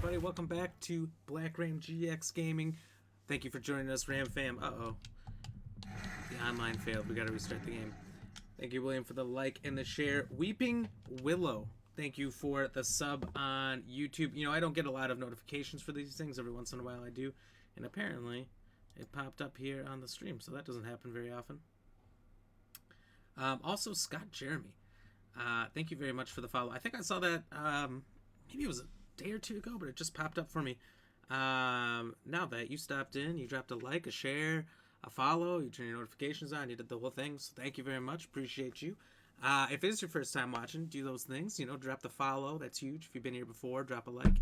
everybody. Welcome back to Black Ram GX Gaming. Thank you for joining us, Ram Fam. Uh-oh. The online failed. We gotta restart the game. Thank you, William, for the like and the share. Weeping Willow, thank you for the sub on YouTube. You know, I don't get a lot of notifications for these things. Every once in a while I do. And apparently, it popped up here on the stream, so that doesn't happen very often. Also, Scott Jeremy. Thank you very much for the follow. I think I saw that, maybe it was a day or two ago, but it just popped up for me. Now that you stopped in, you dropped a like, a share, a follow, you turn your notifications on, you did the whole thing, so thank you very much. Appreciate you. If it is your first time watching, do those things. You know, drop the follow. That's huge. If you've been here before, drop a like.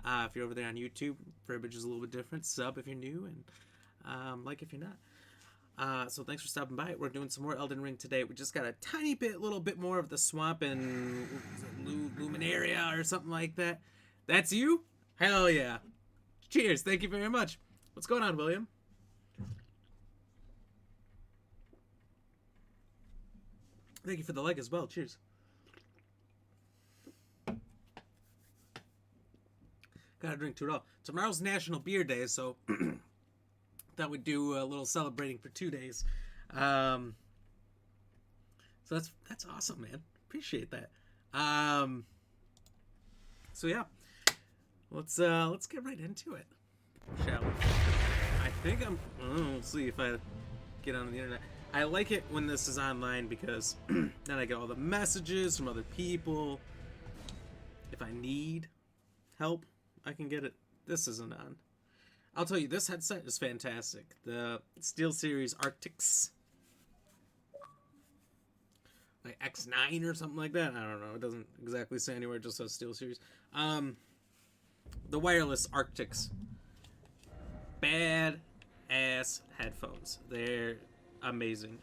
If you're over there on YouTube, verbiage is a little bit different. Sub if you're new, and like if you're not. So thanks for stopping by. We're doing some more Elden Ring today. We just got a tiny bit, little bit more of the swamp and Luminaria or something like that. That's you? Hell yeah. Cheers. Thank you very much. What's going on, William? Thank you for the like as well. Cheers. Gotta drink to it all. Tomorrow's National Beer Day, so thought we'd do a little celebrating for 2 days. So that's awesome, man. Appreciate that. So yeah, let's get right into it, shall we? I think let's see if I get on the internet. I like it when this is online because then I get all the messages from other people. If I need help, I can get it. This isn't on. I'll tell you, this headset is fantastic. The SteelSeries Arctics, like X9 or something like that. I don't know. It doesn't exactly say anywhere. It just says SteelSeries. The wireless Arctics, bad ass headphones. They're amazing.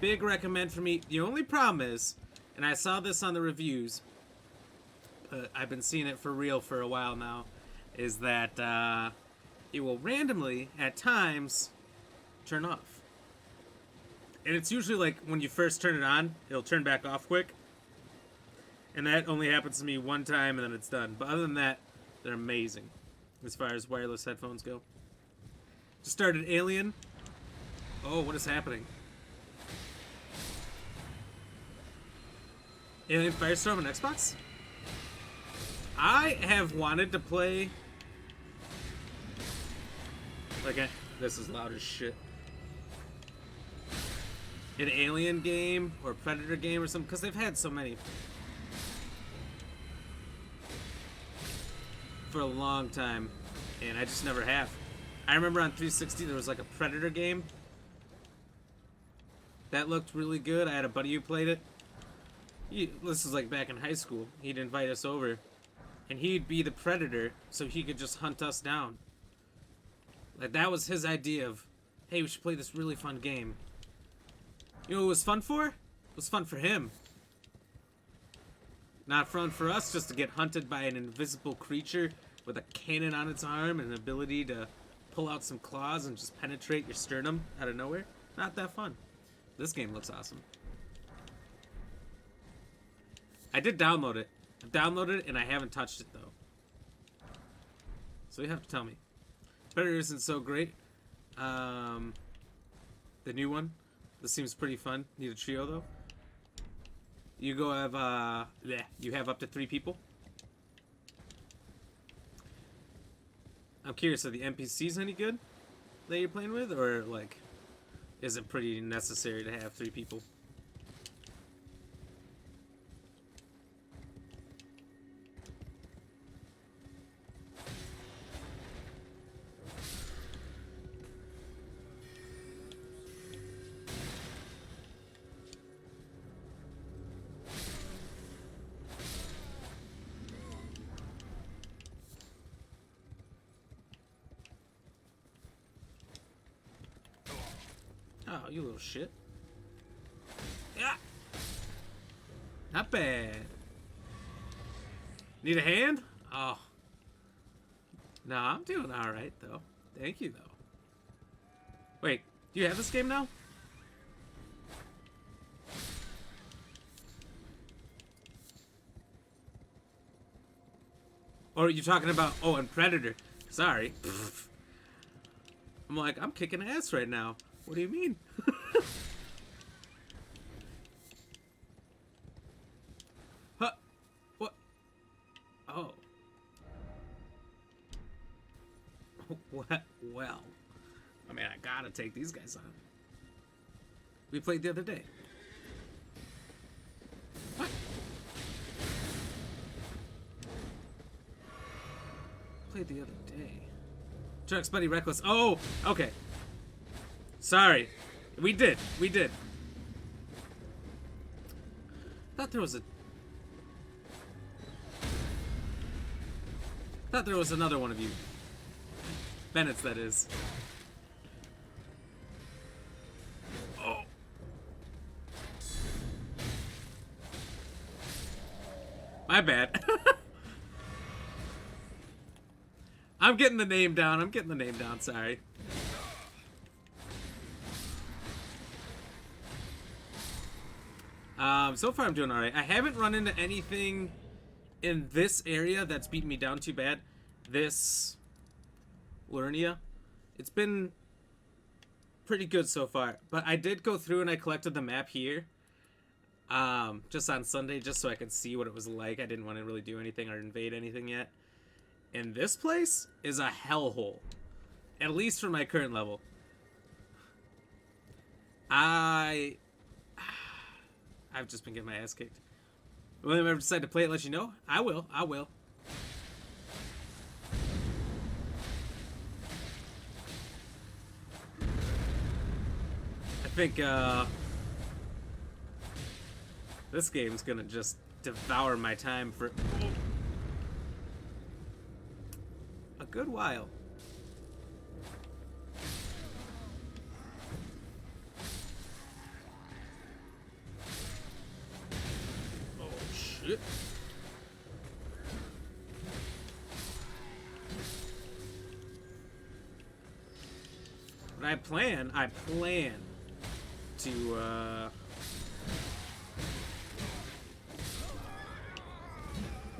Big recommend for me. The only problem is, and I saw this on the reviews, but I've been seeing it for real for a while now, is that it will randomly, at times, turn off. And it's usually like when you first turn it on, it'll turn back off quick. And that only happens to me one time and then it's done. But other than that, they're amazing as far as wireless headphones go. Just started Alien. Oh, what is happening? Alien Firestorm on Xbox? I have wanted to play this is loud as shit. An Alien game or Predator game or something, because they've had so many for a long time, and I just never have. I remember on 360 there was like a Predator game that looked really good. I had a buddy who played it. This was like back in high school. He'd invite us over, and he'd be the Predator, so he could just hunt us down. Like, that was his idea of, hey, we should play this really fun game. You know what it was fun for? It was fun for him. Not fun for us just to get hunted by an invisible creature with a cannon on its arm and an ability to pull out some claws and just penetrate your sternum out of nowhere. Not that fun. This game looks awesome. I did download it. I've downloaded it and I haven't touched it though. So you have to tell me. Predator isn't so great. The new one. This seems pretty fun. Need a trio though. You go have you have up to 3 people. I'm curious, are the NPCs any good that you're playing with, or like, is it pretty necessary to have 3 people? Oh, you little shit. Yeah. Not bad. Need a hand? Oh. No, I'm doing alright, though. Thank you, though. Wait, do you have this game now? Or are you talking about, oh, and Predator? Sorry. I'm like, I'm kicking ass right now. What do you mean? Huh? What? Oh. What? Well. I mean, I gotta take these guys on. We played the other day. What? Played the other day. Trucks Buddy Reckless. Oh, okay. Sorry. We did. Thought there was another one of you. Bennett's, that is. Oh. My bad. I'm getting the name down. Sorry. So far I'm doing alright. I haven't run into anything in this area that's beaten me down too bad. This Lernia. It's been pretty good so far. But I did go through and I collected the map here. Just on Sunday, just so I could see what it was like. I didn't want to really do anything or invade anything yet. And this place is a hellhole. At least for my current level. I've just been getting my ass kicked. Will I ever decide to play it, let you know? I will. I think, this game's gonna just devour my time for a good while. Oh, shit. But I plan to,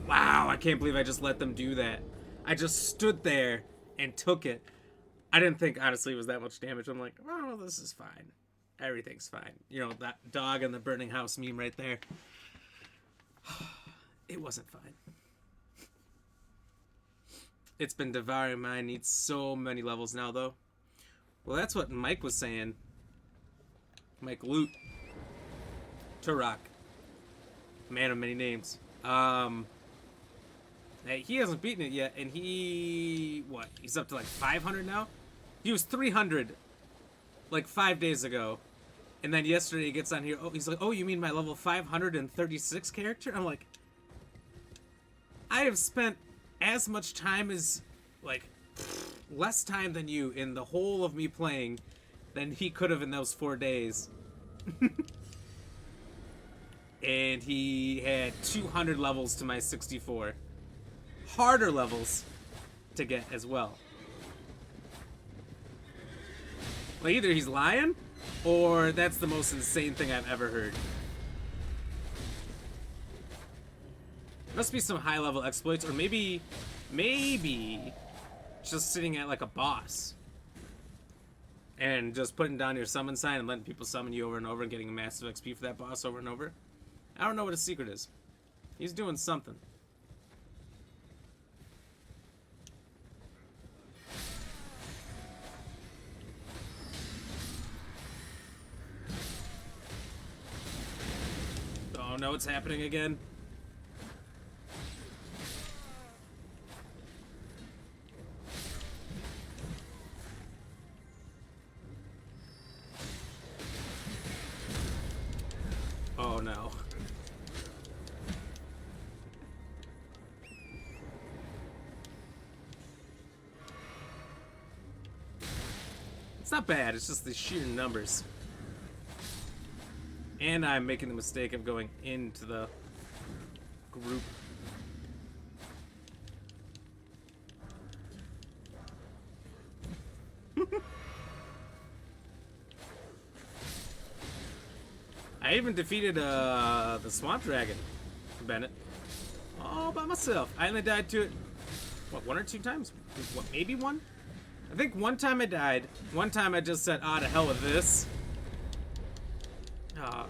wow, I can't believe I just let them do that. I just stood there and took it. I didn't think, honestly, it was that much damage. I'm like, oh, this is fine. Everything's fine. You know, that dog in the burning house meme right there. It wasn't fine. It's been devouring mine. Needs so many levels now, though. Well, that's what Mike was saying. Mike Loot. Turok. Man of many names. He hasn't beaten it yet, and he's up to like 500 now? He was 300 like 5 days ago. And then yesterday he gets on here, he's like, oh, you mean my level 536 character? I'm like, I have spent as much time as, like, less time than you in the whole of me playing than he could have in those 4 days. And he had 200 levels to my 64. Harder levels to get as well. Like, either he's lying, or that's the most insane thing I've ever heard. Must be some high-level exploits, or maybe just sitting at like a boss and just putting down your summon sign and letting people summon you over and over and getting a massive XP for that boss over and over. I don't know what his secret is. He's doing something. Oh no, it's happening again. Oh no. It's not bad, it's just the sheer numbers. And I'm making the mistake of going into the group. I even defeated the swamp dragon, Bennett. All by myself. I only died to it What, one or two times? What, maybe one? I think one time I died. One time I just said, ah, to hell with this. Ah.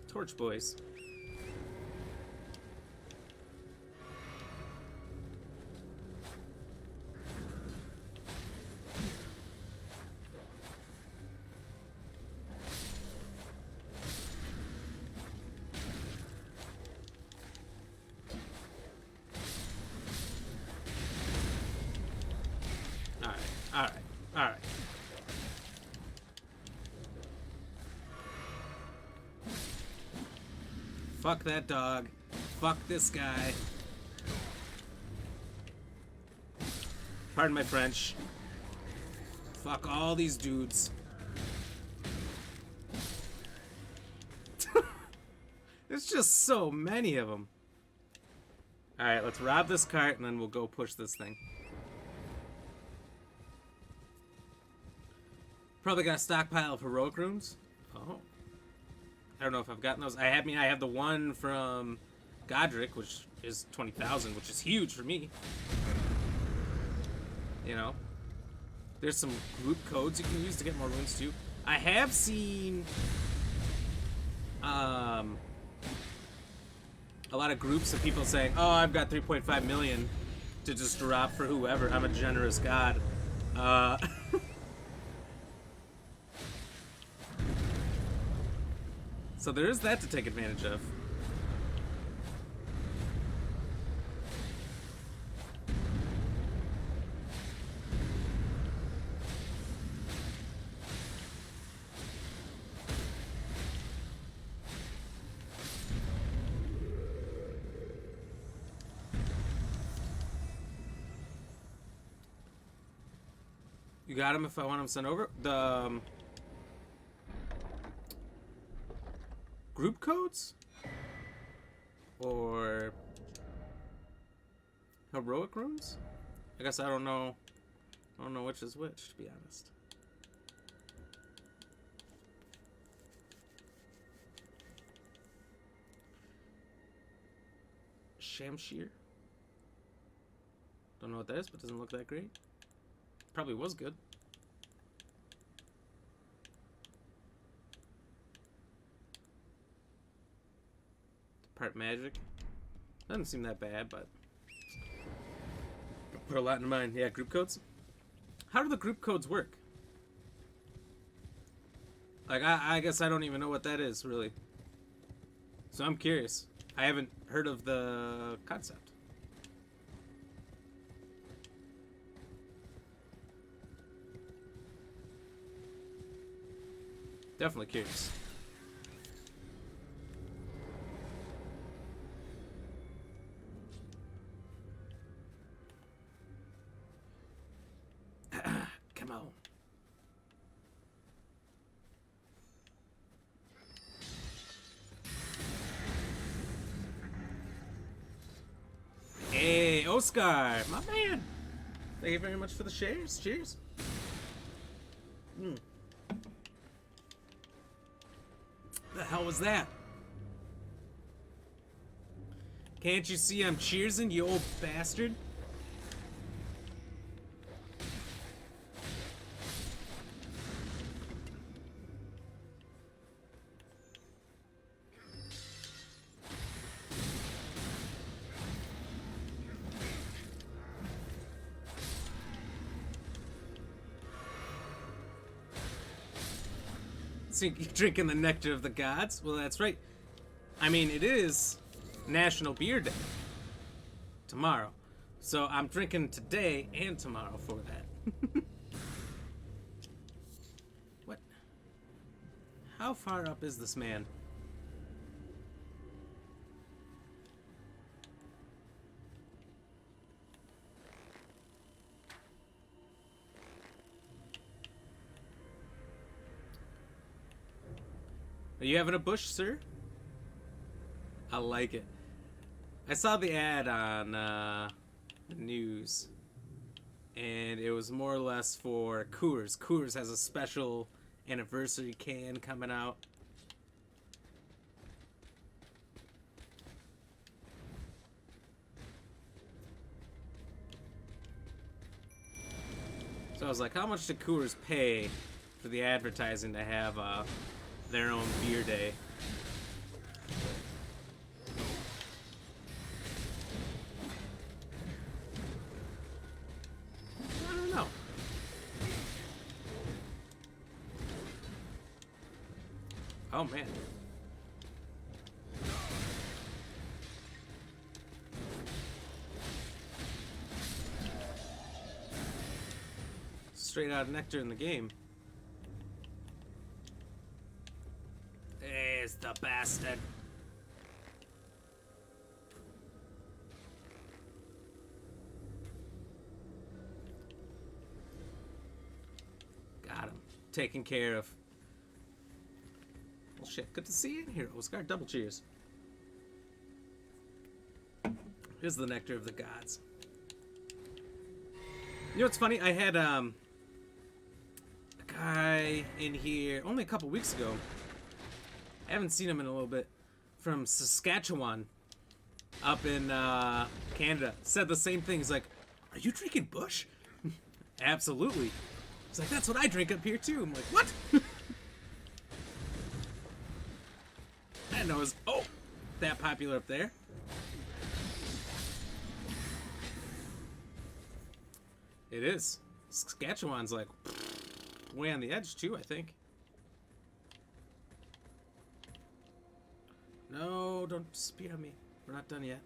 Torch boys. Alright. Fuck that dog. Fuck this guy. Pardon my French. Fuck all these dudes. There's just so many of them. Alright, let's rob this cart and then we'll go push this thing. Probably got a stockpile of heroic runes. Oh. I don't know if I've gotten those. I have the one from Godric, which is 20,000, which is huge for me. You know. There's some group codes you can use to get more runes too. I have seen a lot of groups of people saying, oh, I've got 3.5 million to just drop for whoever. I'm a generous god. So there is that to take advantage of. You got him if I want him sent over? The group codes? Or heroic runes? I guess I don't know which is which, to be honest. Shamshir? Don't know what that is, but doesn't look that great. Probably was good. Part magic. Doesn't seem that bad, but put a lot in mind. Yeah, group codes. How do the group codes work? Like, I guess I don't even know what that is, really. So I'm curious. I haven't heard of the concept. Definitely curious. Come on. Hey, Oscar, my man. Thank you very much for the shares. Cheers. The hell was that? Can't you see I'm cheersing, you old bastard? So you're drinking the nectar of the gods? Well, that's right. I mean, it is National Beer Day tomorrow. So I'm drinking today and tomorrow for that. What? How far up is this man? Are you having a bush, sir? I like it. I saw the ad on the news, and it was more or less for Coors. Coors has a special anniversary can coming out. So I was like, how much did Coors pay for the advertising to have their own beer day? I don't know. Oh man. Straight out of Nectar in the game. There's the bastard. Got him. Taken care of. Well, shit. Good to see you in here, Oscar. Double cheers. Here's the nectar of the gods. You know what's funny? I had a guy in here only a couple weeks ago. I haven't seen him in a little bit. From Saskatchewan, up in Canada, said the same thing. He's like, "Are you drinking Bush?" Absolutely. He's like, "That's what I drink up here too." I'm like, "What?" I didn't know it was that popular up there. It is. Saskatchewan's like way on the edge too, I think. No, don't spear me. We're not done yet.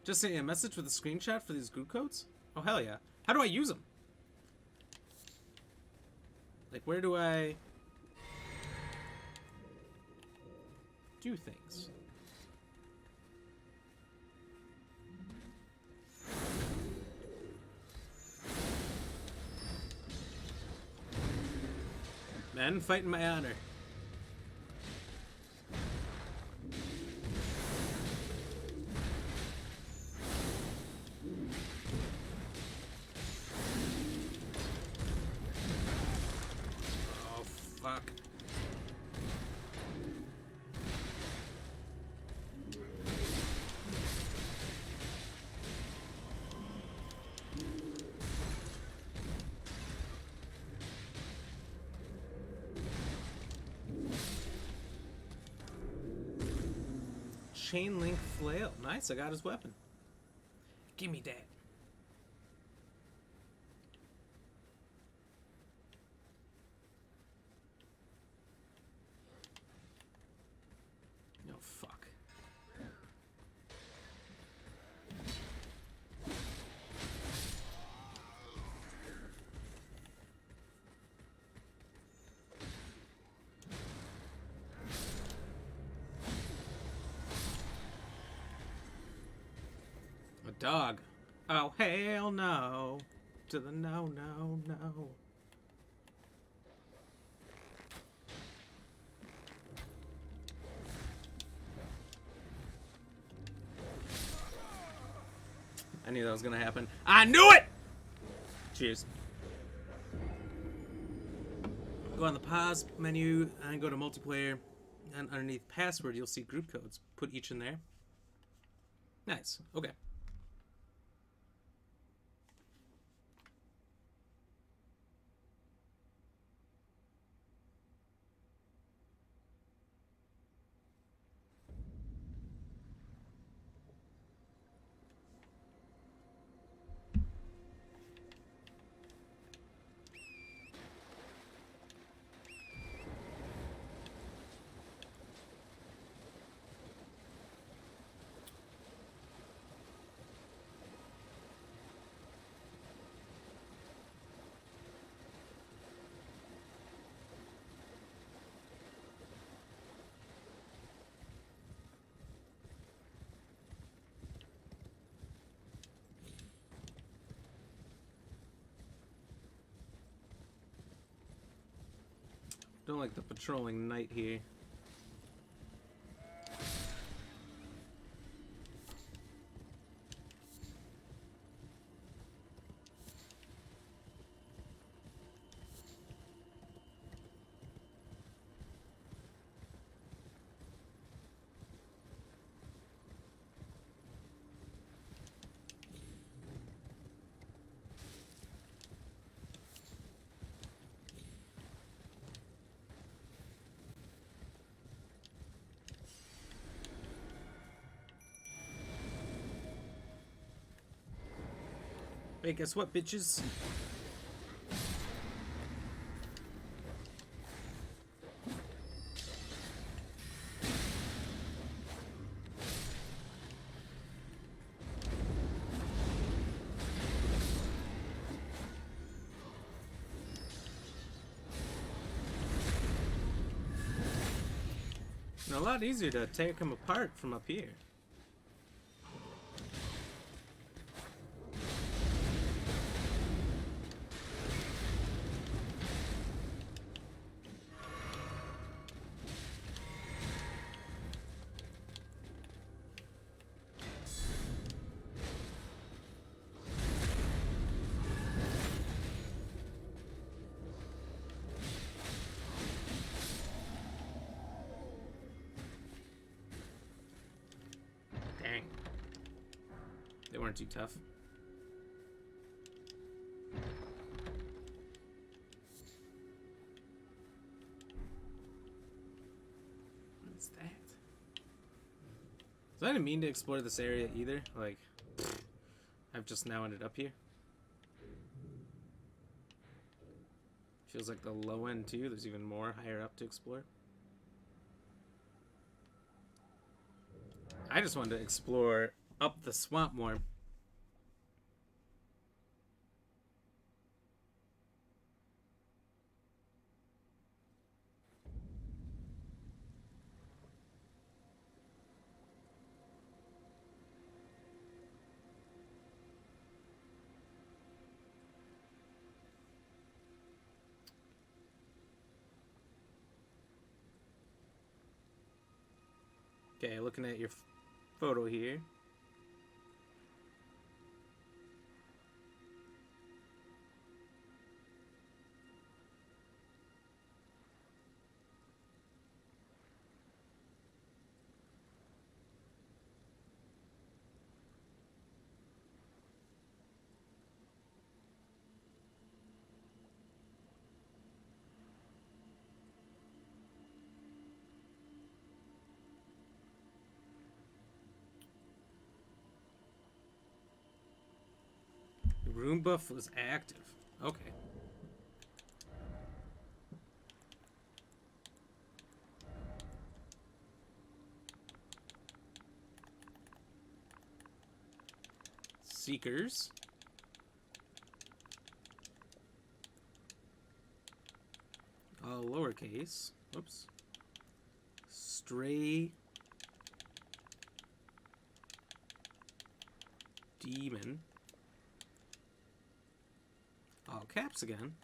Just send you a message with a screenshot for these group codes? Oh, hell yeah. How do I use them? Like, where do I do things? Men fighting my honor. Oh, fuck. Chain link flail. Nice, I got his weapon. Give me that. Oh, fuck. A dog. Oh, hell no. To the no, no, no. I knew that was gonna happen. I knew it! Cheers. Go on the pause menu and go to multiplayer. And underneath password, you'll see group codes. Put each in there. Nice. Okay. Don't like the patrolling knight here. Hey, guess what, bitches? A lot easier to take them apart from up here. Dang. They weren't too tough. What's that? So I didn't mean to explore this area either. Like, I've just now ended up here. Feels like the low end too. There's even more higher up to explore. I just wanted to explore up the swamp more. Okay, looking at your photo here. The rune buff was active. Okay. Seekers. Lowercase. Whoops. Stray. Demon. All caps again.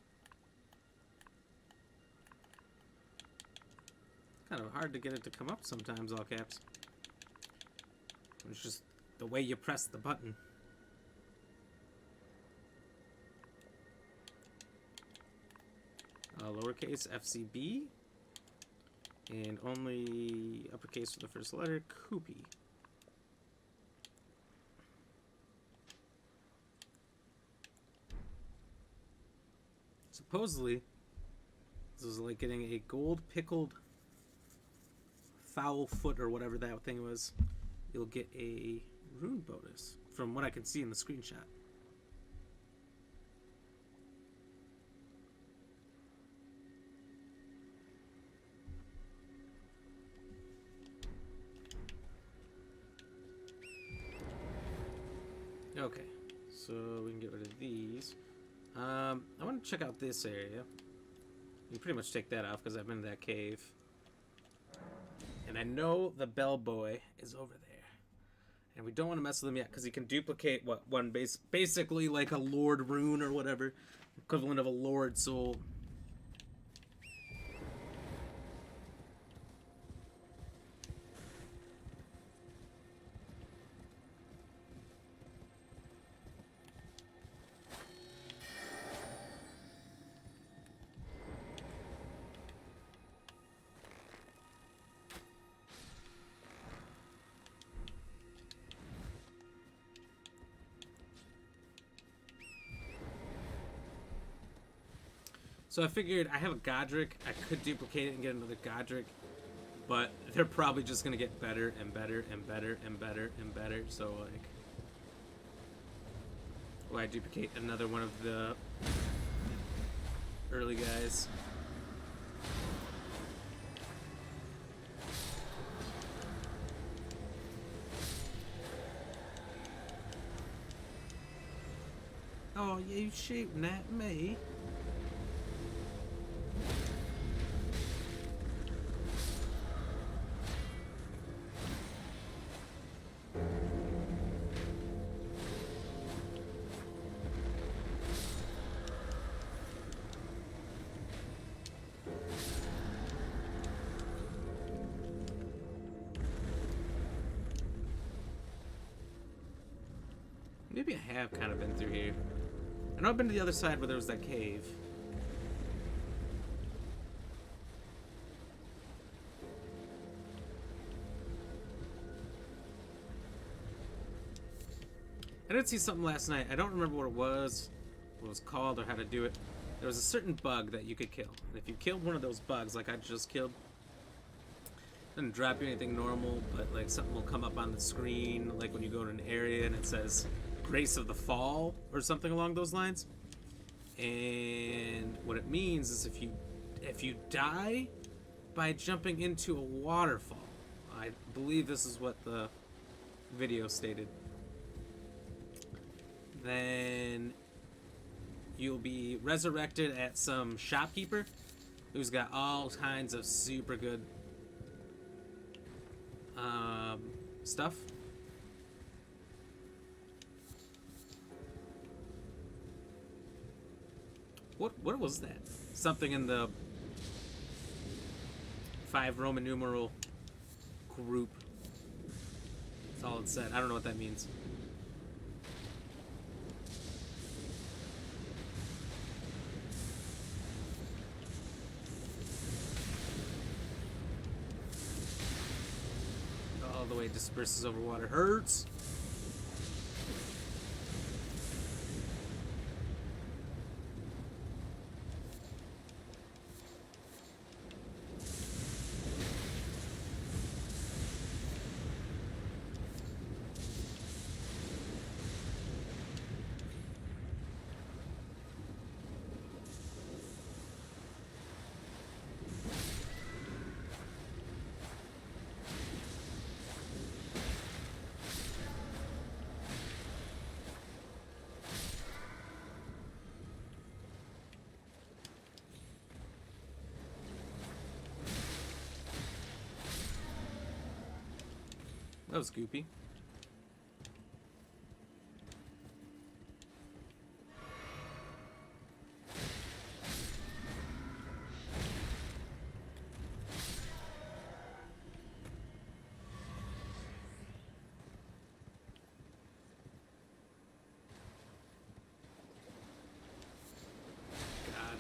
Kind of hard to get it to come up sometimes, all caps. It's just the way you press the button. Lowercase FCB. And only uppercase for the first letter, Koopy. Supposedly, this is like getting a gold pickled foul foot or whatever that thing was. You'll get a rune bonus from what I can see in the screenshot. Okay, so we can get rid of these. I want to check out this area. You can pretty much take that off because I've been in that cave. And I know the bellboy is over there. And we don't want to mess with him yet because he can duplicate one basically like a lord rune or whatever. Equivalent of a lord soul. So I figured I have a Godric. I could duplicate it and get another Godric. But they're probably just going to get better and better and better and better and better. So, like... Why duplicate another one of the early guys? Oh, you shooting at me? Maybe I have kind of been through here. I know I've been to the other side where there was that cave. I did see something last night. I don't remember what it was called, or how to do it. There was a certain bug that you could kill. And if you killed one of those bugs, like I just killed, it doesn't drop you anything normal, but like something will come up on the screen, like when you go to an area and it says Grace of the Fall or something along those lines. And what it means is if you die by jumping into a waterfall, I believe this is what the video stated, then you'll be resurrected at some shopkeeper who's got all kinds of super good stuff. What was that? Something in the 5 Roman numeral group. That's all it said. I don't know what that means. All the way disperses over water. Hurts. That was goopy. God.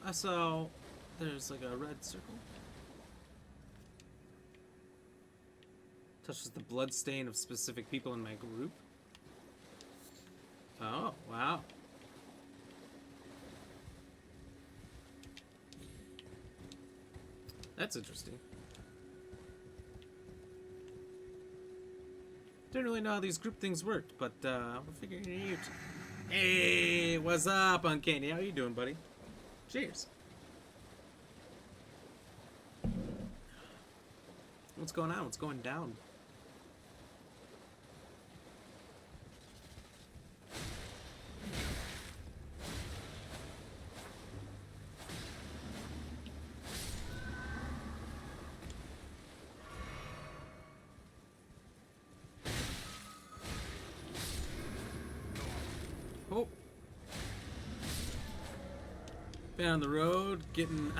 I saw there's like a red circle. Touches the blood stain of specific people in my group. Oh, wow. That's interesting. Didn't really know how these group things worked, but we're figuring it out. Hey, what's up, Uncanny? How you doing, buddy? Cheers. What's going on? What's going down? Oh. Been on the road, getting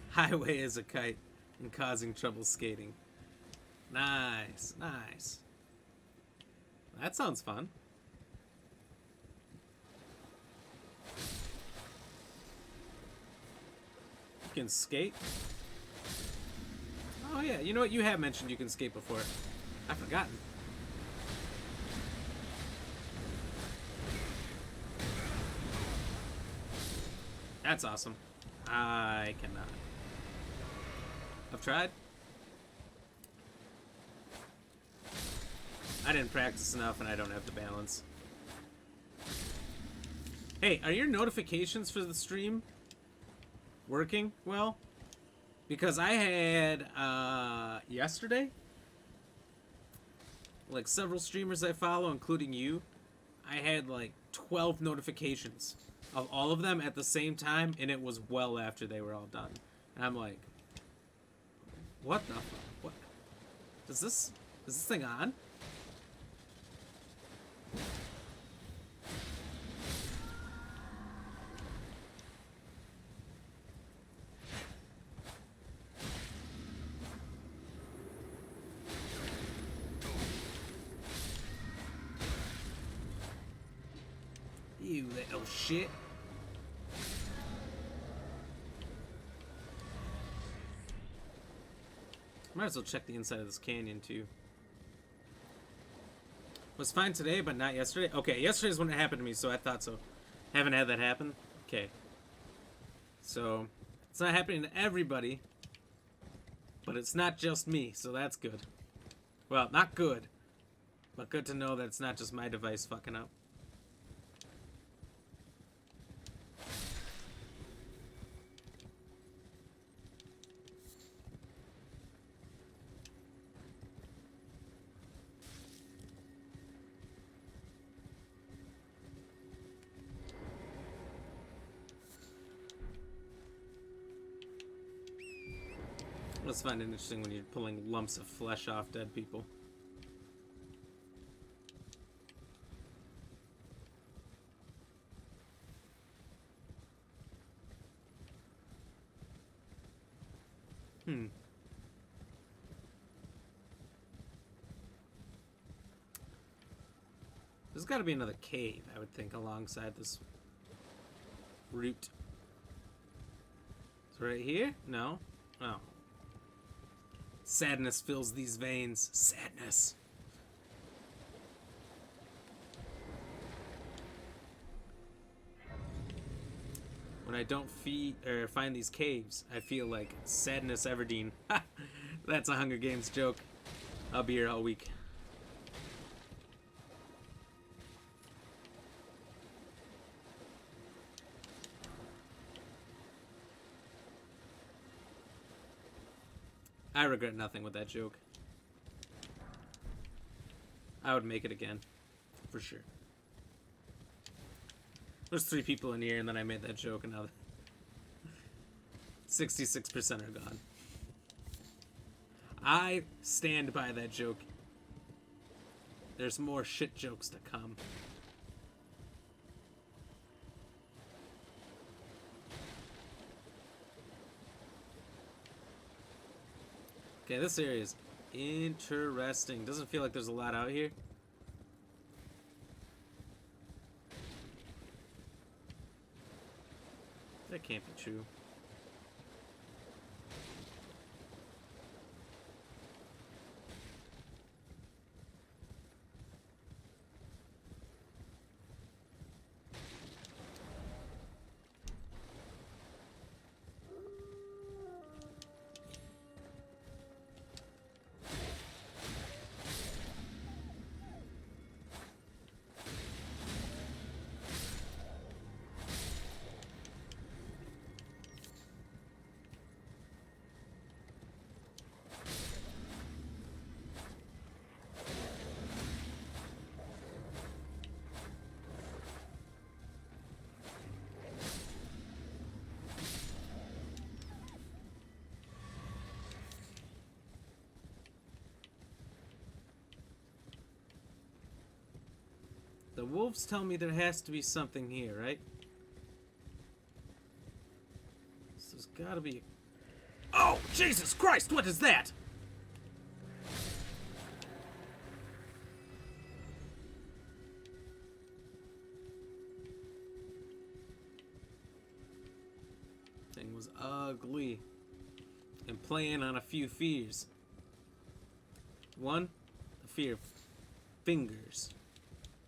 highway as a kite, and causing trouble skating. Nice, nice. That sounds fun. You can skate. Oh yeah, you know what? You have mentioned you can skate before. I've forgotten. That's awesome. I cannot. I've tried. I didn't practice enough and I don't have the balance. Hey, are your notifications for the stream working well? Because I had, yesterday, like several streamers I follow, including you, I had like 12 notifications of all of them at the same time, and it was well after they were all done. And I'm like, what the fuck? What? Is this thing on? You little shit. Might as well check the inside of this canyon too. Was fine today, but not yesterday? Okay, yesterday's when it happened to me, so I thought so. Haven't had that happen? Okay. So, it's not happening to everybody, but it's not just me, so that's good. Well, not good, but good to know that it's not just my device fucking up. I just find it interesting when you're pulling lumps of flesh off dead people. There's got to be another cave, I would think, alongside this route. It's right here? No? Oh. Sadness fills these veins. Sadness. When I don't find these caves, I feel like Sadness Everdeen. That's a Hunger Games joke. I'll be here all week. I regret nothing with that joke. I would make it again. For sure. There's 3 people in here and then I made that joke and now 66% are gone. I stand by that joke. There's more shit jokes to come. Okay, this area is interesting. Doesn't feel like there's a lot out here. That can't be true. The wolves tell me there has to be something here, right? So there's gotta be... Oh, Jesus Christ, what is that? Thing was ugly. And playing on a few fears. One, the fear of fingers.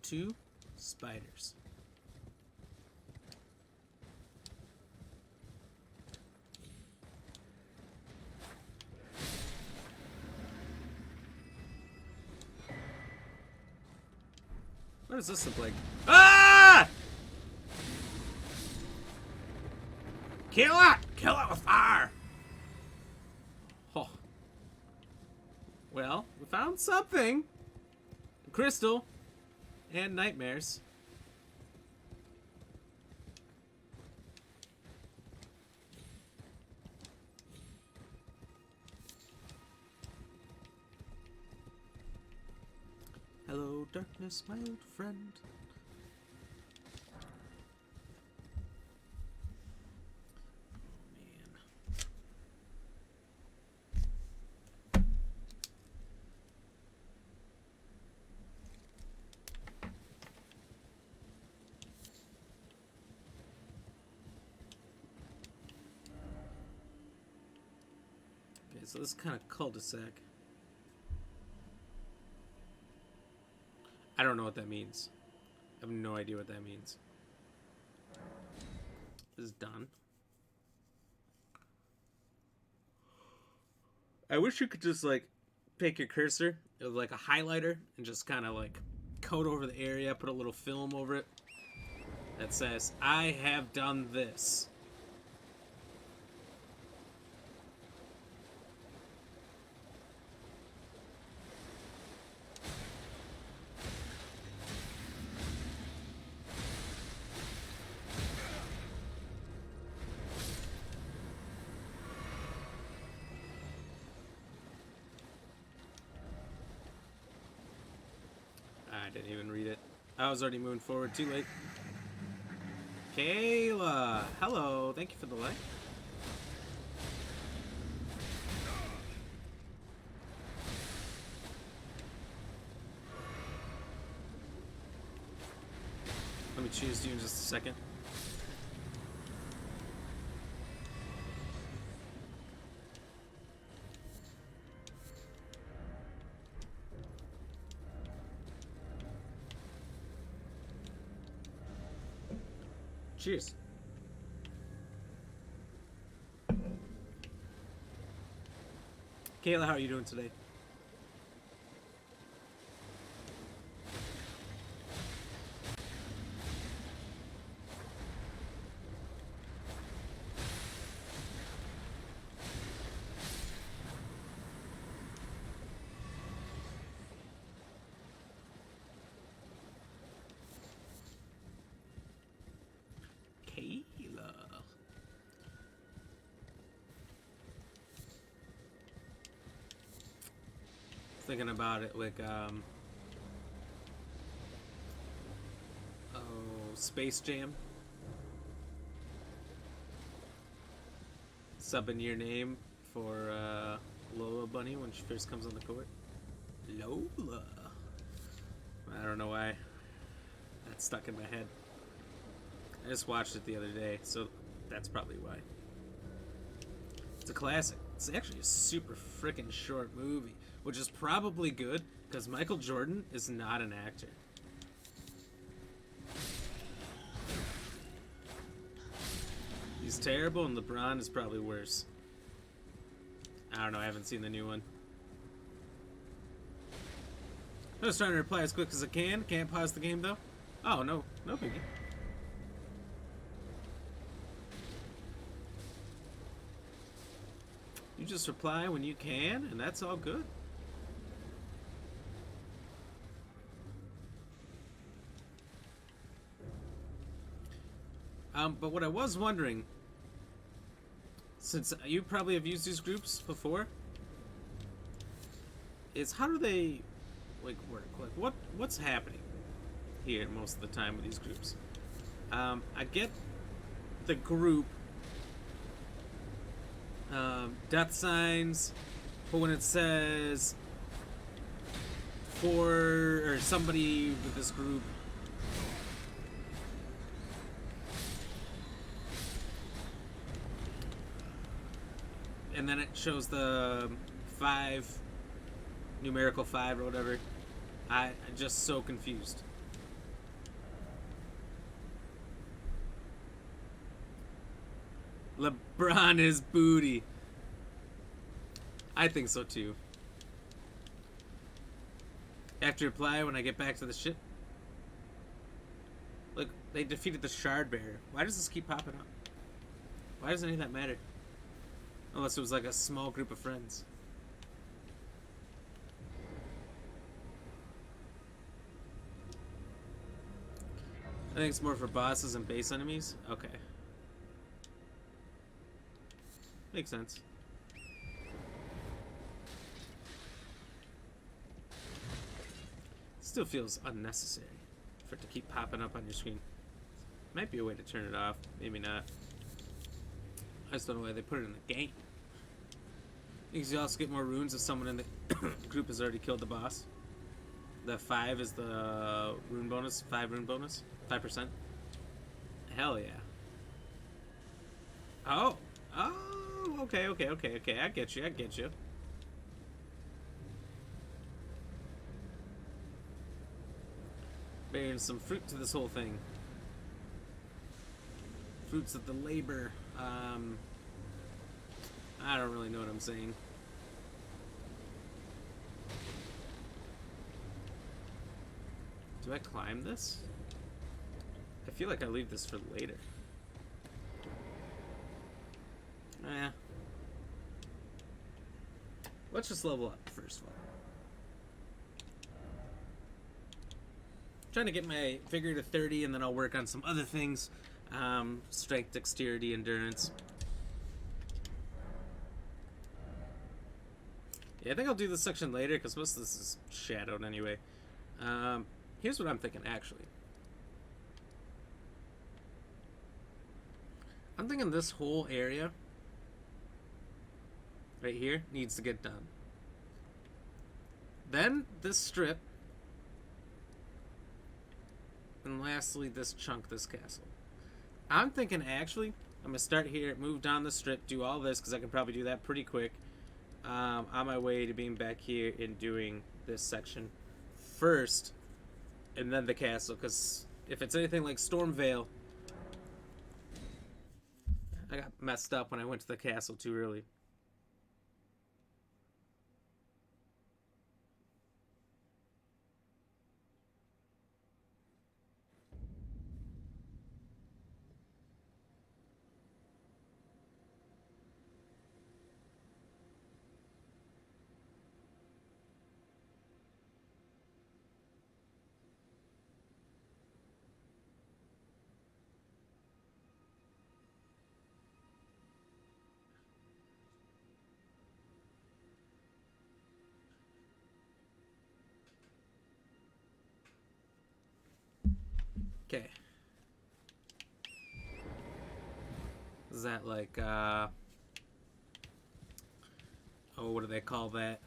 Two, spiders. What does this look like? Ah! Kill it! Kill it with fire! Oh. Well, we found something. A crystal. And nightmares. Hello, darkness, my old friend. Okay, so this is kind of cul-de-sac. I don't know what that means. I have no idea what that means. This is done. I wish you could just, like, take your cursor with, like, a highlighter and just kind of, like, coat over the area, put a little film over it that says, I have done this. I didn't even read it. I was already moving forward. Too late. Kayla! Hello. Thank you for the like. Let me choose you in just a second. Cheers. Kayla, how are you doing today? Kayla. Thinking about it, like, Space Jam. Subbing your name for, Lola Bunny when she first comes on the court. Lola. I don't know why that's stuck in my head. I just watched it the other day, so that's probably why. It's a classic. It's actually a super freaking short movie, which is probably good because Michael Jordan is not an actor. He's terrible, and LeBron is probably worse. I don't know, I haven't seen the new one. I was trying to reply as quick as I can. Can't pause the game, though. Oh, no. No biggie. You just reply when you can, and that's all good. But what I was wondering, since you probably have used these groups before, is how do they, like, work? Like, what's happening? here most of the time with these groups. I get the group death signs, but when it says for or somebody with this group, and then it shows the 5, numerical 5 or whatever, I'm just so confused. LeBron is booty. I think so too. After reply when I get back to the ship. Look, they defeated the Shard Bearer. Why does this keep popping up? Why does any of that matter? Unless it was like a small group of friends. I think it's more for bosses and base enemies. Okay. Makes sense. Still feels unnecessary for it to keep popping up on your screen. Might be a way to turn it off. Maybe not. I just don't know why they put it in the game. Because you also get more runes if someone in the group has already killed the boss. The 5 is the rune bonus. 5 rune bonus. 5%. Hell yeah. Oh. Oh. Okay. I get you. Bearing some fruit to this whole thing. Fruits of the labor. I don't really know what I'm saying. Do I climb this? I feel like I leave this for later. Eh. Let's just level up first of all. Trying to get my vigor to 30 and then I'll work on some other things. Strength, dexterity, endurance. Yeah, I think I'll do this section later because most of this is shadowed anyway. Here's what I'm thinking actually. I'm thinking this whole area right here needs to get done. Then this strip. And lastly, this chunk, this castle. I'm thinking actually, I'm going to start here, move down the strip, do all this, because I can probably do that pretty quick. On my way to being back here and doing this section first, and then the castle, because if it's anything like Stormvale, I got messed up when I went to the castle too early. Okay. Is that like, oh, what do they call that?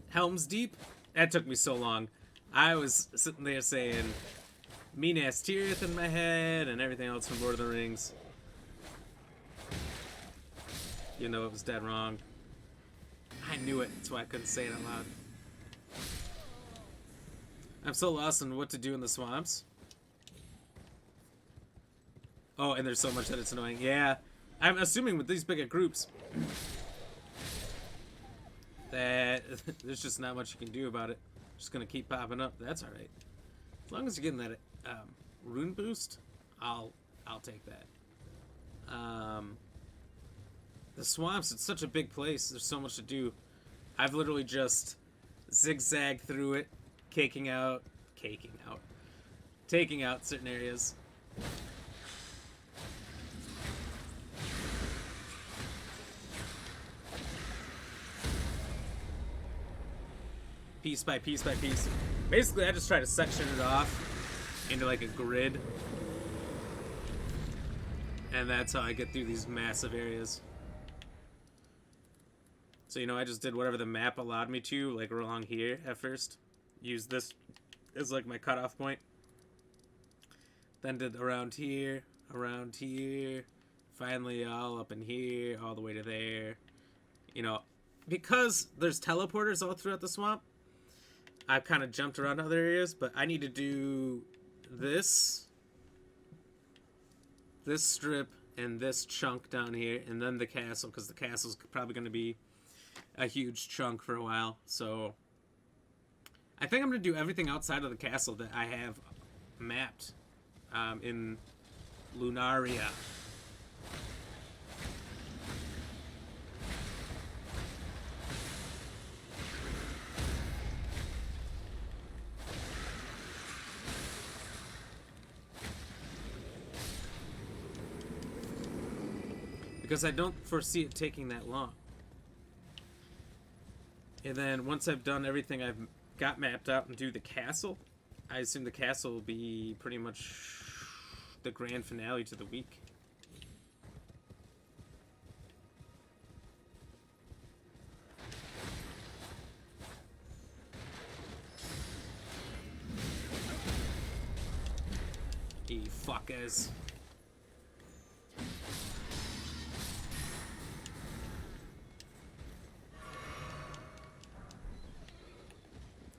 Helm's Deep? That took me so long. I was sitting there saying Minas Tirith in my head and everything else from Lord of the Rings. You know it was dead wrong. I knew it, that's why I couldn't say it out loud. I'm so lost on what to do in the swamps. Oh, and there's so much that it's annoying. Yeah, I'm assuming with these bigger groups that there's just not much you can do about it. Just gonna keep popping up. That's all right. As long as you're getting that rune boost, I'll take that. The swamps, it's such a big place. There's so much to do. I've literally just zigzagged through it, taking out certain areas. piece by piece by piece. Basically, I just try to section it off into like a grid. And that's how I get through these massive areas. So, you know, I just did whatever the map allowed me to, like along here at first. Use this as like my cutoff point. Then did around here, finally all up in here, all the way to there. You know, because there's teleporters all throughout the swamp, I've kind of jumped around other areas, but I need to do this strip and this chunk down here, and then the castle, because the castle's probably going to be a huge chunk for a while. So I think I'm going to do everything outside of the castle that I have mapped in Lunaria. Because I don't foresee it taking that long. And then once I've done everything I've got mapped out and do the castle, I assume the castle will be pretty much the grand finale to the week. You fuckers.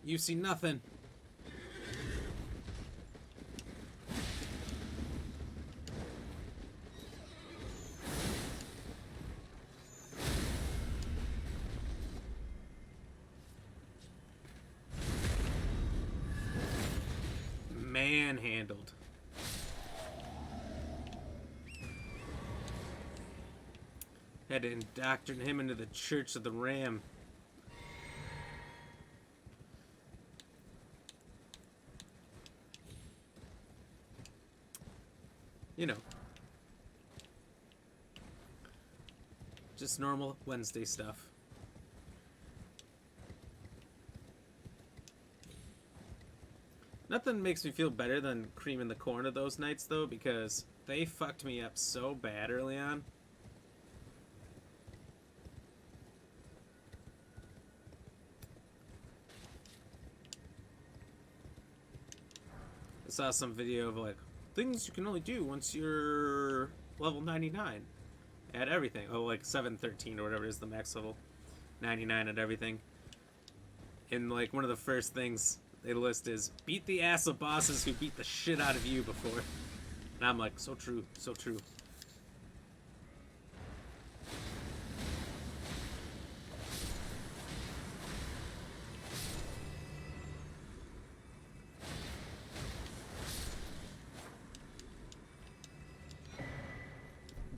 You see nothing. Manhandled. Had to indoctrinate him into the Church of the Ram. You know, just normal Wednesday stuff. Nothing makes me feel better than cream in the corn of those nights, though, because they fucked me up so bad early on. I saw some video of, like, things you can only do once you're level 99 at everything. Oh, like 713 or whatever is the max level. 99 at everything. And like one of the first things they list is beat the ass of bosses who beat the shit out of you before. And I'm like, so true, so true.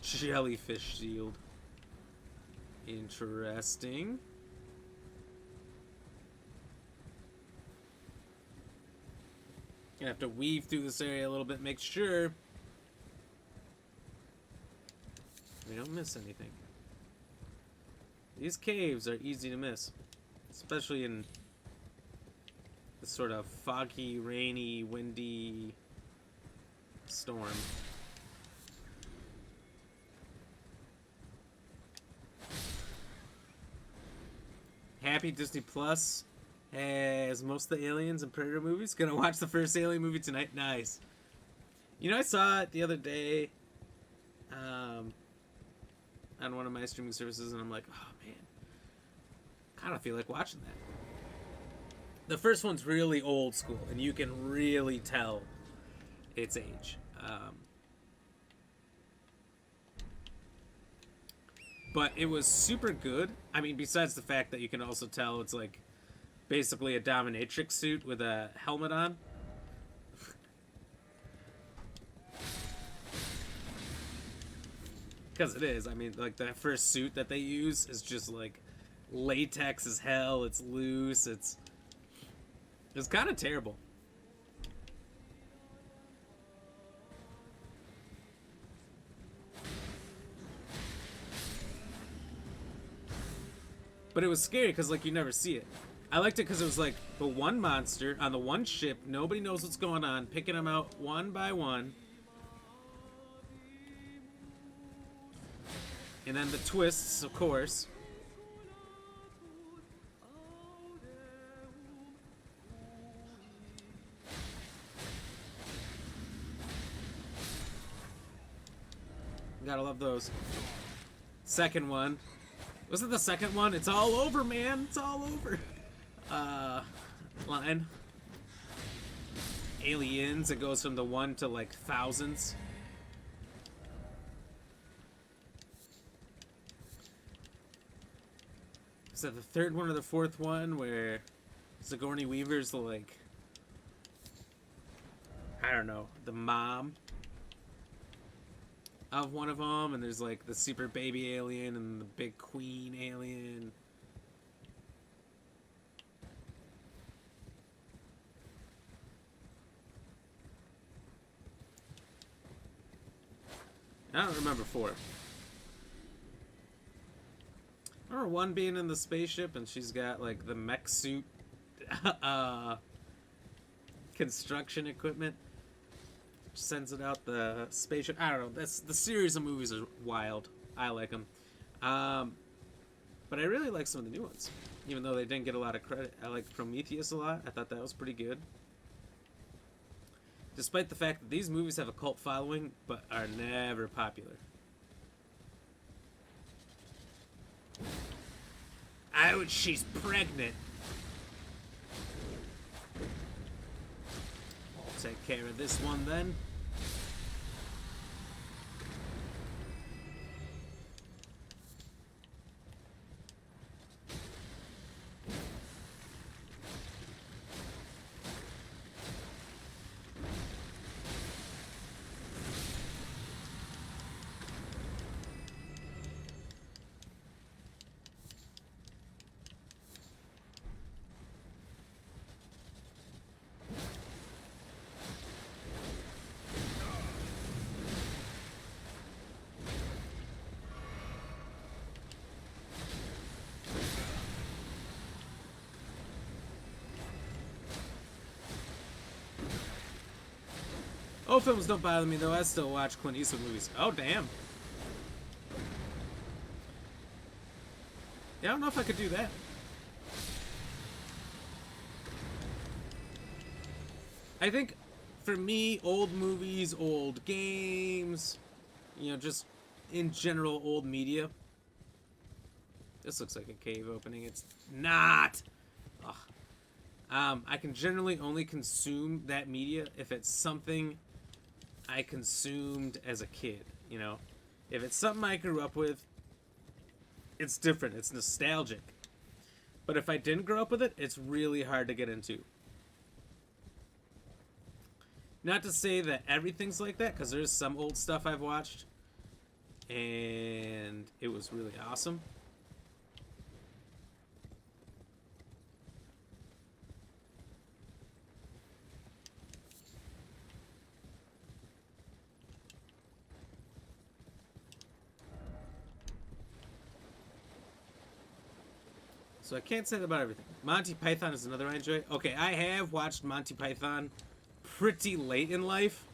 Jellyfish shield. Interesting. Gonna have to weave through this area a little bit, make sure we don't miss anything. These caves are easy to miss, especially in this sort of foggy, rainy, windy storm. Happy Disney Plus has most of the Aliens and Predator movies. Gonna watch the first Alien movie tonight. Nice. You know, I saw it the other day on one of my streaming services, and I'm like, oh man, kind of feel like watching that. The first one's really old school, and you can really tell its age. But it was super good. I mean, besides the fact that you can also tell it's like basically a dominatrix suit with a helmet on. Because it is. I mean, like, that first suit that they use is just, like, latex as hell. It's loose. It's kind of terrible. But it was scary because, like, you never see it. I liked it because it was like the one monster on the one ship. Nobody knows what's going on. Picking them out one by one. And then the twists, of course. Gotta love those. Second one. Was it the second one? It's all over, man. It's all over. Line. Aliens. It goes from the one to like thousands. Is that the third one or the fourth one where Sigourney Weaver's the like, I don't know, the mom of one of them, and there's like the super baby alien and the big queen alien. I don't remember four. I remember one being in the spaceship and she's got like the mech suit construction equipment. Sends it out the spaceship. I don't know. That's the series of movies are wild. I like them, but I really like some of the new ones, even though they didn't get a lot of credit. I like Prometheus a lot. I thought that was pretty good, despite the fact that these movies have a cult following but are never popular. Ouch! She's pregnant. Take care of this one then. Old films don't bother me though. I still watch Clint Eastwood movies. Oh damn. Yeah, I don't know if I could do that. I think for me, old movies, old games, you know, just in general old media. This looks like a cave opening. It's not. Ugh. I can generally only consume that media if it's something I consumed as a kid, you know? If it's something I grew up with, it's different. It's nostalgic. But if I didn't grow up with it, it's really hard to get into. Not to say that everything's like that, because there's some old stuff I've watched, and it was really awesome. So I can't say that about everything. Monty Python is another I enjoy. Okay, I have watched Monty Python pretty late in life,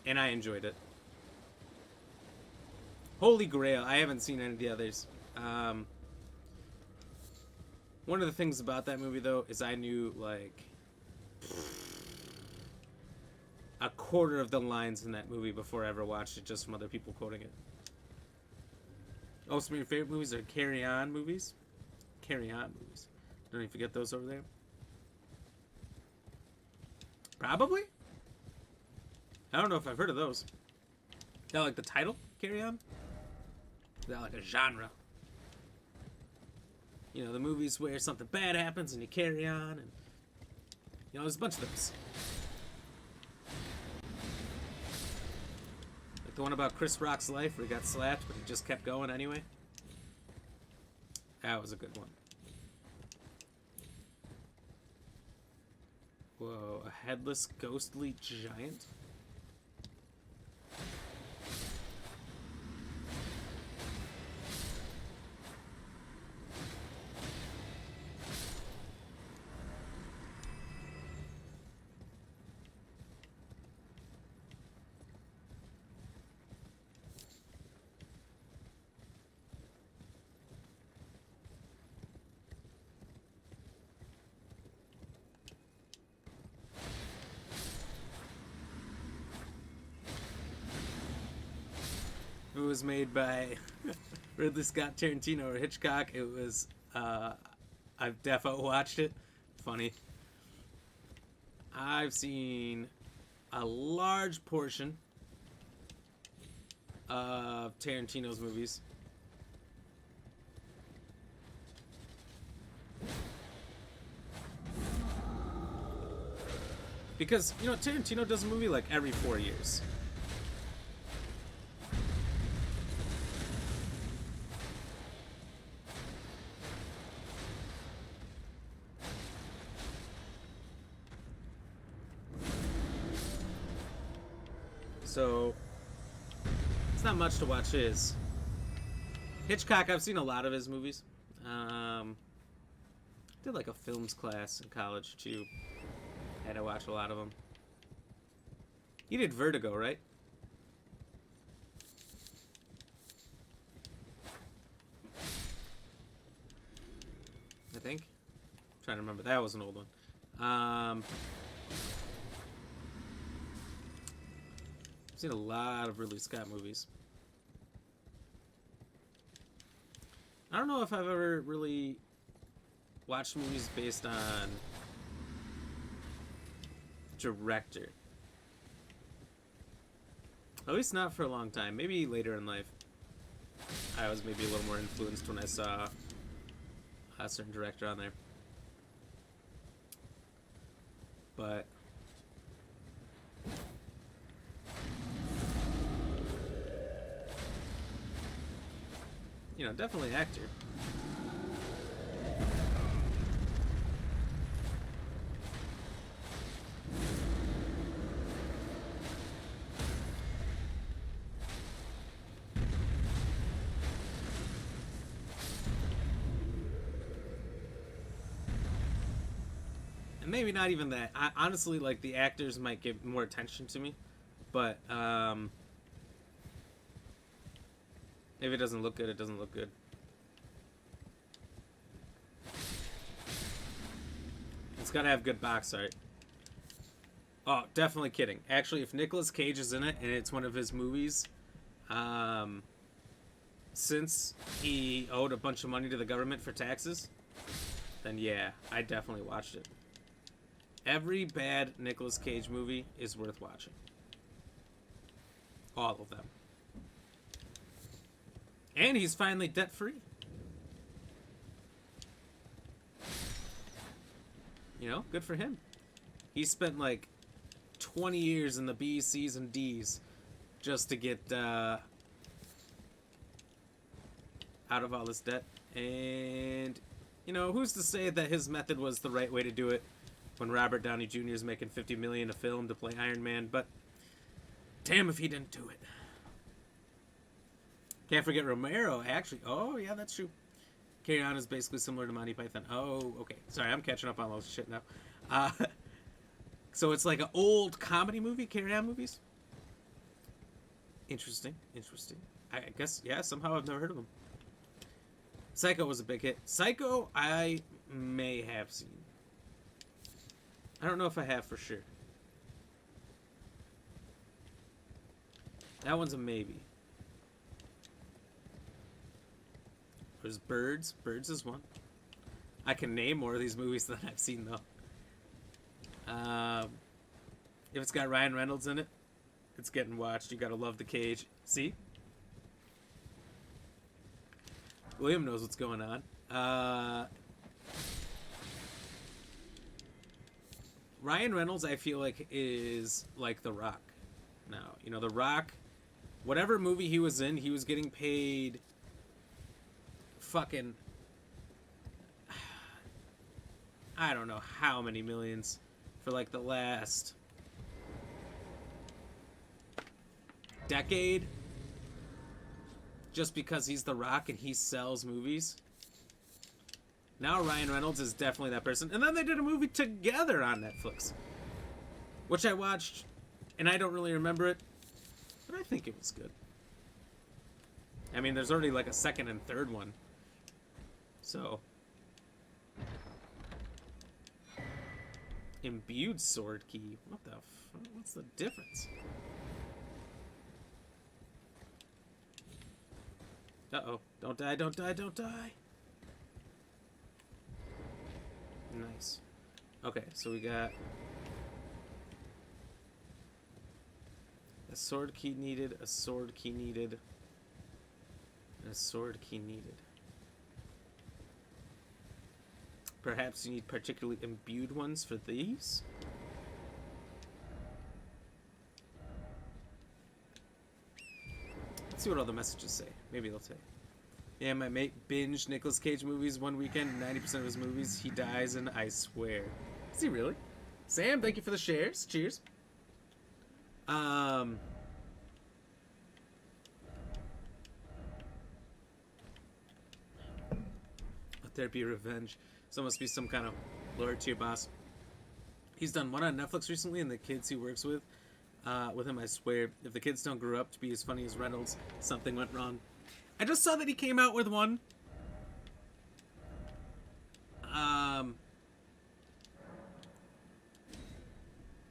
and I enjoyed it. Holy Grail, I haven't seen any of the others. One of the things about that movie, though, is I knew, like, a quarter of the lines in that movie before I ever watched it, just from other people quoting it. Oh, some of your favorite movies are Carry On movies? Carry On movies. Don't you forget those over there? Probably? I don't know if I've heard of those. Is that like the title? Carry On? Is that like a genre? You know, the movies where something bad happens and you carry on, and you know, there's a bunch of those. Like the one about Chris Rock's life where he got slapped but he just kept going anyway. That was a good one. Whoa, a headless ghostly giant? was made by Ridley Scott, Tarantino, or Hitchcock. It was, I've defo watched it. Funny. I've seen a large portion of Tarantino's movies. Because, you know, Tarantino does a movie like every 4 years. So, it's not much to watch his. Hitchcock, I've seen a lot of his movies. Did like a films class in college too. Had to watch a lot of them. He did Vertigo, right? I think. I'm trying to remember. That was an old one. I've seen a lot of Ridley Scott movies. I don't know if I've ever really watched movies based on director. At least not for a long time. Maybe later in life. I was maybe a little more influenced when I saw a certain director on there. But you know, definitely actor. And maybe not even that. I honestly, like, the actors might give more attention to me, but if it doesn't look good, it doesn't look good. It's gotta have good box art. Oh, definitely kidding. Actually, if Nicolas Cage is in it and it's one of his movies, since he owed a bunch of money to the government for taxes, then yeah, I definitely watched it. Every bad Nicolas Cage movie is worth watching. All of them. And he's finally debt-free. You know, good for him. He spent like 20 years in the B's, C's, and D's just to get out of all this debt. And, you know, who's to say that his method was the right way to do it when Robert Downey Jr. is making $50 million a film to play Iron Man? But damn if he didn't do it. Can't forget Romero, actually. Oh, yeah, that's true. Carry On is basically similar to Monty Python. Oh, okay. Sorry, I'm catching up on all this shit now. So it's like an old comedy movie, Carry On movies? Interesting, interesting. I guess, yeah, somehow I've never heard of them. Psycho was a big hit. Psycho, I may have seen. I don't know if I have for sure. That one's a maybe. There's Birds. Birds is one. I can name more of these movies than I've seen, though. If it's got Ryan Reynolds in it, it's getting watched. You gotta love The Cage. See? William knows what's going on. Ryan Reynolds, I feel like, is like The Rock. Now, you know, The Rock, whatever movie he was in, he was getting paid fucking, I don't know how many millions for like the last decade, just because he's The Rock and he sells movies. Now Ryan Reynolds is definitely that person. And then they did a movie together on Netflix, which I watched, and I don't really remember it, but I think it was good. I mean, there's already like a second and third one. So, imbued sword key. What the fuck? What's the difference? Uh-oh. Don't die, don't die, don't die. Nice. Okay, so we got a sword key needed, a sword key needed, and a sword key needed. Perhaps you need particularly imbued ones for these? Let's see what all the messages say. Maybe they'll say. Yeah, my mate binged Nicolas Cage movies one weekend. 90% of his movies he dies in, I swear. Is he really? Sam, thank you for the shares. Cheers. Let there be revenge. So it must be some kind of lower tier boss. He's done one on Netflix recently, and the kids he works with him, I swear, if the kids don't grow up to be as funny as Reynolds, something went wrong. I just saw that he came out with one.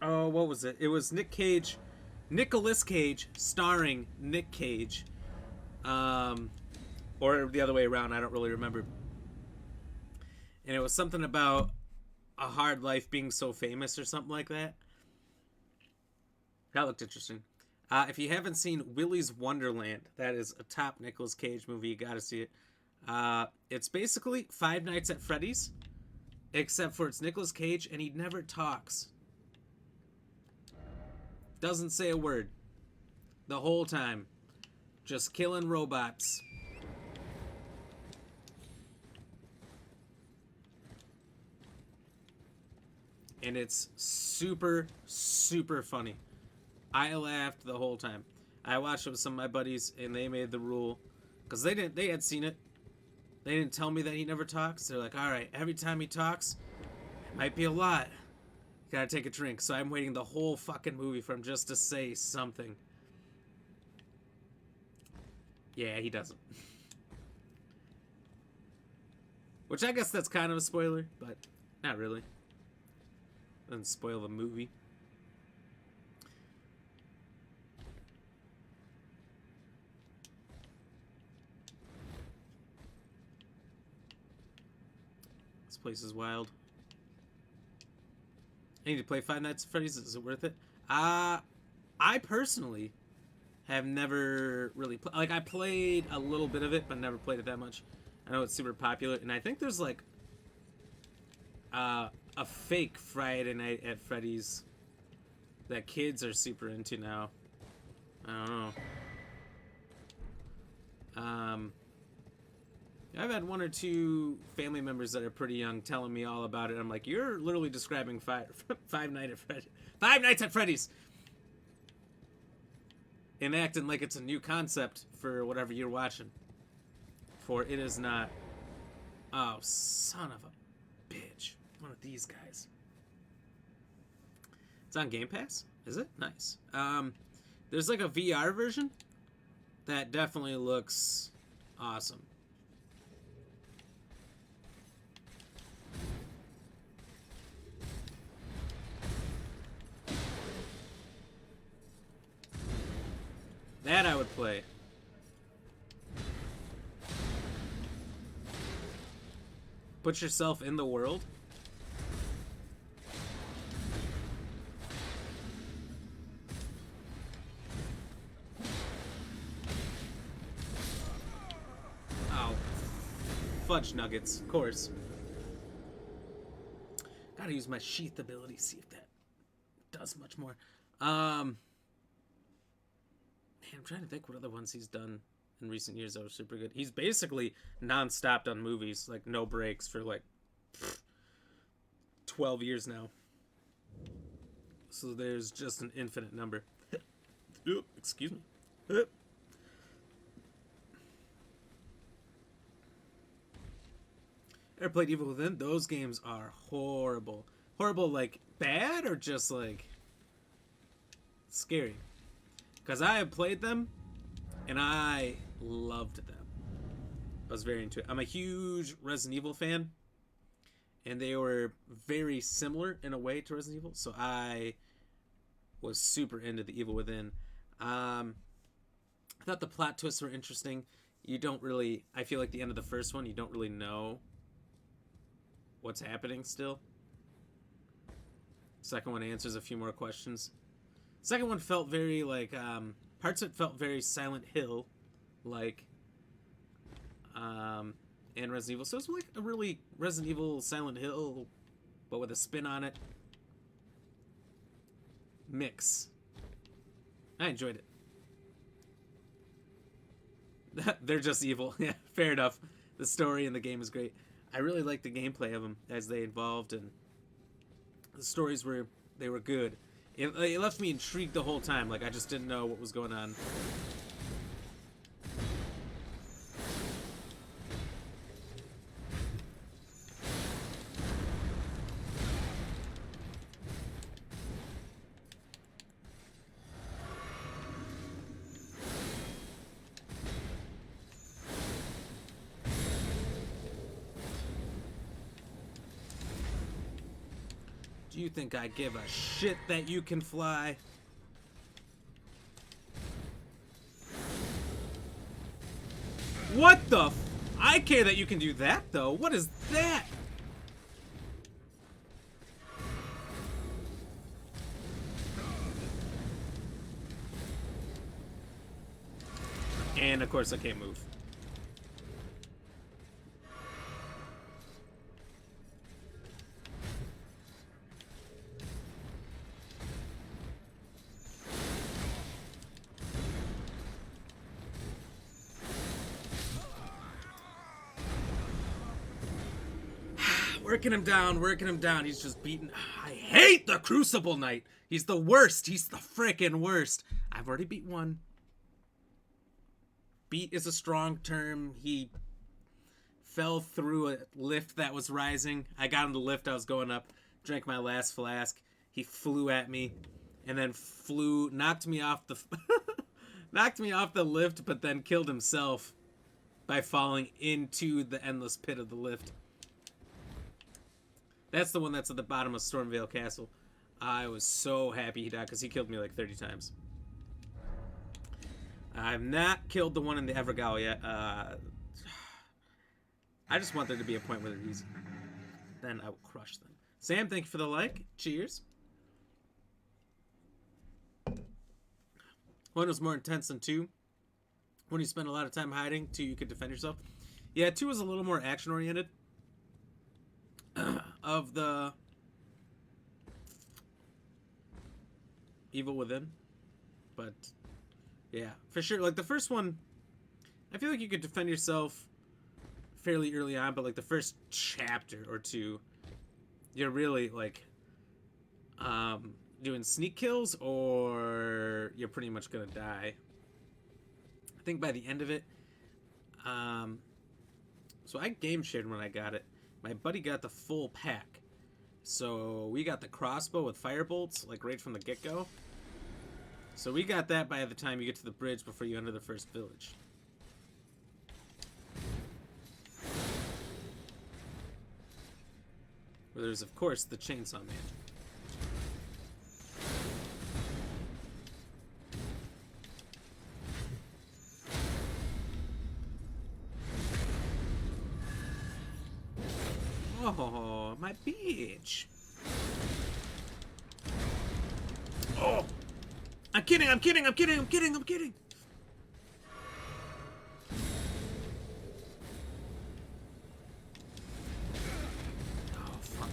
Oh, what was it? It was Nicolas Cage, starring Nick Cage. Or the other way around, I don't really remember. And it was something about a hard life being so famous or something like that. That looked interesting. If you haven't seen Willy's Wonderland, that is a top Nicolas Cage movie. You gotta see it. It's basically Five Nights at Freddy's, except for it's Nicolas Cage and he never talks. Doesn't say a word. The whole time. Just killing robots. And it's super, super funny. I laughed the whole time. I watched it with some of my buddies, and they made the rule because they had seen it. They didn't tell me that he never talks. They're like, all right, every time he talks, it might be a lot. Gotta take a drink. So I'm waiting the whole fucking movie for him just to say something. Yeah, he doesn't. Which I guess that's kind of a spoiler, but not really. Doesn't spoil the movie. This place is wild. I need to play Five Nights at Freddy's. Is it worth it? I personally have never really like I played a little bit of it, but never played it that much. I know it's super popular, and I think there's like a fake Friday Night at Freddy's that kids are super into now. I don't know. I've had one or two family members that are pretty young telling me all about it. I'm like, you're literally describing Five Nights at Freddy's, and acting like it's a new concept for whatever you're watching. For it is not. Oh, son of a bitch. One of these guys. It's on Game Pass? Is it? Nice. There's like a VR version that definitely looks awesome. That I would play. Put yourself in the world. Oh. Fudge nuggets, of course. Gotta use my sheath ability, see if that does much more. Man, I'm trying to think what other ones he's done in recent years that were super good. He's basically non-stopped on movies, like no breaks for like 12 years now. So there's just an infinite number. Excuse me. Ever played Evil Within? Those games are horrible. Horrible, like bad or just like scary? Because I have played them, and I loved them. I was very into it. I'm a huge Resident Evil fan, and they were very similar in a way to Resident Evil, so I was super into the Evil Within. I thought the plot twists were interesting. you don't really, I feel like the end of the first one, you don't really know what's happening still. Second one answers a few more questions. Second one felt very like, parts of it felt very Silent Hill like, and Resident Evil. So it's like a really Resident Evil Silent Hill, but with a spin on it. Mix. I enjoyed it. They're just evil. Yeah, fair enough. The story in the game is great. I really liked the gameplay of them as they evolved, and the stories were good. It left me intrigued the whole time. Like I just didn't know what was going on. Do you think I give a shit that you can fly? What the f— I care that you can do that, though. What is that? And, of course, I can't move. Working him down, working him down. He's just beaten. I hate the Crucible Knight. He's the worst. He's the frickin' worst. I've already beat one. Beat is a strong term. He fell through a lift that was rising. I got him the lift. I was going up. Drank my last flask. He flew at me. And then knocked me off the knocked me off the lift, but then killed himself by falling into the endless pit of the lift. That's the one that's at the bottom of Stormvale Castle. I was so happy he died because he killed me like 30 times. I've not killed the one in the Evergaol yet. I just want there to be a point where they're easy. Then I will crush them. Sam, thank you for the like. Cheers. One was more intense than 2. One you spend a lot of time hiding. 2 you could defend yourself. Yeah, 2 was a little more action-oriented. Of the Evil Within. But yeah, for sure. Like the first one, I feel like you could defend yourself fairly early on, but like the first chapter or 2, you're really like doing sneak kills or you're pretty much gonna die. I think by the end of it, so I game shared when I got it. My buddy got the full pack. So we got the crossbow with firebolts, like right from the get-go. So we got that by the time you get to the bridge before you enter the first village. Where there's, of course, the chainsaw man. Oh, my bitch. Oh. I'm kidding. Oh, fuck.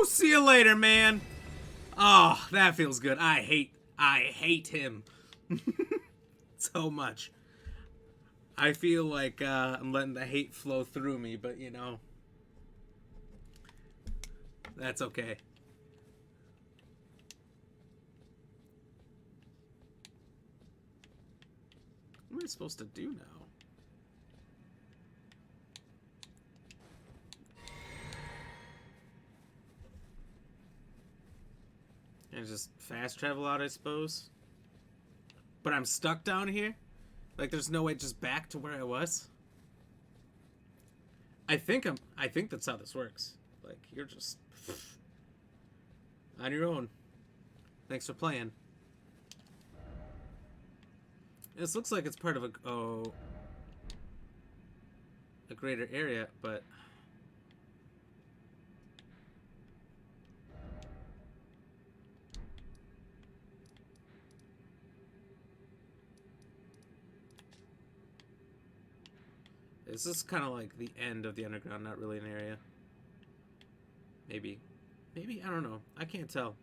See you later, man. Oh, that feels good. I hate him so much. I feel like I'm letting the hate flow through me, but you know, that's okay. What am I supposed to do now? And just fast travel out, I suppose. But I'm stuck down here? Like there's no way just back to where I was? I think that's how this works. Like you're just on your own. Thanks for playing. This looks like it's part of a greater area, but this is kind of like the end of the underground, not really an area. Maybe, I don't know. I can't tell.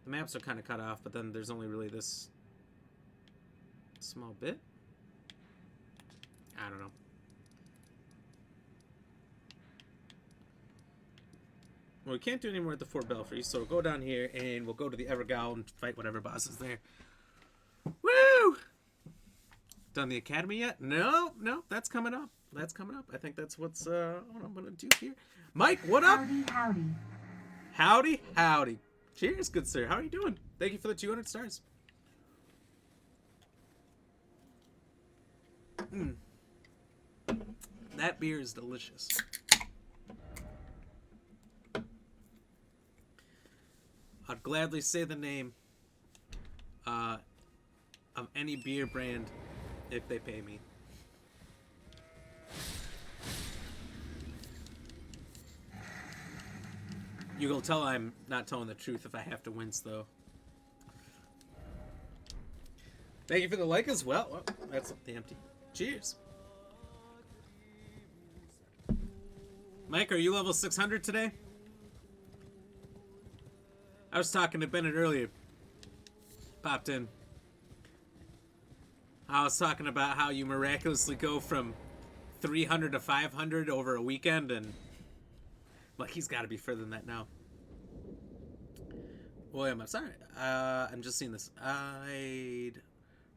The maps are kind of cut off, but then there's only really this small bit. I don't know. Well, we can't do any more at the Fort Belfry, so we'll go down here and we'll go to the Evergal and fight whatever boss is there. Woo! Done the academy yet? No, that's coming up. That's coming up. I think that's what I'm gonna do here. Mike, what up? Howdy. Cheers, good sir. How are you doing? Thank you for the 200 stars. That beer is delicious. I'd gladly say the name of any beer brand if they pay me. You will tell I'm not telling the truth if I have to wince, though. Thank you for the like as well. Oh, that's the empty. Cheers. Mike, are you level 600 today? I was talking to Bennett earlier. Popped in. I was talking about how you miraculously go from 300 to 500 over a weekend, and like he's got to be further than that now. William, I'm sorry. I'm just seeing this. I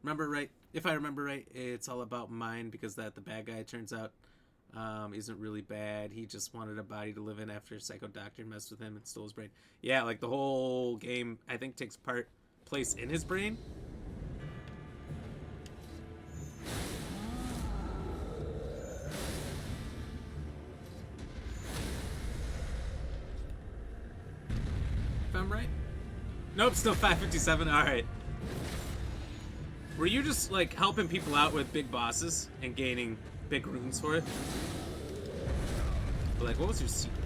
remember right. If I remember right, it's all about mine because the bad guy turns out isn't really bad. He just wanted a body to live in after Psycho Doctor messed with him and stole his brain. Yeah, like the whole game, I think, takes place in his brain. If I'm right. Nope, still 557. All right. Were you just like helping people out with big bosses and gaining big runes for it? But, like, what was your secret?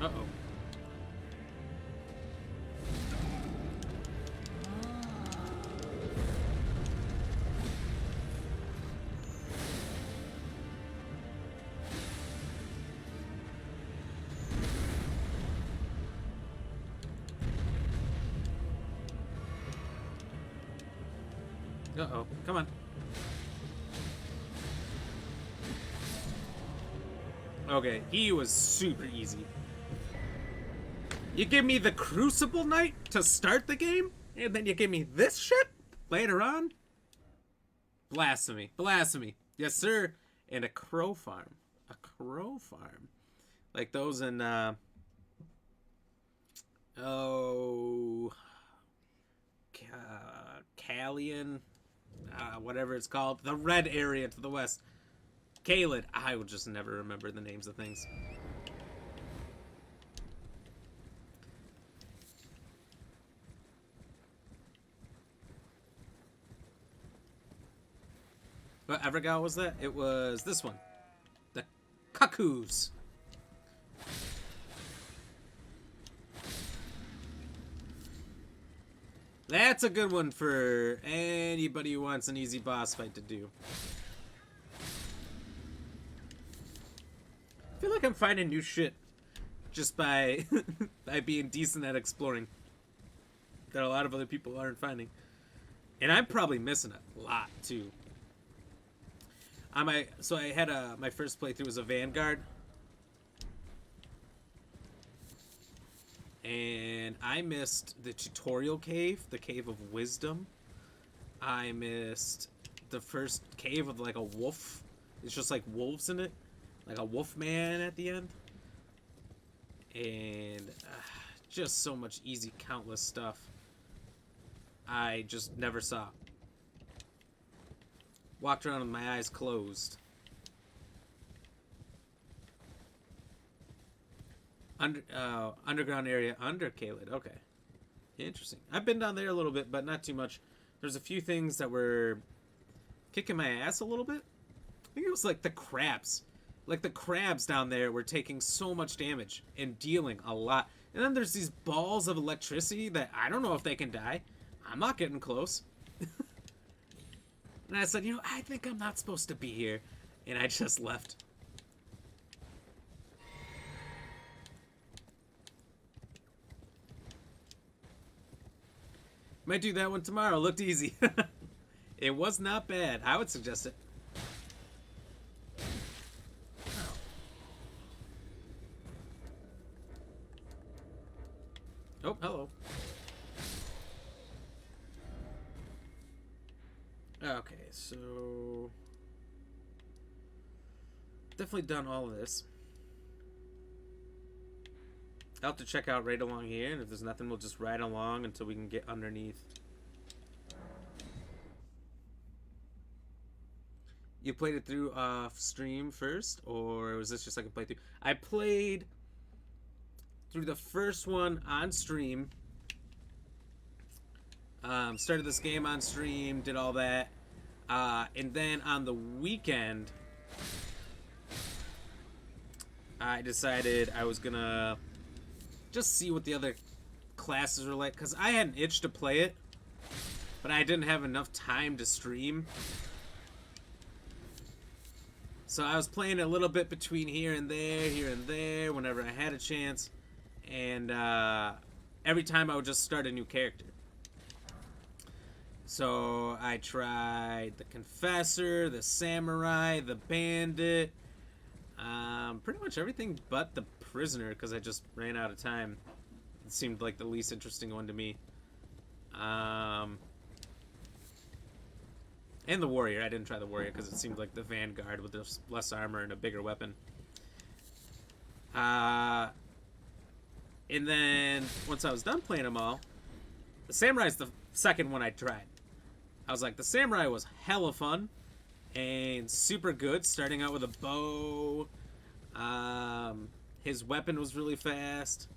Uh-oh. Uh-oh. Come on. Okay, he was super easy. You give me the Crucible Knight to start the game, and then you give me this shit later on? Blasphemy. Blasphemy. Yes, sir. And a crow farm. A crow farm. Like those in, Callian, whatever it's called. The red area to the west. Caelid. I would just never remember the names of things. What Evergal was that? It was this one. The Cuckoos. That's a good one for anybody who wants an easy boss fight to do. I feel like I'm finding new shit just by by being decent at exploring that a lot of other people aren't finding. And I'm probably missing a lot too. So I had my first playthrough was a Vanguard, and I missed the tutorial cave, the Cave of Wisdom. I missed the first cave with like a wolf. It's just like wolves in it, like a wolf man at the end, and just so much easy, countless stuff I just never saw. Walked around with my eyes closed. Underground area under Kaled. Okay. Interesting. I've been down there a little bit, but not too much. There's a few things that were kicking my ass a little bit. I think it was like the crabs. Like the crabs down there were taking so much damage and dealing a lot. And then there's these balls of electricity that I don't know if they can die. I'm not getting close. And I said, you know, I think I'm not supposed to be here. And I just left. Might do that one tomorrow. Looked easy. It was not bad. I would suggest it. Oh, hello. Okay, so definitely done all of this. I'll have to check out right along here, and if there's nothing, we'll just ride along until we can get underneath. You played it through off stream first, or was this just like a playthrough? I played through the first one on stream. Started this game on stream, did all that. And then on the weekend, I decided I was gonna just see what the other classes were like, because I had an itch to play it, but I didn't have enough time to stream. So I was playing a little bit between here and there, whenever I had a chance. And every time I would just start a new character. So I tried the Confessor, the Samurai, the Bandit, pretty much everything but the Prisoner, because I just ran out of time. It seemed like the least interesting one to me. And the Warrior. I didn't try the Warrior because it seemed like the Vanguard with less armor and a bigger weapon. And then once I was done playing them all, the Samurai's the second one I tried. I was like, the Samurai was hella fun and super good, starting out with a bow. His weapon was really fast.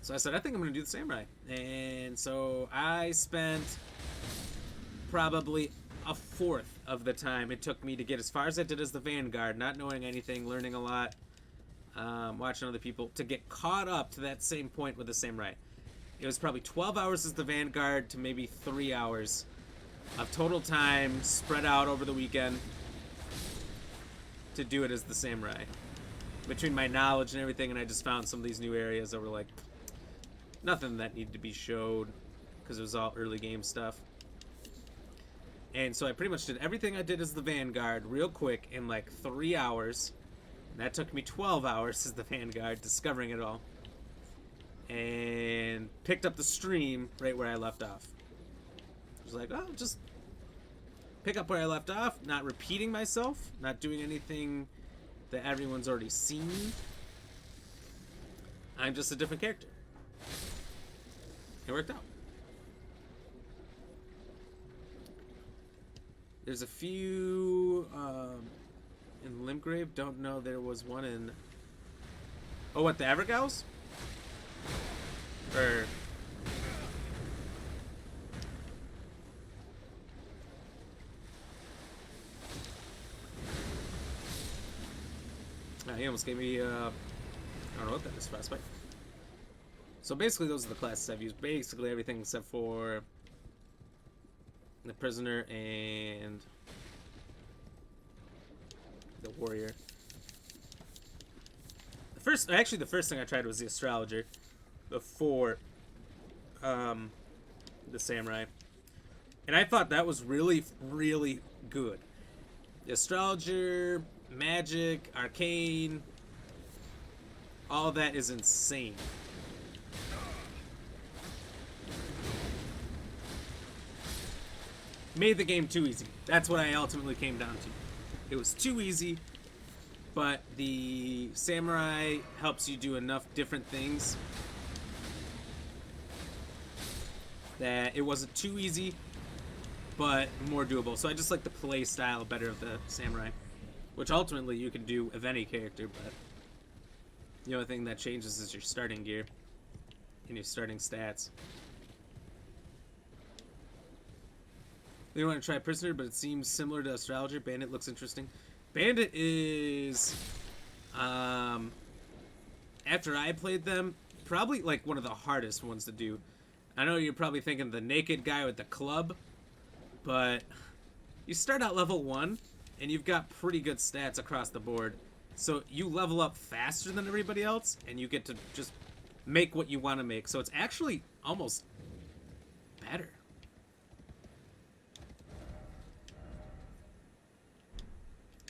So I said, I think I'm going to do the Samurai. And so I spent probably a fourth of the time it took me to get as far as I did as the Vanguard, not knowing anything, learning a lot, watching other people, to get caught up to that same point with the Samurai. It was probably 12 hours as the Vanguard to maybe 3 hours of total time spread out over the weekend to do it as the Samurai. Between my knowledge and everything, and I just found some of these new areas that were like, nothing that needed to be showed, because it was all early game stuff. And so I pretty much did everything I did as the Vanguard real quick in like 3 hours. And that took me 12 hours as the Vanguard, discovering it all. And picked up the stream right where I left off. I was like, oh, just pick up where I left off, not repeating myself, not doing anything that everyone's already seen. I'm just a different character. It worked out. There's a few in Limgrave. Don't know there was one in... Oh, what, the Evergals? Or... He almost gave me, I don't know what that is, frostbite. So basically those are the classes I've used. Basically everything except for the Prisoner and the Warrior. The first thing I tried was the Astrologer before the samurai. And I thought that was really, really good. The astrologer, magic, arcane, all that is insane. Made the game too easy. That's what I ultimately came down to. It was too easy, but the samurai helps you do enough different things that it wasn't too easy, but more doable. So I just like the play style better of the samurai, which ultimately you can do of any character, but the only thing that changes is your starting gear and your starting stats. We want to try Prisoner, but it seems similar to Astrologer. Bandit looks interesting. Bandit is, after I played them, probably like one of the hardest ones to do. I know you're probably thinking the naked guy with the club, but you start out level 1, and you've got pretty good stats across the board. So you level up faster than everybody else, and you get to just make what you want to make. So it's actually almost better.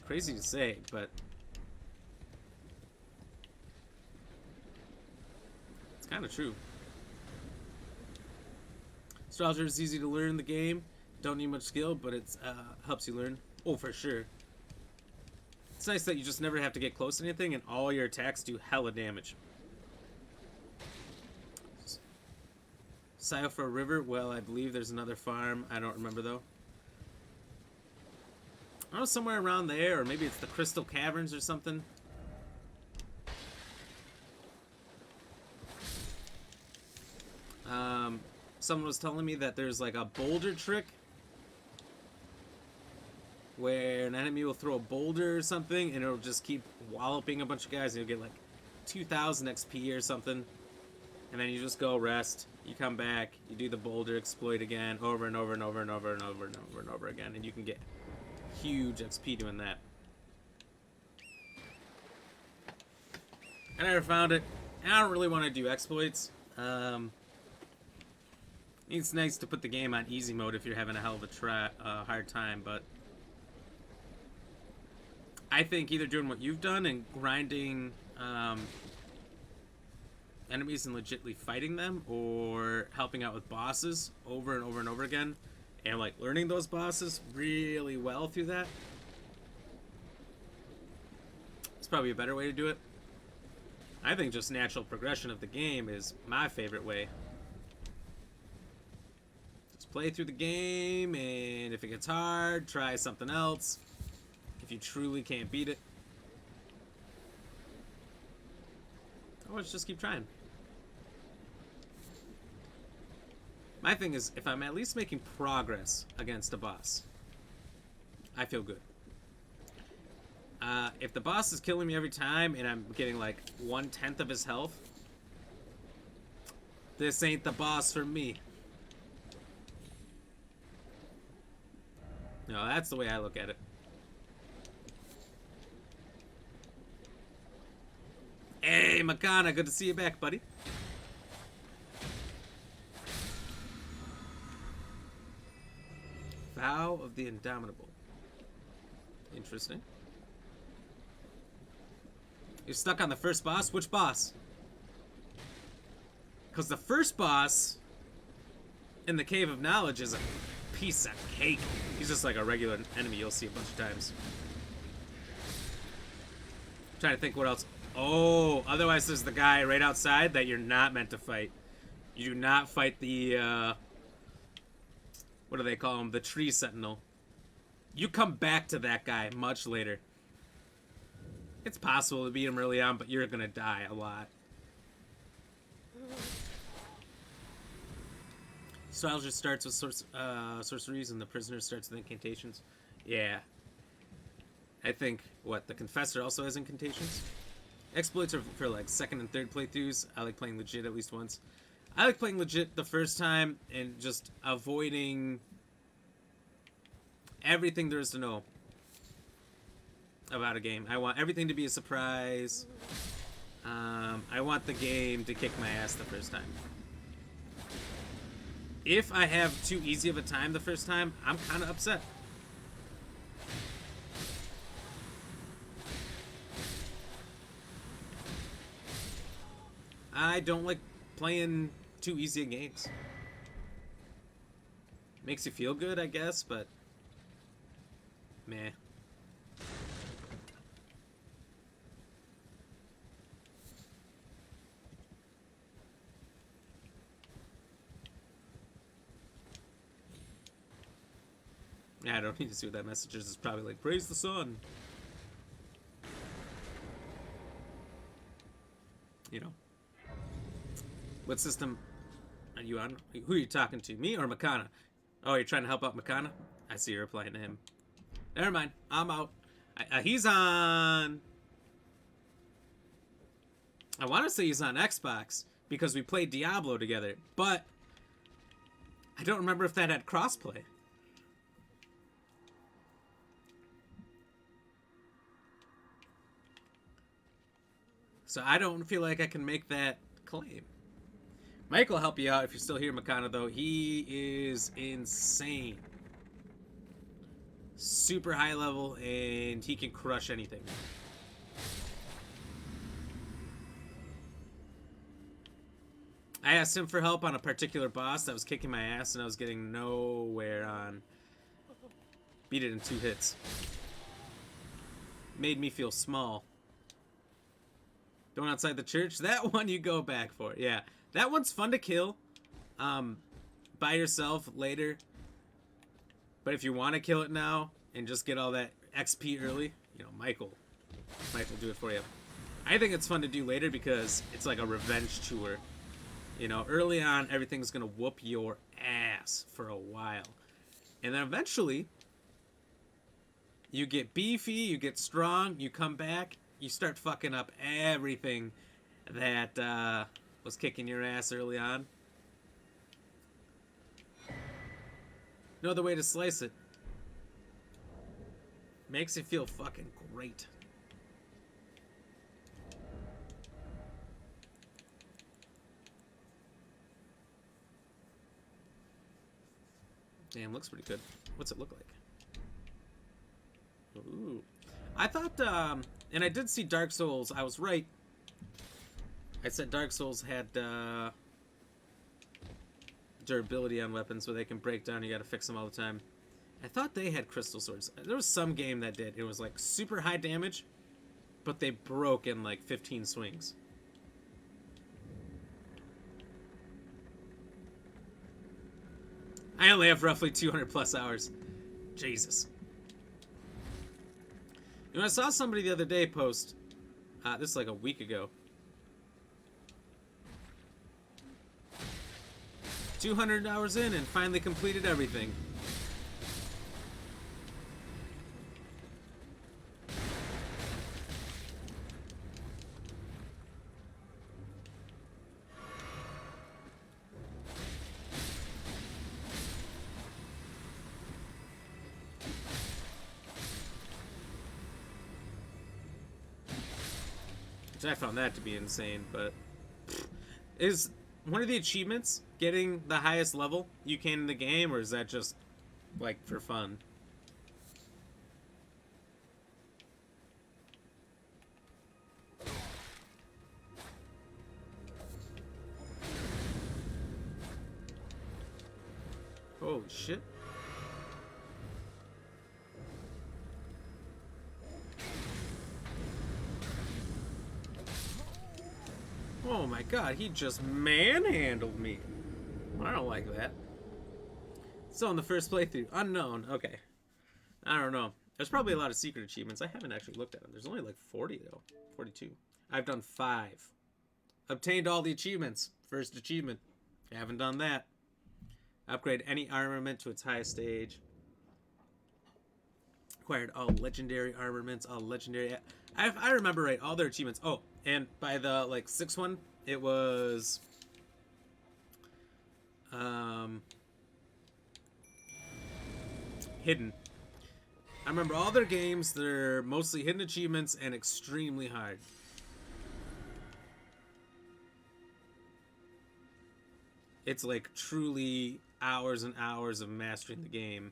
Crazy to say, but it's kind of true. Astrologer is easy to learn the game. Don't need much skill, but it helps you learn. Oh, for sure. It's nice that you just never have to get close to anything, and all your attacks do hella damage. Syofra River. Well, I believe there's another farm. I don't remember though. I don't know, somewhere around there, or maybe it's the Crystal Caverns or something. Someone was telling me that there's like a boulder trick where an enemy will throw a boulder or something, and it'll just keep walloping a bunch of guys, and you'll get like 2,000 XP or something. And then you just go rest, you come back, you do the boulder exploit again, over and over and over and over and over and over and over again, and you can get huge XP doing that. I never found it. I don't really want to do exploits. It's nice to put the game on easy mode if you're having a hell of a hard time, but I think either doing what you've done and grinding enemies and legitly fighting them, or helping out with bosses over and over and over again, and like learning those bosses really well through that, it's probably a better way to do it. I think just natural progression of the game is my favorite way. Just play through the game, and if it gets hard, try something else. If you truly can't beat it, let's just keep trying. My thing is, if I'm at least making progress against a boss, I feel good. If the boss is killing me every time and I'm getting like 1/10 of his health, this ain't the boss for me. No, that's the way I look at it. Hey, Makana, good to see you back, buddy. Vow of the Indomitable. Interesting. You're stuck on the first boss? Which boss? Because the first boss in the Cave of Knowledge is a piece of cake. He's just like a regular enemy you'll see a bunch of times. I'm trying to think what else. Oh, otherwise there's the guy right outside that you're not meant to fight. You do not fight the, what do they call him? The tree sentinel. You come back to that guy much later. It's possible to beat him early on, but you're gonna die a lot. Astrologer starts with sorceries, and the prisoner starts with incantations. Yeah. I think, what, the Confessor also has incantations? Exploits are for like second and third playthroughs. I like playing legit at least once. I like playing legit the first time and just avoiding everything there is to know about a game. I want everything to be a surprise. I want the game to kick my ass the first time. if I have too easy of a time the first time, I'm kind of upset. I don't like playing too easy games. Makes you feel good, I guess, but meh. Yeah, I don't need to see what that message is. It's probably like, praise the sun. You know. What system are you on? Who are you talking to? Me or Makana? Oh, you're trying to help out Makana? I see you're replying to him. Never mind. I'm out. He's on... I want to say he's on Xbox because we played Diablo together, but I don't remember if that had crossplay. So I don't feel like I can make that claim. Mike will help you out if you're still here, Makana, though. He is insane. Super high level, and he can crush anything. I asked him for help on a particular boss that was kicking my ass, and I was getting nowhere on. Beat it in 2 hits. Made me feel small. Going outside the church, that one you go back for. Yeah, that one's fun to kill by yourself later. But if you want to kill it now and just get all that XP early, you know, Mike will do it for you. I think it's fun to do later because it's like a revenge tour. You know, early on, everything's going to whoop your ass for a while. And then eventually, you get beefy, you get strong, you come back, you start fucking up everything that was kicking your ass early on. No other way to slice it. Makes you feel fucking great. Damn, looks pretty good. What's it look like? Ooh. I thought, and I did see Dark Souls. I was right. I said Dark Souls had durability on weapons where they can break down. You gotta fix them all the time. I thought they had crystal swords. There was some game that did. It was like super high damage, but they broke in like 15 swings. I only have roughly 200 plus hours. Jesus. You know, I saw somebody the other day post, this is like a week ago. 200 hours in and finally completed everything. I found that to be insane, but is one of the achievements getting the highest level you can in the game, or is that just like for fun? Holy shit. Oh my god, he just manhandled me. I don't like that. So in the first playthrough, unknown. Okay. I don't know. There's probably a lot of secret achievements. I haven't actually looked at them. There's only like 40 though. 42. I've done 5. Obtained all the achievements. First achievement. Haven't done that. Upgrade any armament to its highest stage. Acquired all legendary armaments, all legendary... I remember right, all their achievements. Oh, and by the, like, 6th one, it was... hidden. I remember all their games, they're mostly hidden achievements and extremely hard. It's, like, truly hours and hours of mastering the game.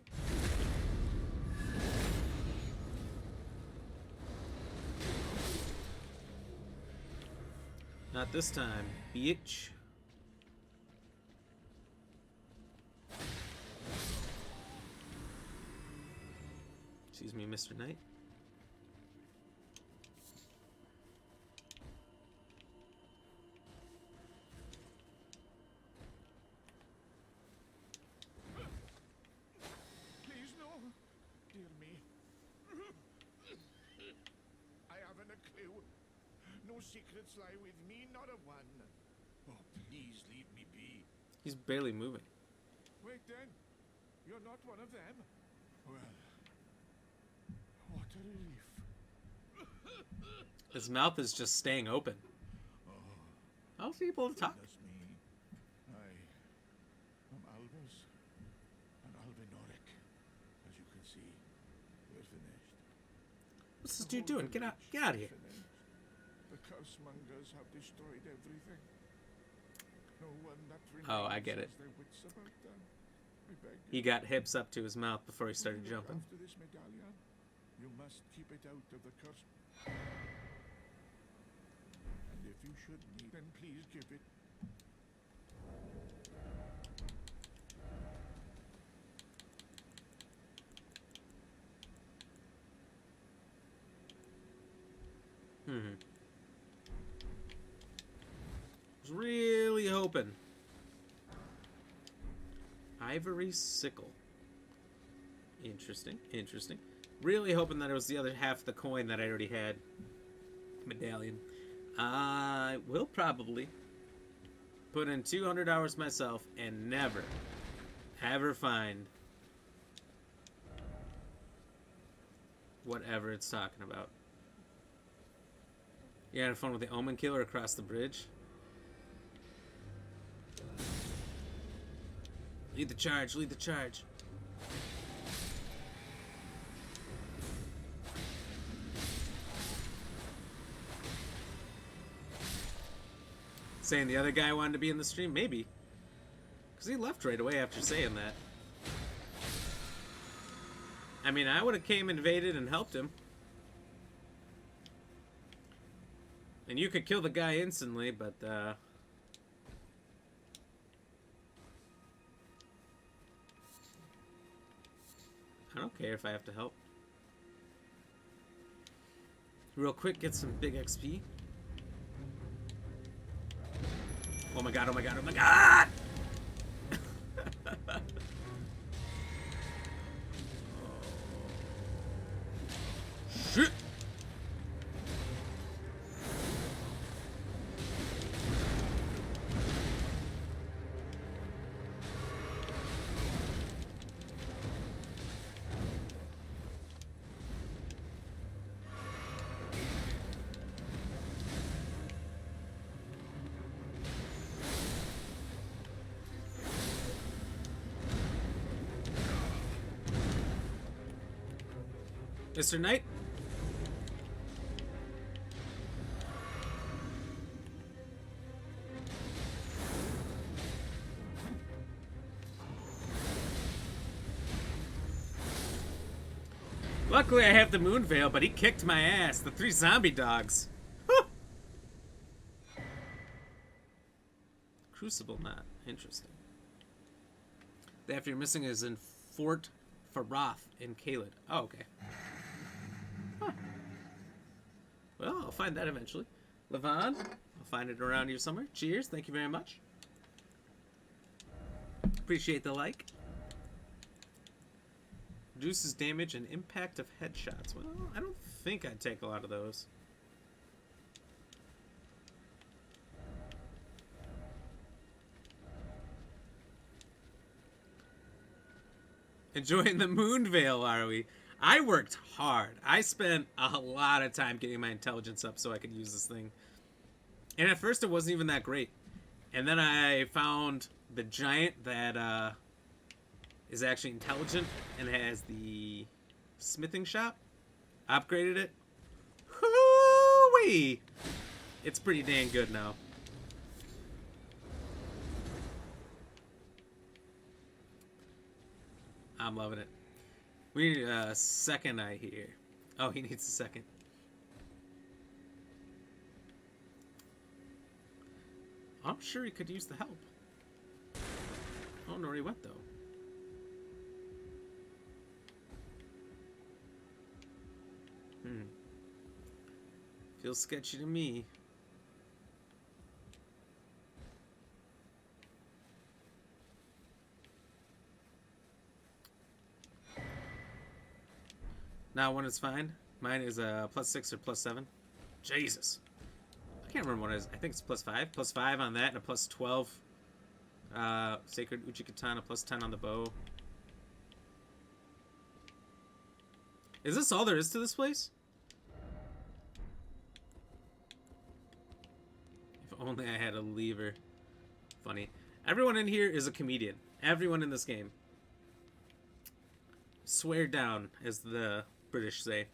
Not this time, bitch. Excuse me, Mr. Knight. Please, no. Dear me. I haven't a clue. No secrets lie with me, not a one. Oh, please leave me be. He's barely moving. Wait then. You're not one of them. Well, what a relief. His mouth is just staying open. How are people to talk? That's me. I am Albus and Albinoric. As you can see, we're finished. What's this dude doing? Get out of here. Finished. The cursemongers have destroyed everything. No one that Oh, I get it. has their wits about them. I beg He got hips up to his mouth before he started you, jumping. after this medallion, you must keep it out of the curse. And if you should need, then please give it. Was really hoping. Ivory sickle. Interesting, interesting. Really hoping that it was the other half of the coin that I already had. Medallion. I will probably put in 200 hours myself and never, ever find whatever it's talking about. You having fun with the Omen Killer across the bridge? Lead the charge, lead the charge. Saying the other guy wanted to be in the stream? Maybe. Because he left right away after saying that. I mean, I would have came, invaded, and helped him. And you could kill the guy instantly, but, I don't care if I have to help. Real quick, get some big XP. Oh my god, oh my god, oh my god! Shit! Mr. Knight? Luckily I have the Moon Veil, but he kicked my ass. The 3 zombie dogs. Whew. Crucible knot. Interesting. The after you're missing is in Fort Faroth in Caelid. Oh, okay. Huh. Well, I'll find that eventually. Levon, I'll find it around here somewhere. Cheers. Thank you very much. Appreciate the like. Reduces damage and impact of headshots. Well, I don't think I'd take a lot of those. Enjoying the Moon Veil, are we? I worked hard. I spent a lot of time getting my intelligence up so I could use this thing. And at first it wasn't even that great. And then I found the giant that is actually intelligent and has the smithing shop. Upgraded it. Hoo-wee! It's pretty dang good now. I'm loving it. We need a second eye here. Oh, he needs a second. I'm sure he could use the help. I don't know where he went, though. Feels sketchy to me. Now one is fine. Mine is +6 or +7. Jesus. I can't remember what it is. I think it's +5. +5 on that and a +12. Sacred Uchikatana, +10 on the bow. Is this all there is to this place? If only I had a lever. Funny. Everyone in here is a comedian. Everyone in this game. Swear down, as the British say.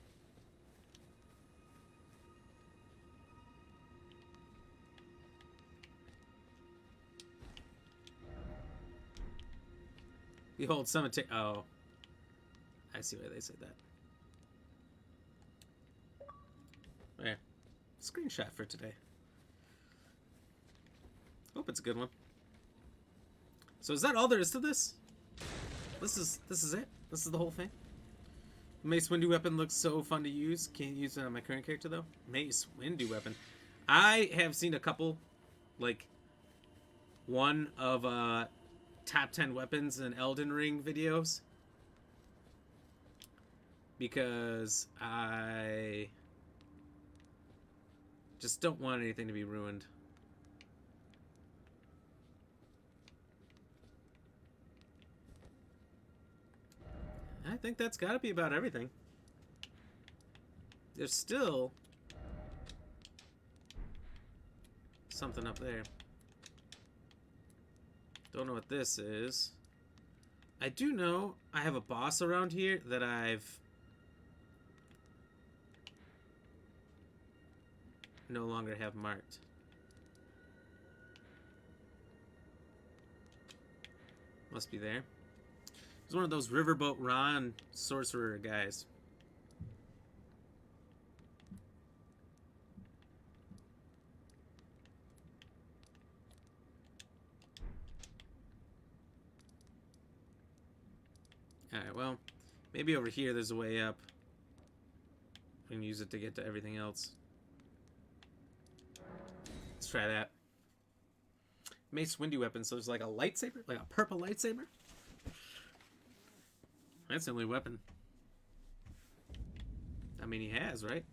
Behold, cemetery. Oh. I see why they said that. There. Screenshot for today. Hope it's a good one. So is that all there is to this? This is it? This is the whole thing? Mace Windu weapon looks so fun to use. Can't use it on my current character though. Mace Windu weapon. I have seen a couple, like one of top 10 weapons in Elden Ring videos, because I just don't want anything to be ruined. I think that's got to be about everything. There's still something up there. Don't know what this is. I do know I have a boss around here that I've no longer have marked. Must be there. He's one of those Riverboat Ron sorcerer guys. Alright, well, maybe over here there's a way up. We can use it to get to everything else. Let's try that. Mace Windu weapon, so there's like a lightsaber? Like a purple lightsaber? That's the only weapon. I mean, he has, right?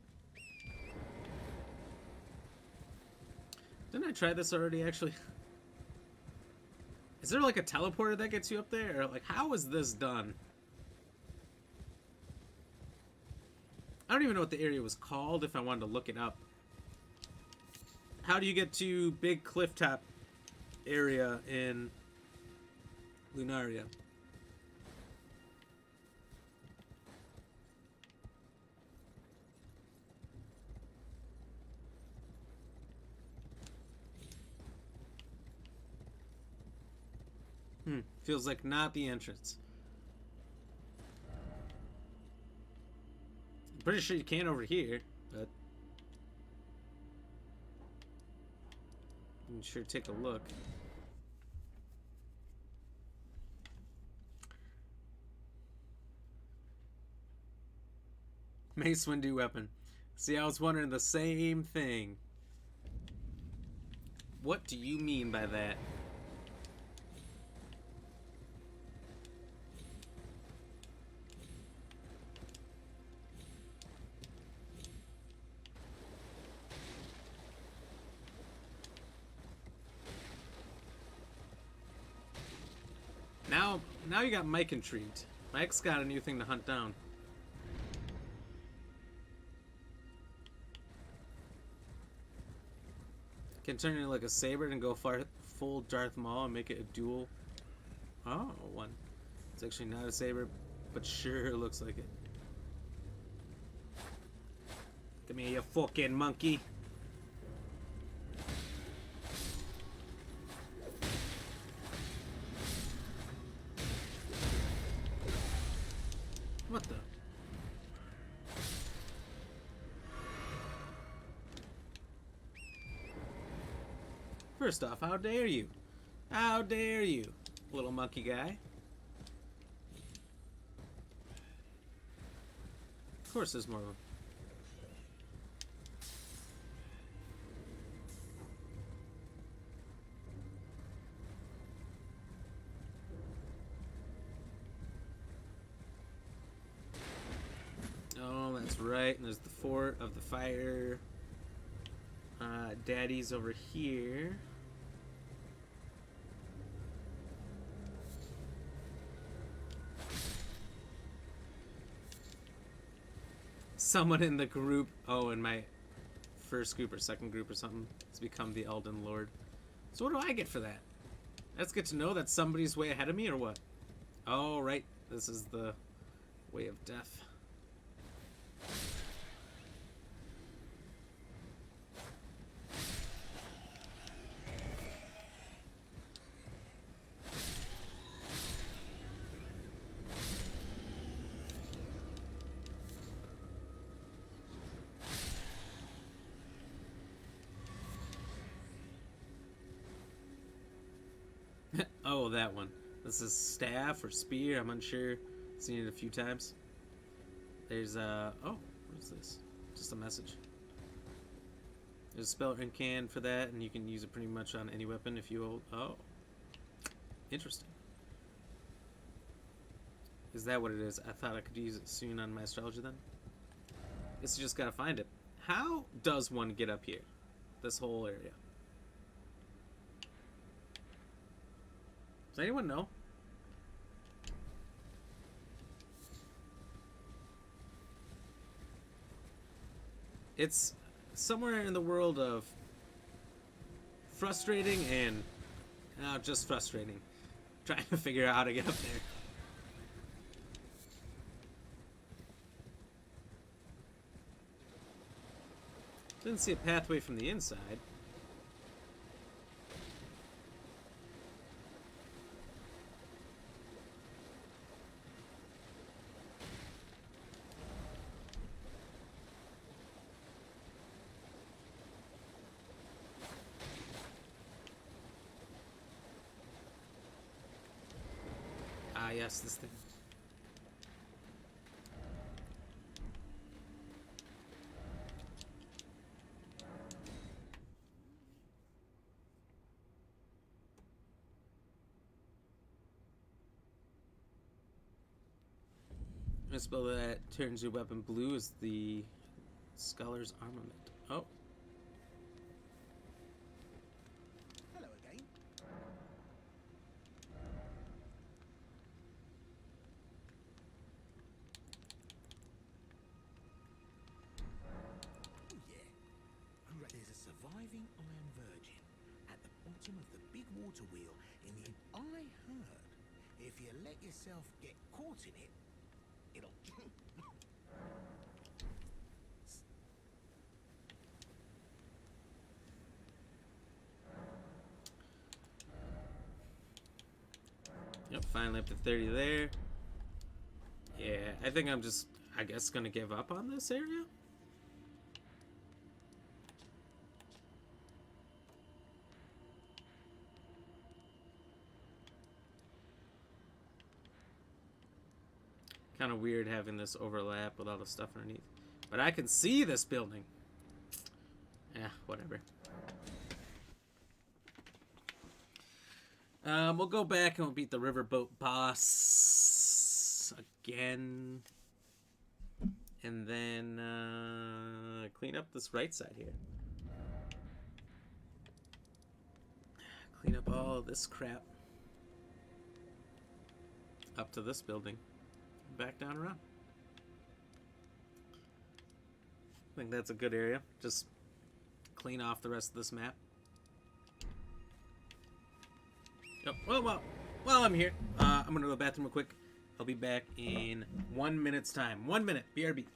Didn't I try this already, actually? Is there like a teleporter that gets you up there? Or like, how is this done? I don't even know what the area was called if I wanted to look it up. How do you get to Big Cliff Top area in Lunaria? Feels like not the entrance. I'm pretty sure you can over here, but you can sure take a look. Mace Windu weapon. See, I was wondering the same thing. What do you mean by that? Now you got Mike intrigued. Mike's got a new thing to hunt down. Can turn into like a saber and go full Darth Maul and make it a dual. Oh, one. It's actually not a saber, but sure looks like it. Come here, you fucking monkey. First off, how dare you? How dare you, little monkey guy? Of course there's more of them. Oh, that's right. And there's the fort of the fire. Daddy's over here. Someone in the group, in my first group or second group or something, has become the Elden Lord. So what do I get for that? Let's get to know that somebody's way ahead of me or what? Oh, right. This is the way of death. Oh, that one. This is staff or spear. I'm unsure. Seen it a few times. There's oh, what is this? Just a message. There's a spell ink can for that, and you can use it pretty much on any weapon if you hold. Oh, interesting. Is that what it is? I thought I could use it soon on my astrology then. Guess you just gotta find it. How does one get up here? This whole area. Does anyone know? It's somewhere in the world of frustrating and just frustrating. Trying to figure out how to get up there. Didn't see a pathway from the inside. Ah, yes, this thing. The spell that turns your weapon blue is the Scholar's Armament. Oh. Hello again. Oh yeah. There's a surviving Iron Virgin at the bottom of the big water wheel in the... I heard if you let yourself get caught in it, it'll... Yep, finally up to 30 there. Yeah, I think I'm just, I guess, gonna give up on this area. Kind of weird having this overlap with all the stuff underneath. But I can see this building. Yeah, whatever. We'll go back and we'll beat the riverboat boss again. And then clean up this right side here. Clean up all this crap. Up to this building. Back down around. I think that's a good area. Just clean off the rest of this map. Oh, well, while I'm here, I'm gonna go to the bathroom real quick. I'll be back in 1 minute's time. 1 minute, BRB.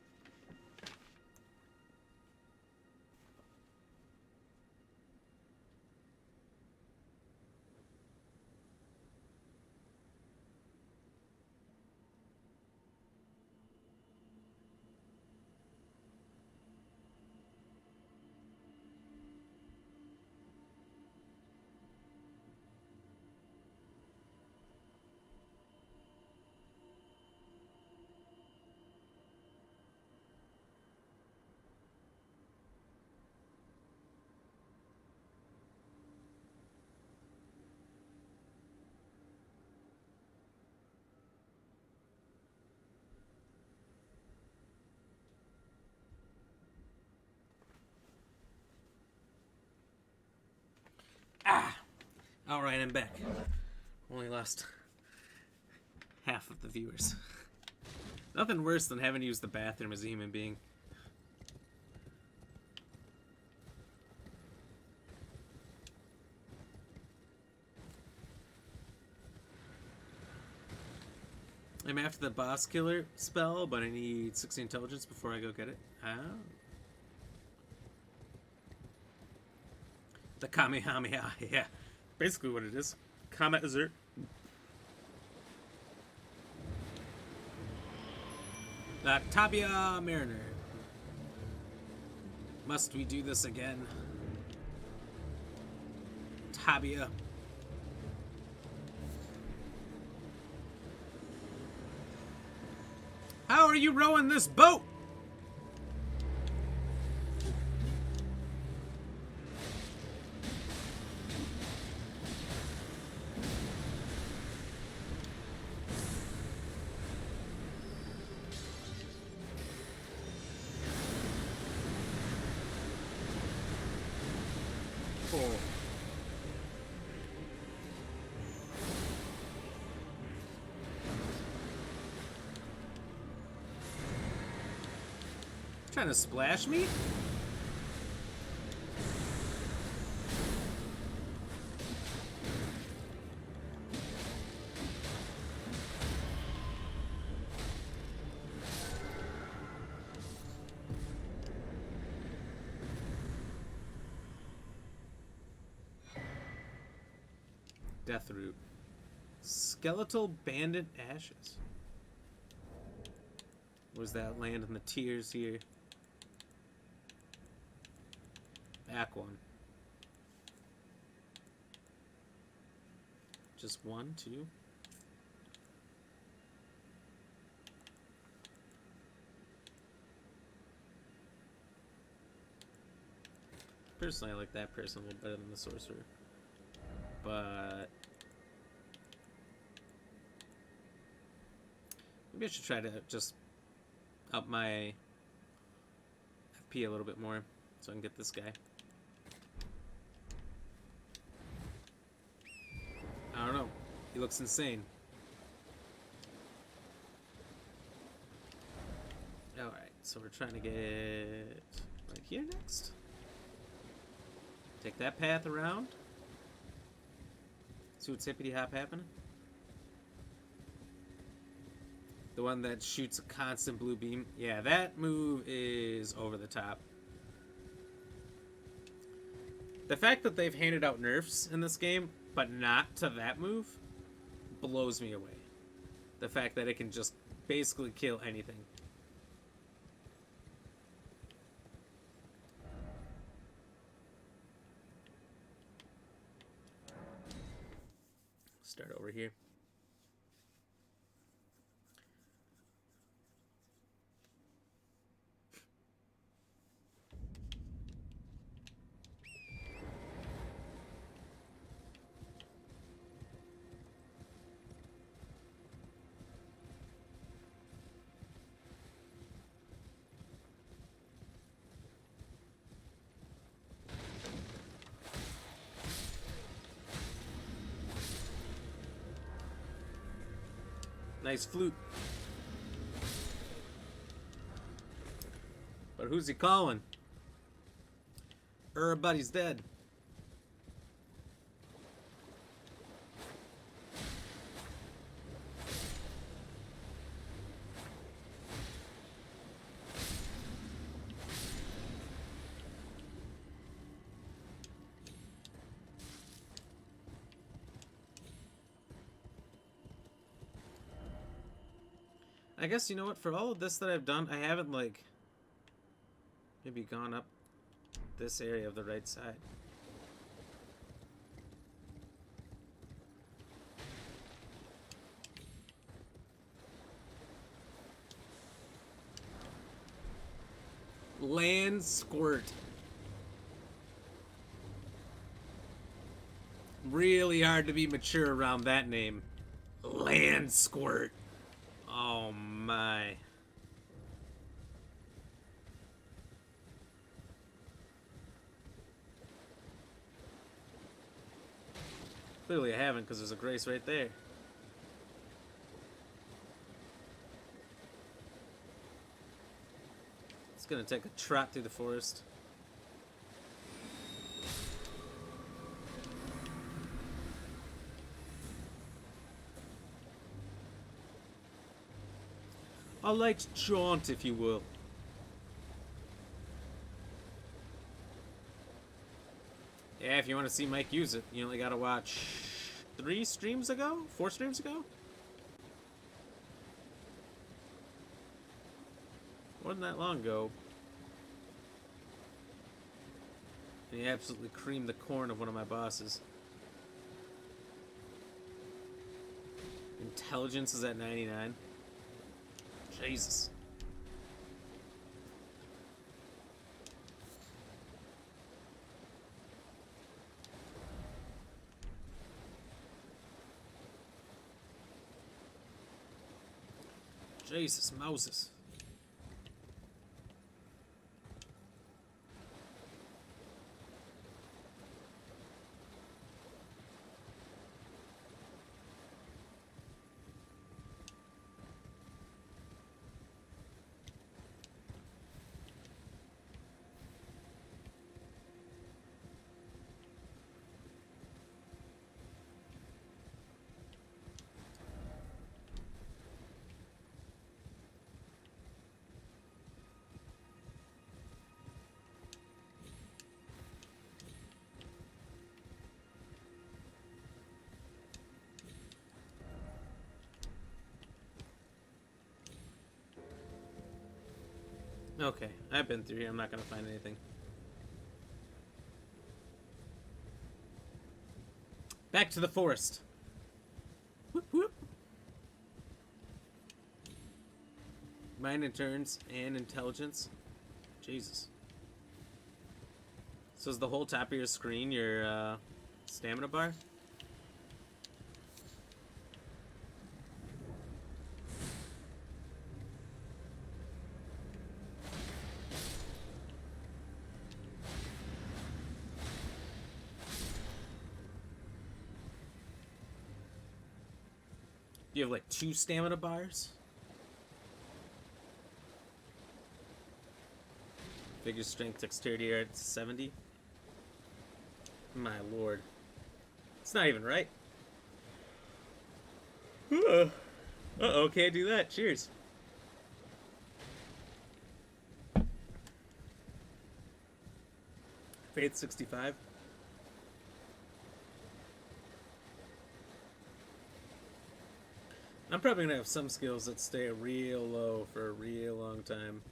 Alright, I'm back. Only lost half of the viewers. Nothing worse than having to use the bathroom as a human being. I'm after the boss killer spell, but I need 60 intelligence before I go get it. Oh. The Kamehameha, yeah. Basically what it is. Kamehameha. The Tabia Mariner. Must we do this again? Tabia. How are you rowing this boat? Oh. Trying to splash me? Deathroot. Skeletal Bandit Ashes. Was that land in the tiers here? Back one. Just one, two. Personally, I like that person a little better than the sorcerer. But maybe I should try to just up my FP a little bit more so I can get this guy. I don't know. He looks insane. Alright, so we're trying to get right here next. Take that path around. See what's hippity hop happening? The one that shoots a constant blue beam. Yeah, that move is over the top. The fact that they've handed out nerfs in this game, but not to that move, blows me away. The fact that it can just basically kill anything. Start over here. Nice flute. But who's he calling? Everybody's dead. I guess, you know what, for all of this that I've done, I haven't, like, maybe gone up this area of the right side. Land Squirt. Really hard to be mature around that name. Land Squirt. Oh my. Clearly I haven't, because there's a grace right there. It's gonna take a trot through the forest. A light jaunt, if you will. Yeah, if you want to see Mike use it, you only gotta watch 4 streams ago? More than that long ago. And he absolutely creamed the corn of one of my bosses. Intelligence is at 99. Jesus. Jesus, Moses. Okay, I've been through here. I'm not gonna find anything. Back to the forest. Whoop whoop. Mind and turns and intelligence. Jesus. So is the whole top of your screen your stamina bar? You have like 2 stamina bars? Figure strength, dexterity are at 70. My lord. It's not even right. Uh-oh, can't do that. Cheers. Faith 65. I'm probably gonna have some skills that stay real low for a real long time.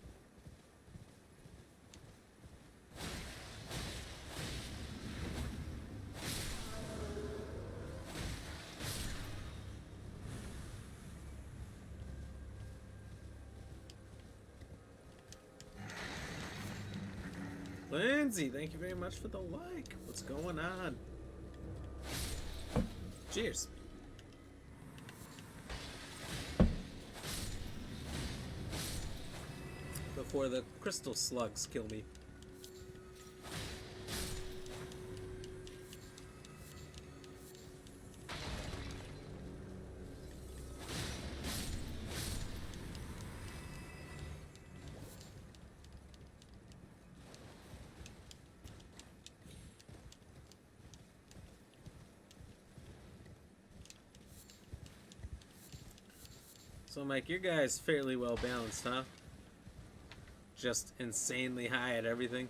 Lindsay, thank you very much for the like. What's going on? Cheers. Before the crystal slugs kill me. So, Mike, your guy's fairly well balanced, huh? Just insanely high at everything.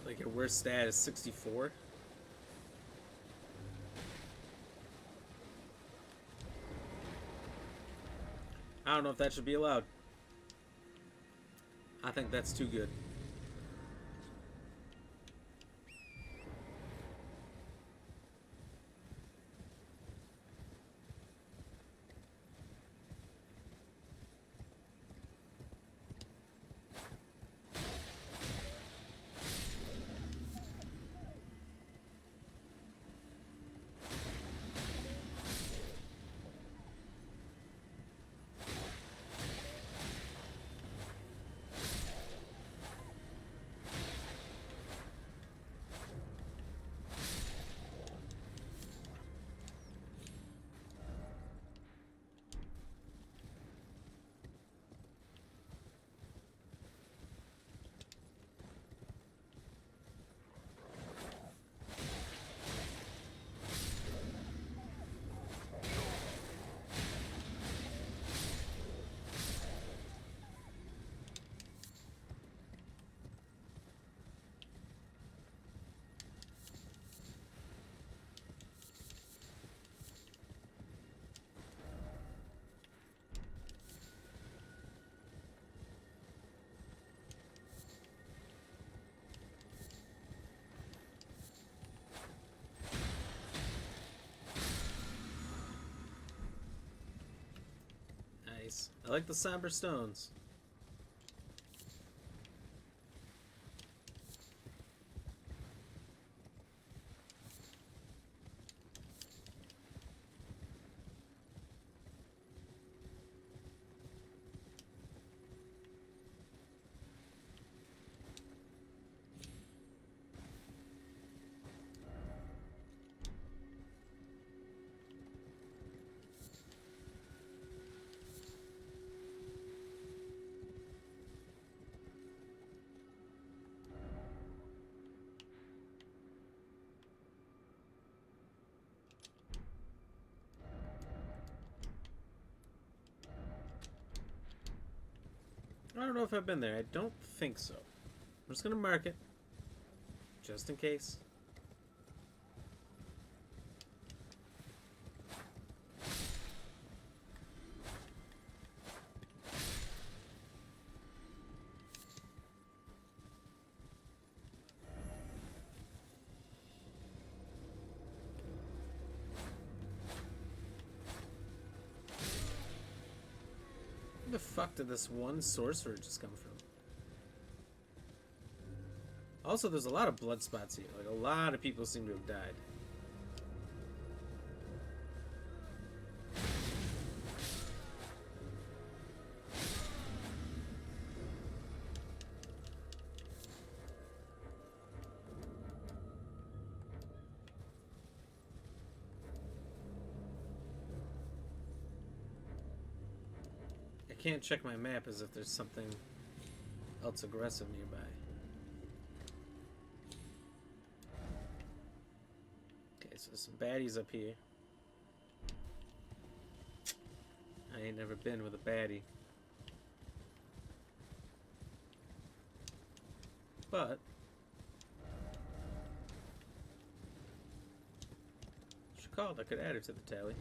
Like your worst stat is 64. I don't know if that should be allowed. I think that's too good. I like the somber stones. I don't know if I've been there. I don't think so. I'm just gonna mark it. Just in case. Where the fuck did this one sorcerer just come from? Also, there's a lot of blood spots here. Like, a lot of people seem to have died. I can't check my map as if there's something else aggressive nearby. Okay, so there's some baddies up here. I ain't never been with a baddie. But should call it. I could add it to the tally.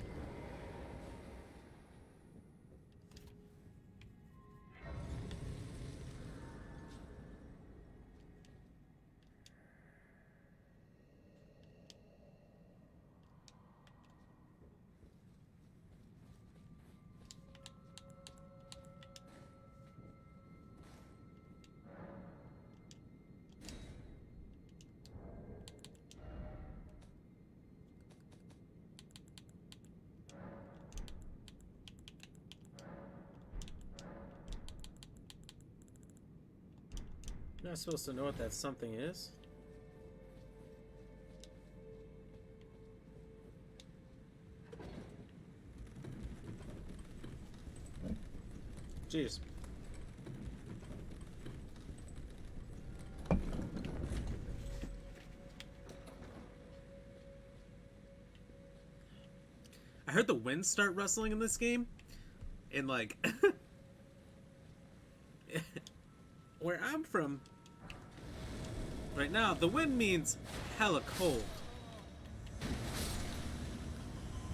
I'm not supposed to know what that something is. Jeez. I heard the winds start rustling in this game, and like where I'm from right now, the wind means hella cold.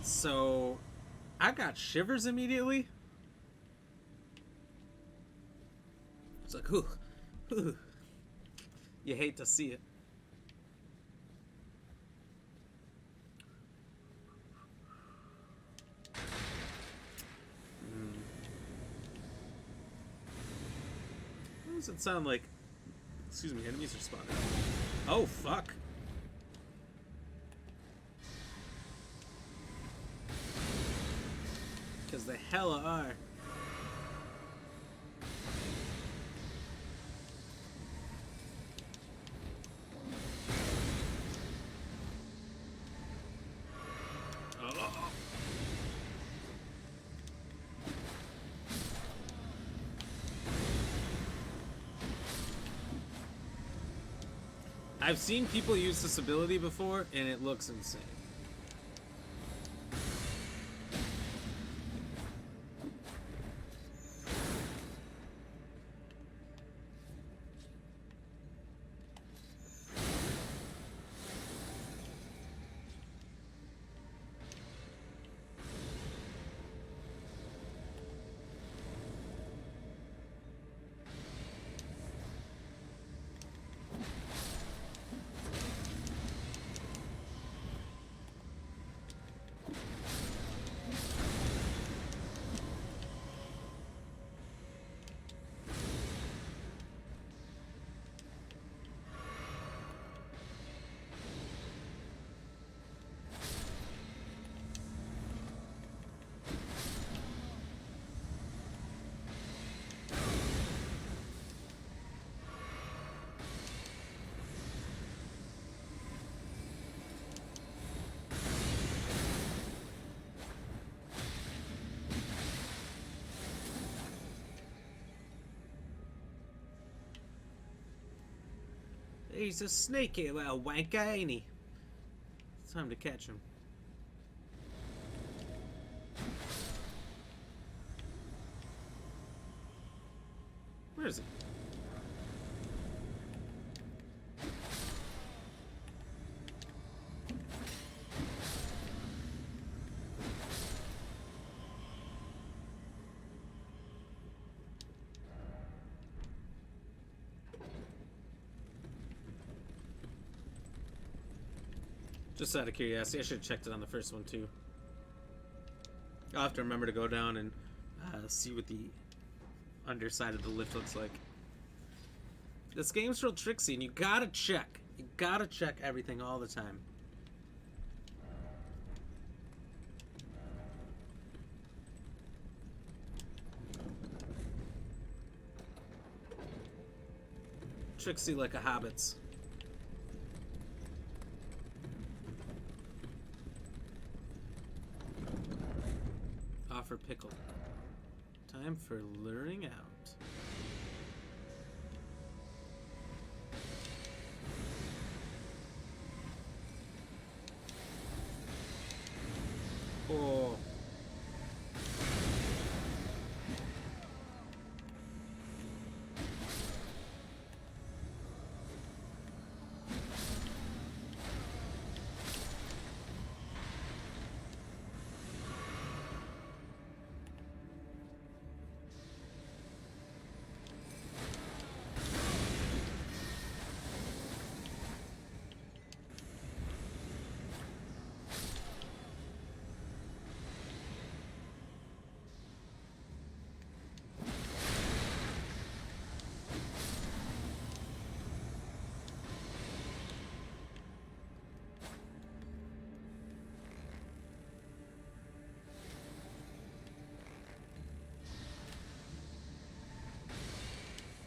So I got shivers immediately. It's like, ooh, ooh. You hate to see it. What does it sound like? Excuse me, enemies are spawning. Oh, fuck. Because they hella are. I've seen people use this ability before, and it looks insane. He's a sneaky little wanker, ain't he? It's time to catch him. Where is he? Just out of curiosity, I should have checked it on the first one too. I'll have to remember to go down and see what the underside of the lift looks like. This game's real tricksy, and you gotta check. You gotta check everything all the time. Tricksy like a hobbit's. Offer pickle. Time for luring out. Oh.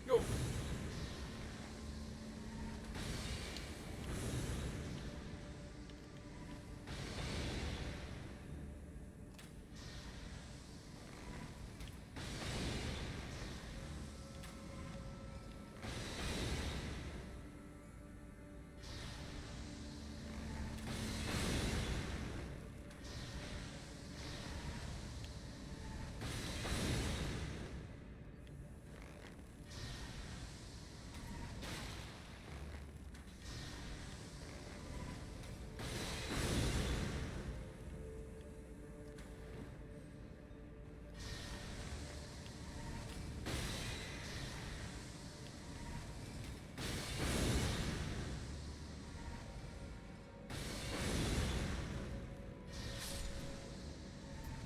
Go.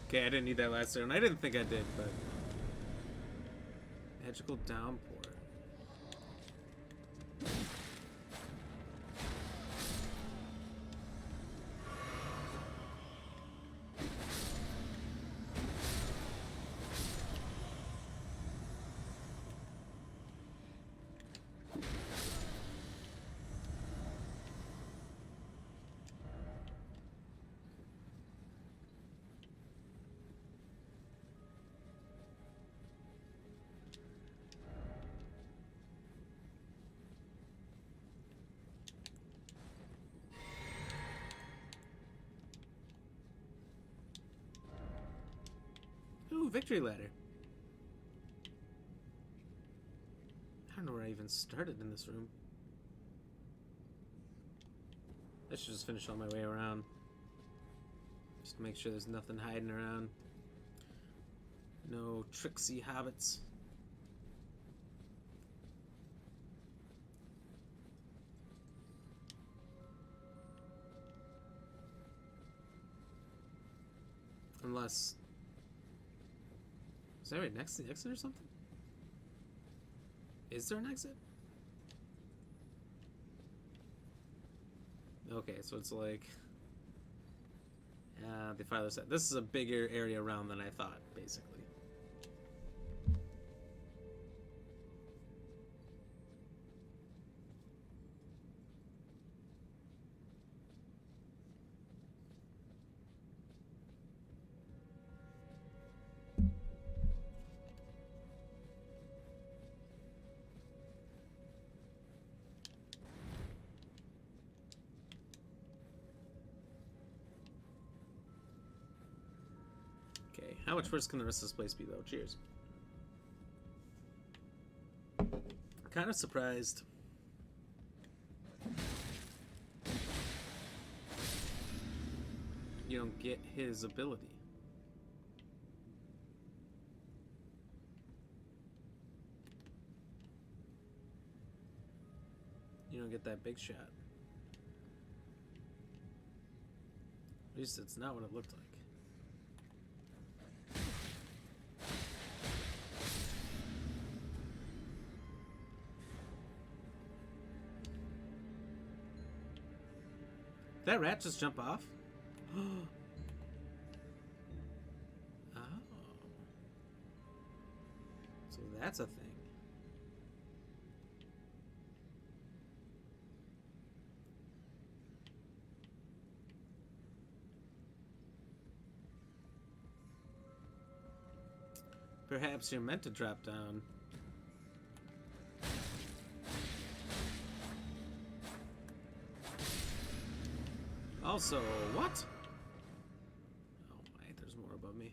Okay, I didn't need that last turn. I didn't think I did, but... Magical downpour. Ooh, victory ladder. I don't know where I even started in this room. I should just finish on my way around. Just to make sure there's nothing hiding around. No tricksy hobbits. Unless... Is that right next to the exit or something? Is there an exit? Okay, so it's like... the farther side. This is a bigger area around than I thought, basically. How much worse can the rest of this place be, though? Cheers. Kind of surprised. You don't get his ability. You don't get that big shot. At least it's not what it looked like. That rat just jump off? Oh. So that's a thing. Perhaps you're meant to drop down. Also, what? Oh my, there's more above me.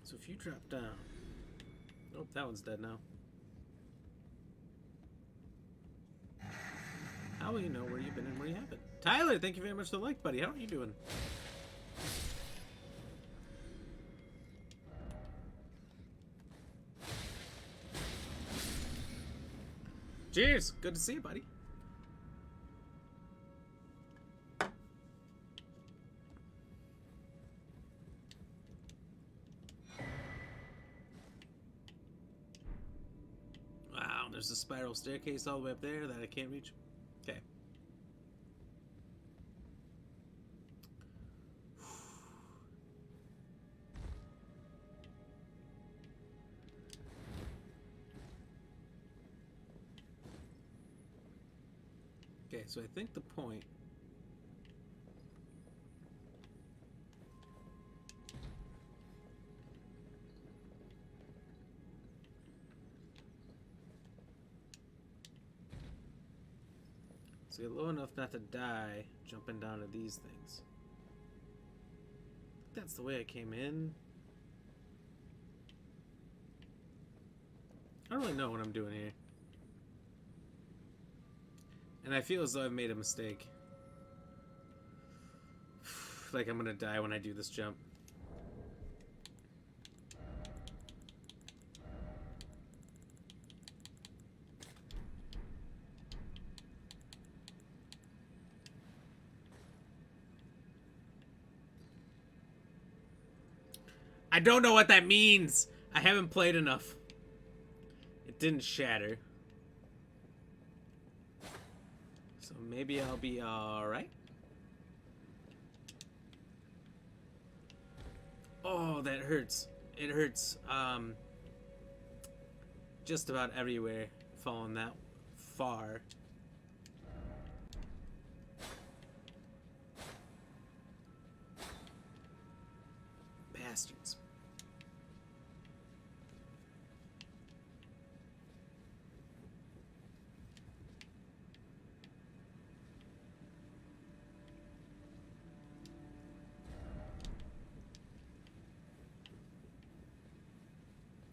So if you drop down... Oh, that one's dead now. How will you know where you've been and where you haven't? Tyler, thank you very much for the like, buddy. How are you doing? Cheers! Good to see you, buddy. Wow, there's a spiral staircase all the way up there that I can't reach. Okay. Okay, so I think the point... So get low enough not to die jumping down to these things. I think that's the way I came in. I don't really know what I'm doing here. And I feel as though I've made a mistake. Like I'm gonna die when I do this jump. I don't know what that means. I haven't played enough. It didn't shatter. So maybe I'll be alright. Oh, that hurts. It hurts just about everywhere falling that far. Bastards.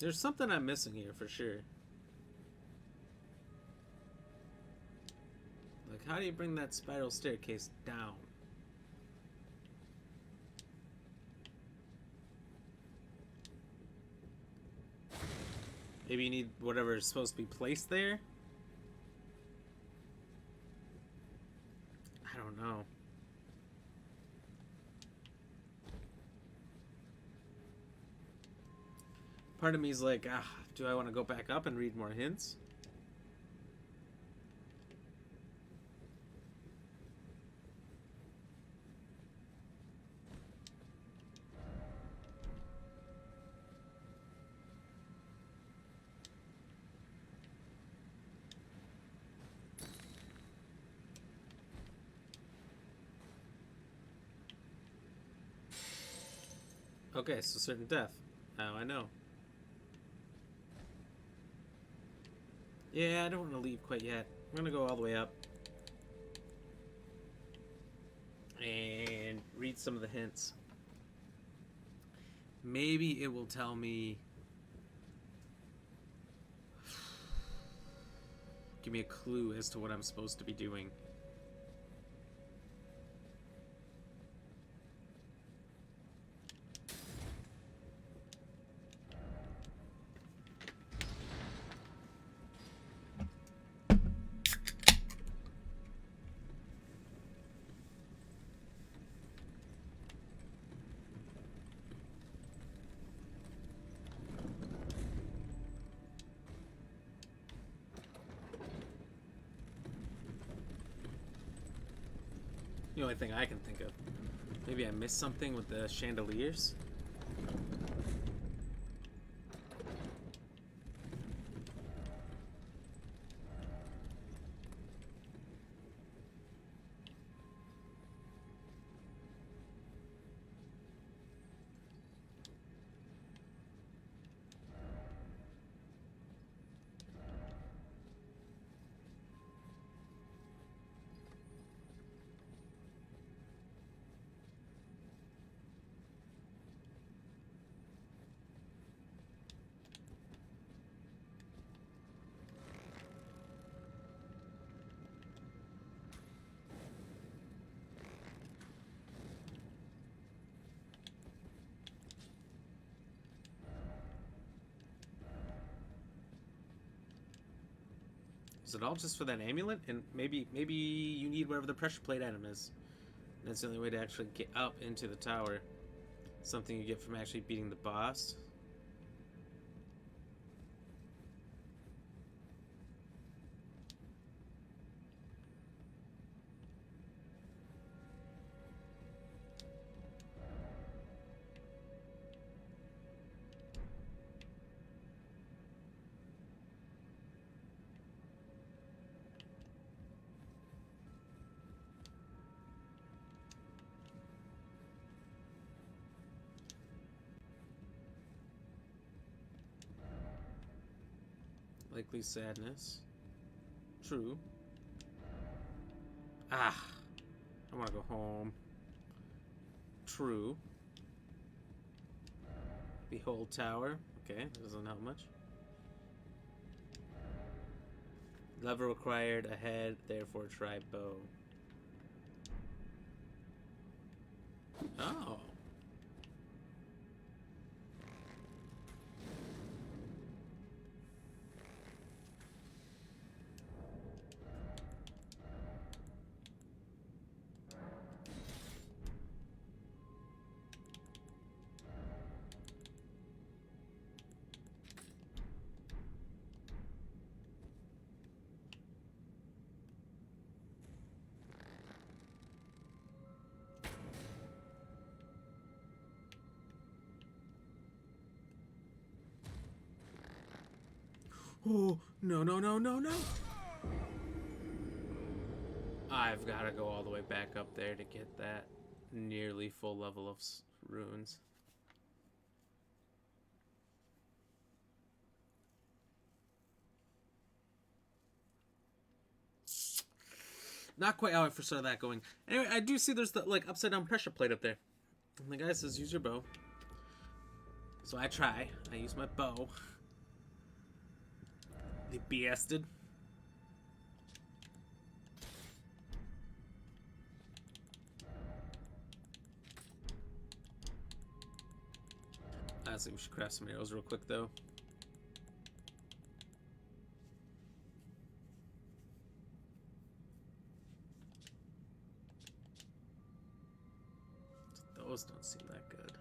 There's something I'm missing here for sure. Like, how do you bring that spiral staircase down? Maybe you need whatever is supposed to be placed there? I don't know. Part of me is like, do I want to go back up and read more hints? Okay, so certain death. Now I know. Yeah, I don't want to leave quite yet. I'm gonna go all the way up and read some of the hints. Maybe it will tell me. Give me a clue as to what I'm supposed to be doing. The only thing I can think of. Maybe I missed something with the chandeliers? Is it all just for that amulet? And maybe you need wherever the pressure plate item is. And that's the only way to actually get up into the tower. Something you get from actually beating the boss. Likely sadness. True. Ah. I want to go home. True. Behold tower. Okay, that doesn't help much. Lever required ahead, therefore try bow. Oh. Oh, no, no, no, no, no. I've got to go all the way back up there to get that nearly full level of runes. Not quite how I foresaw that going. Anyway, I do see there's the like upside down pressure plate up there. And the guy says use your bow. So I try. I use my bow. The bastard. Honestly, we should craft some arrows real quick though. Those don't seem that good.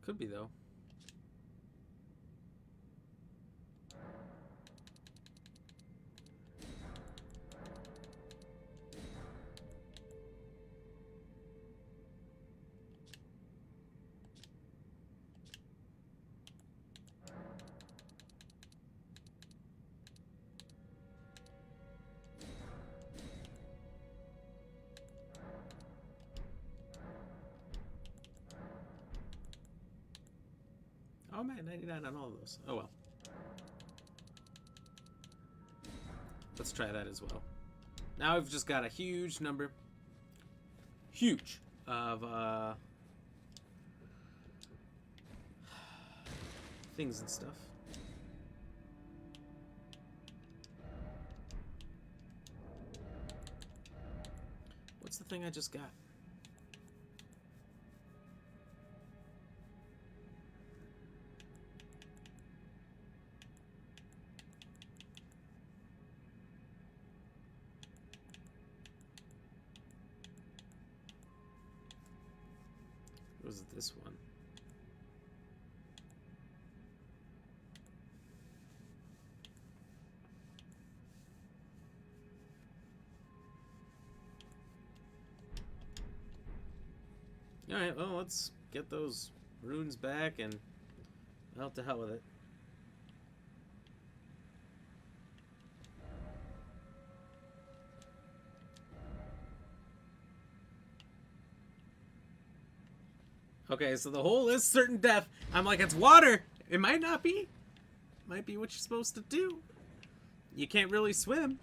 Could be though. Oh man, 99 on all of those. Oh well. Let's try that as well. Now we've just got a huge number. Huge. Of, things and stuff. What's the thing I just got? Was it this one? Alright, well, let's get those runes back and, well, to hell with it. Okay, so the hole is certain death. I'm like, it's water! It might not be. Might be what you're supposed to do. You can't really swim.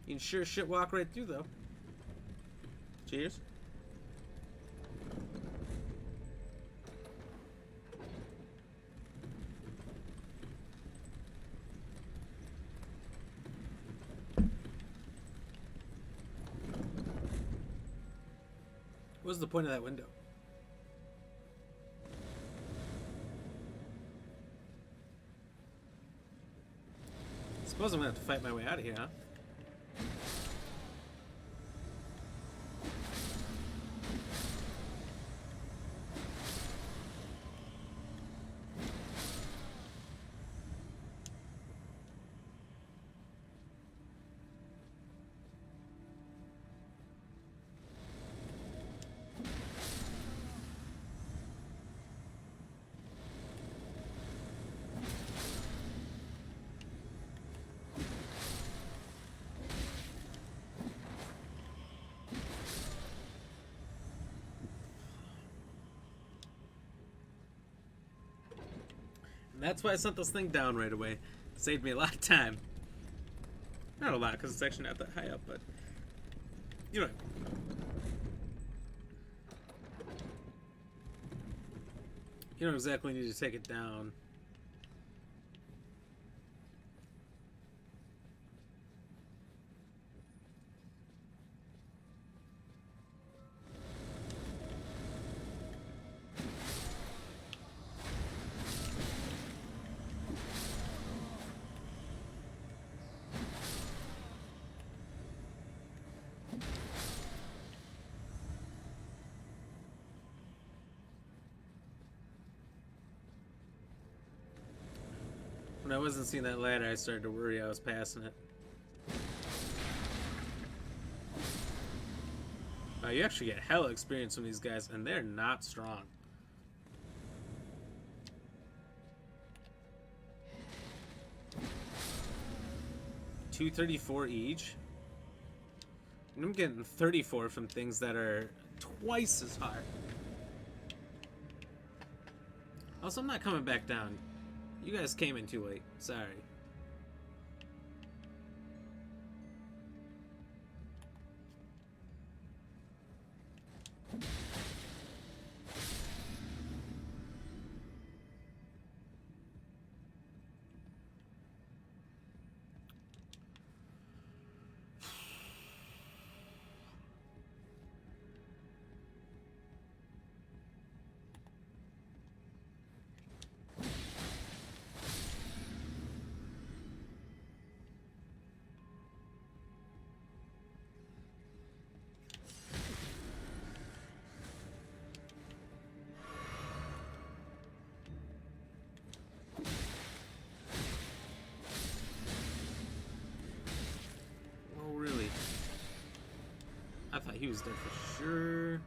You can sure shit walk right through, though. Cheers. What was the point of that window? I suppose I'm gonna have to fight my way out of here, huh? And that's why I sent this thing down right away. Saved me a lot of time. Not a lot, because it's actually not that high up, but... You know. You don't exactly need to take it down. When I wasn't seeing that ladder, I started to worry I was passing it. You actually get hella experience from these guys, and they're not strong. $234 each. And I'm getting 34 from things that are twice as hard. Also, I'm not coming back down. You guys came in too late. Sorry. I thought he was dead for sure.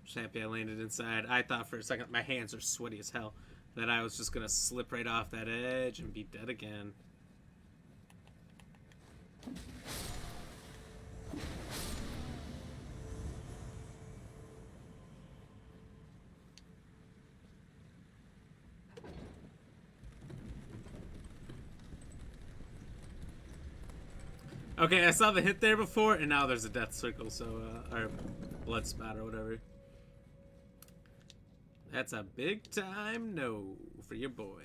Just happy I landed inside. I thought for a second, my hands are sweaty as hell, that I was just gonna slip right off that edge and be dead again. Okay, I saw the hit there before, and now there's a death circle, so, or blood spot or whatever. That's a big time no for your boy.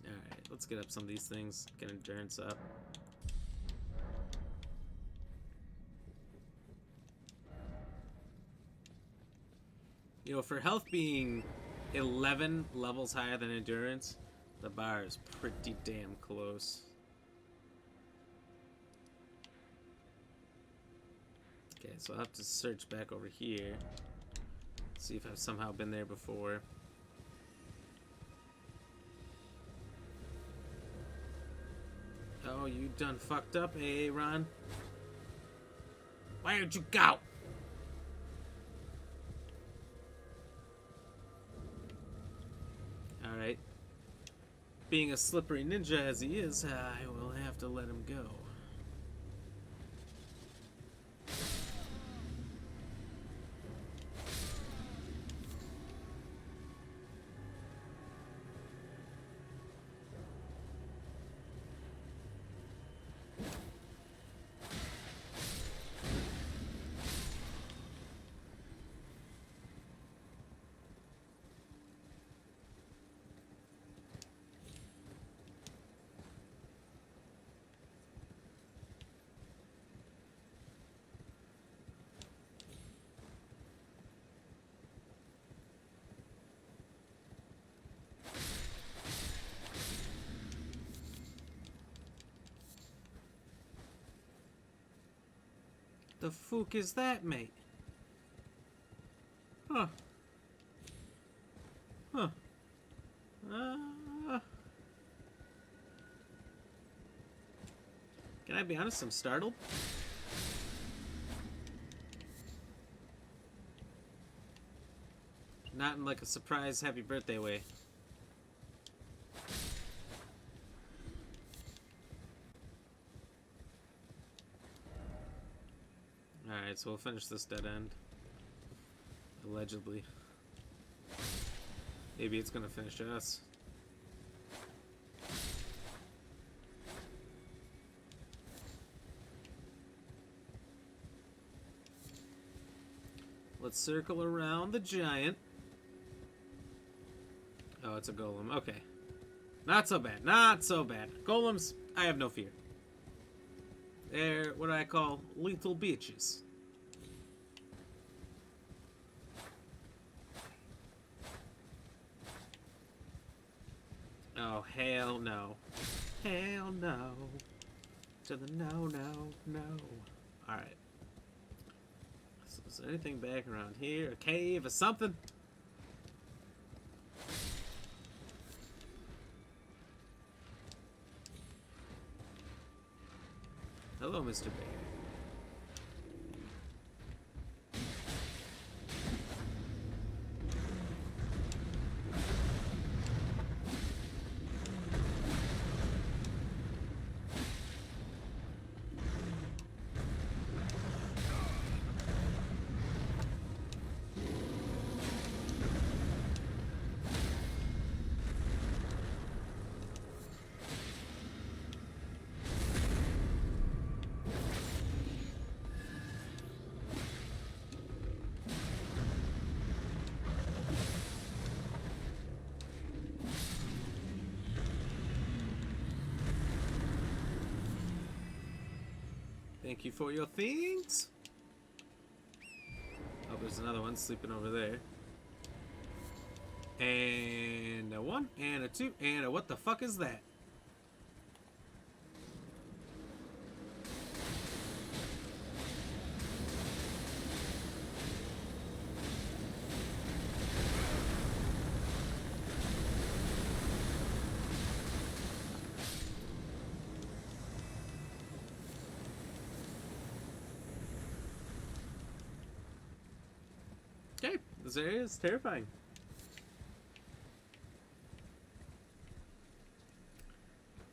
Alright, let's get up some of these things, get endurance up. You know, for health being 11 levels higher than endurance, the bar is pretty damn close. Okay, so I'll have to search back over here. See if I've somehow been there before. Oh, you done fucked up, eh, Ron? Where'd you go? Alright. Being a slippery ninja as he is, I will have to let him go. The fuck is that, mate? Huh. Huh. Can I be honest? I'm startled. Not in like a surprise happy birthday way. Alright, so we'll finish this dead end. Allegedly. Maybe it's gonna finish us. Let's circle around the giant. Oh, it's a golem. Okay. Not so bad. Not so bad. Golems, I have no fear. They're what I call lethal bitches. Oh, hell no. Hell no. To the no, no, no. Alright. So is there anything back around here? A cave or something? Hello, Mr. Bear. Thank you for your things. Oh, there's another one sleeping over there. And a 1, and a 2, and a what the fuck is that? This area is terrifying.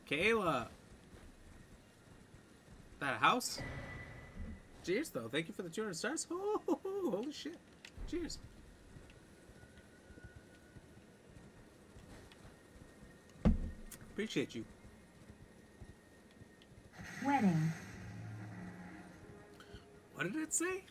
Kayla. That house? Cheers, though. Thank you for the 200 stars. Oh, holy shit. Cheers. Appreciate you. Wedding. What did it say?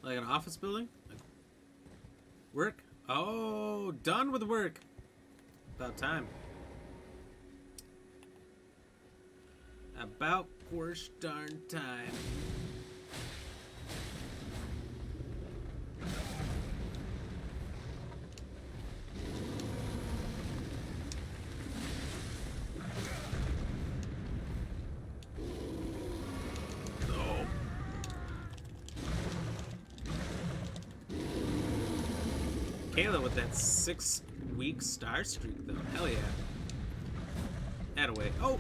Like an office building? Like work? Oh, done with work. About time. About gosh darn time. Kayla with that 6-week star streak, though. Hell yeah. Attaway. Oh!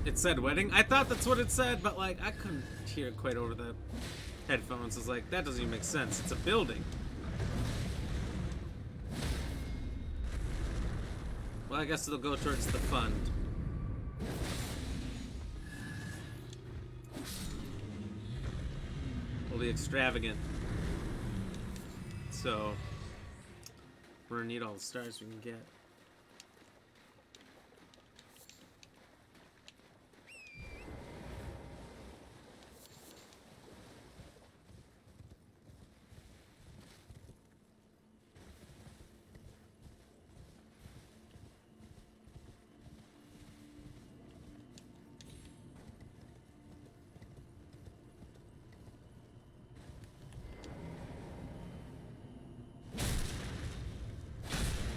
It said wedding? I thought that's what it said, but, like, I couldn't hear it quite over the headphones. I was like, that doesn't even make sense. It's a building. Well, I guess it'll go towards the fund. Will be extravagant. So, we're gonna need all the stars we can get.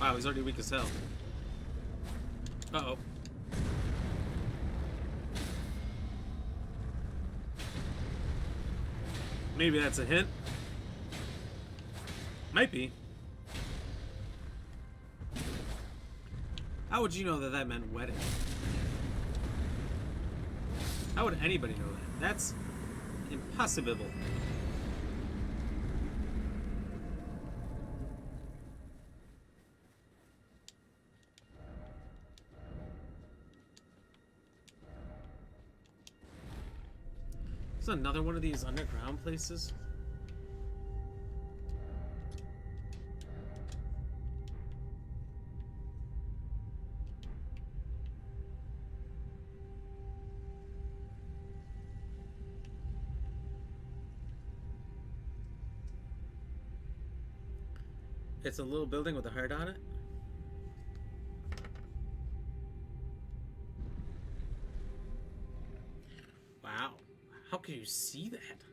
Wow, he's already weak as hell. Uh-oh. Maybe that's a hint. Might be. How would you know that that meant wedding? How would anybody know that? That's impossible. Is another one of these underground places? It's a little building with a heart on it. Wow. How can you see that?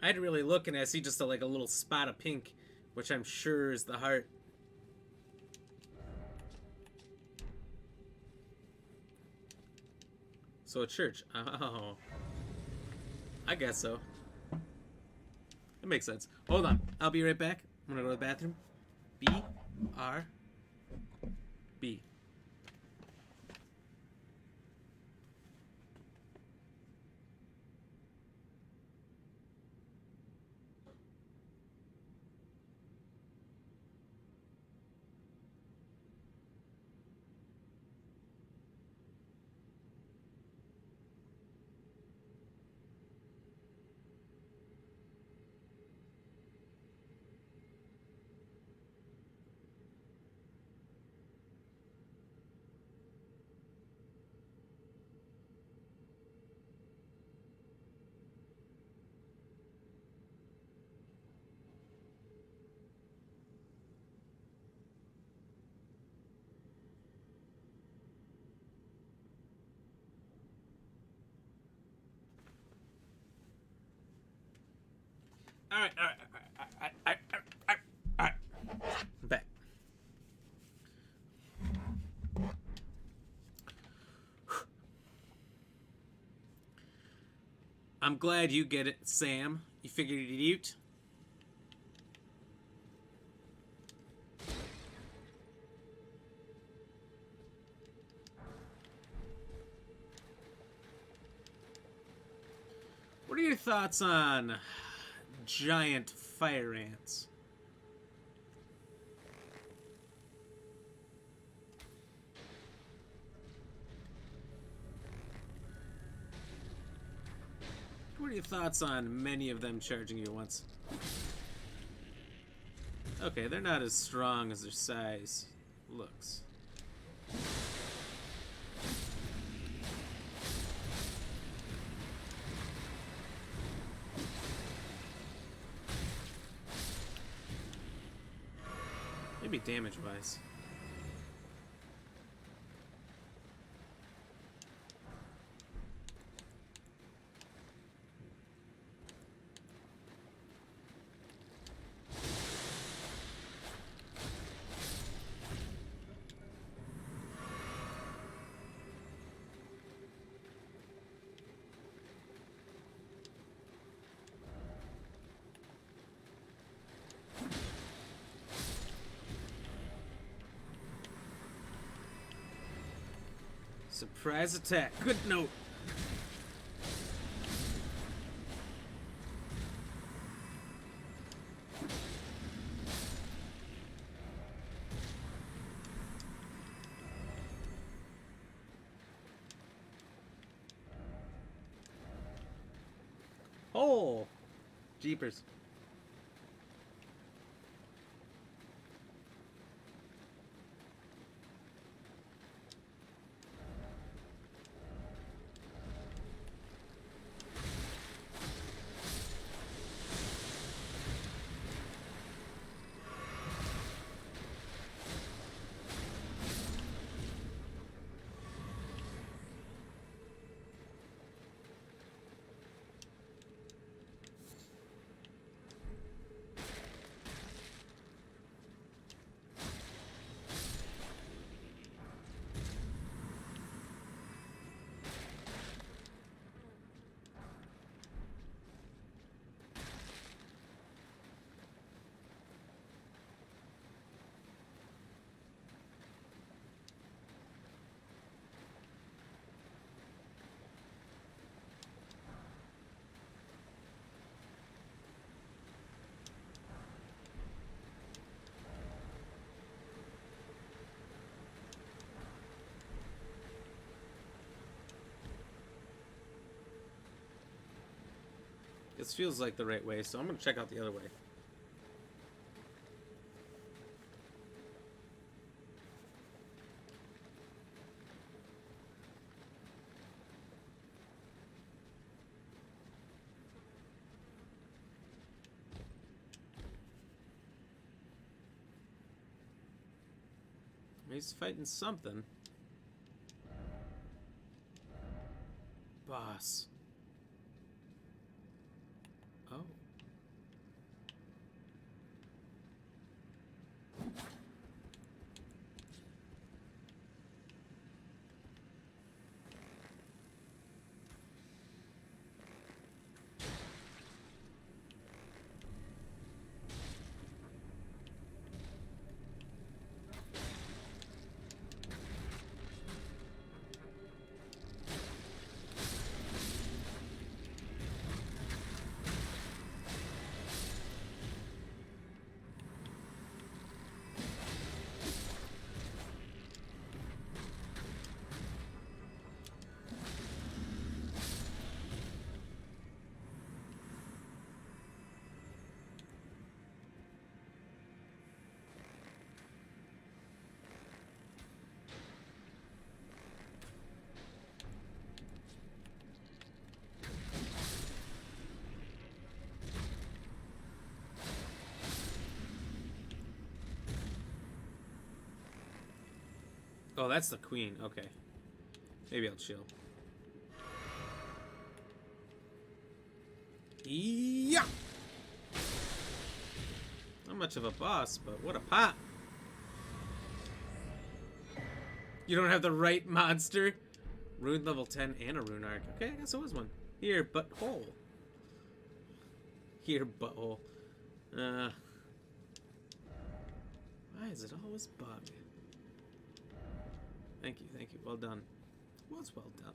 I had to really look and I see just like a little spot of pink, which I'm sure is the heart. So a church. Oh. I guess so. It makes sense. Hold on. I'll be right back. I'm gonna go to the bathroom. B-R-B. Alright, alright. Alright. I'm back. I'm glad you get it, Sam. You figured it out. What are your thoughts on giant fire ants? What are your thoughts on many of them charging you at once? Okay, they're not as strong as their size looks. Maybe damage-wise. Surprise attack. Good note. Oh, jeepers. This feels like the right way, so I'm gonna check out the other way. He's fighting something. Boss. Oh. Oh, that's the queen. Okay. Maybe I'll chill. Yeah. Not much of a boss, but what a pop. You don't have the right monster. Rune level 10 and a rune arc. Okay, I guess it was one. Here, butthole. Here, butthole. Why is it always bug? Thank you, thank you. Well done. Was well done.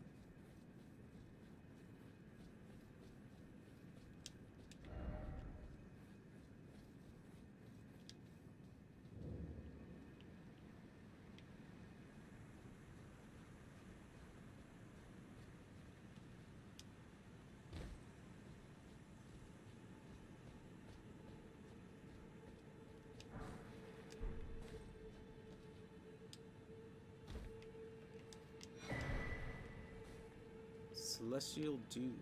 Celestial Dew.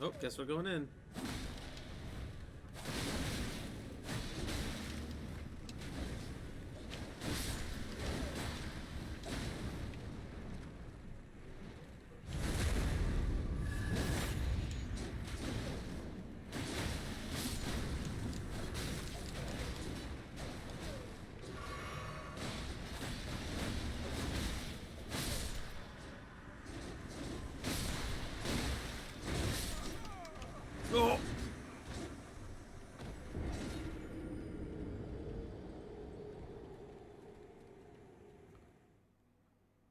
Oh, guess we're going in. Oh!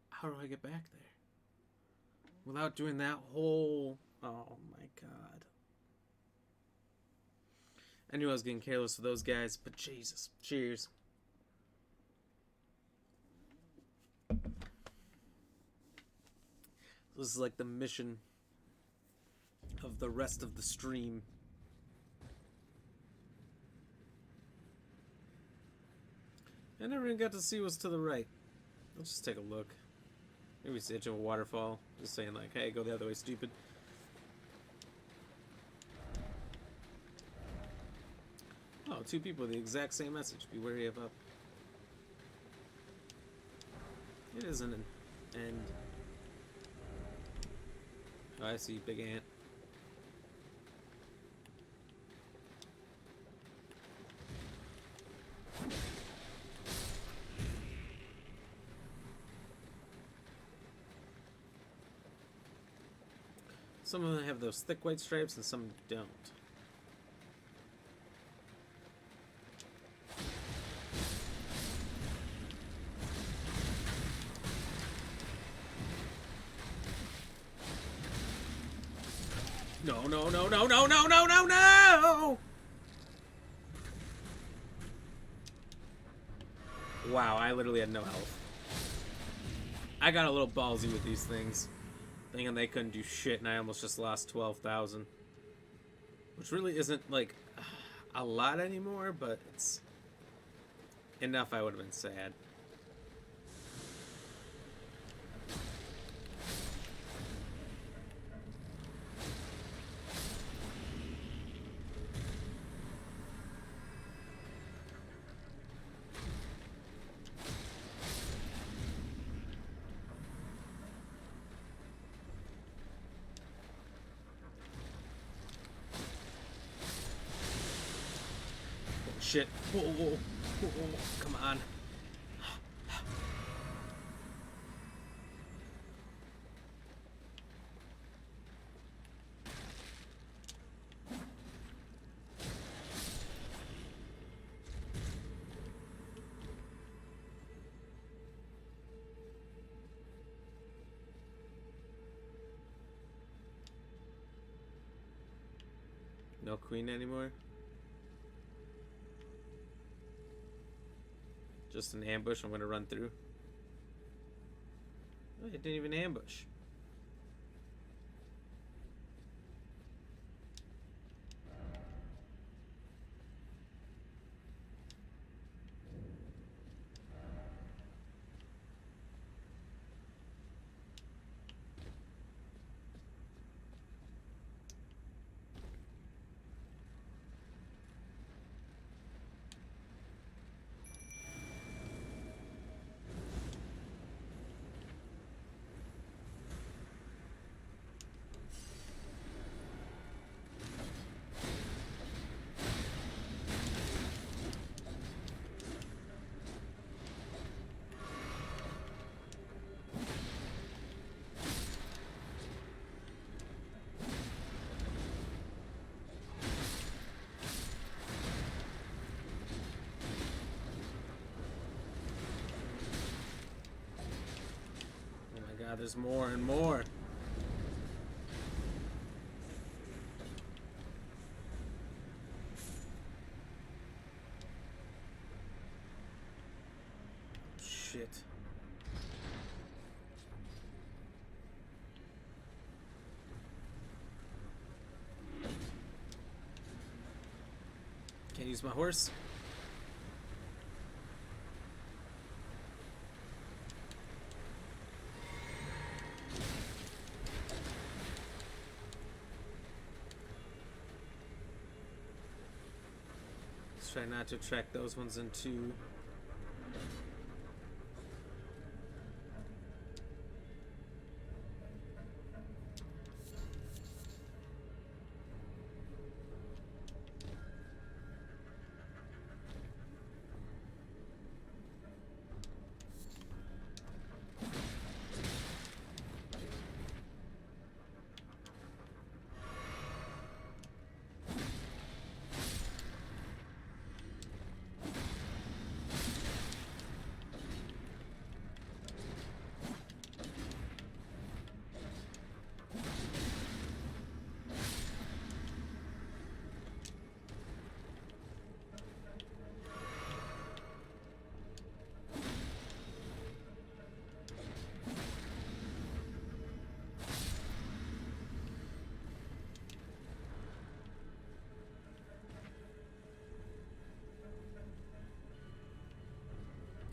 How do I get back there? Without doing that whole... Oh my god. I knew I was getting careless with those guys, but Jesus. Cheers. This is like the mission of the rest of the stream. I never even got to see what's to the right. Let's just take a look. Maybe it's the edge of a waterfall. Just saying like, hey, go the other way, stupid. Oh, two people with the exact same message. Be wary of up. It isn't an end. Oh, I see, big ant. Some of them have those thick white stripes and some don't. No, no, no, no, no, no, no, no, no! Wow, I literally had no health. I got a little ballsy with these things. Thinking they couldn't do shit, and I almost just lost 12,000. Which really isn't, like, a lot anymore, but it's enough I would have been sad. Shit. Whoa, whoa, whoa, whoa, come on. No queen anymore? Just an ambush I'm gonna run through. Oh, it didn't even ambush. there's more and more. Shit. Can't use my horse. Let's try not to attract those ones into.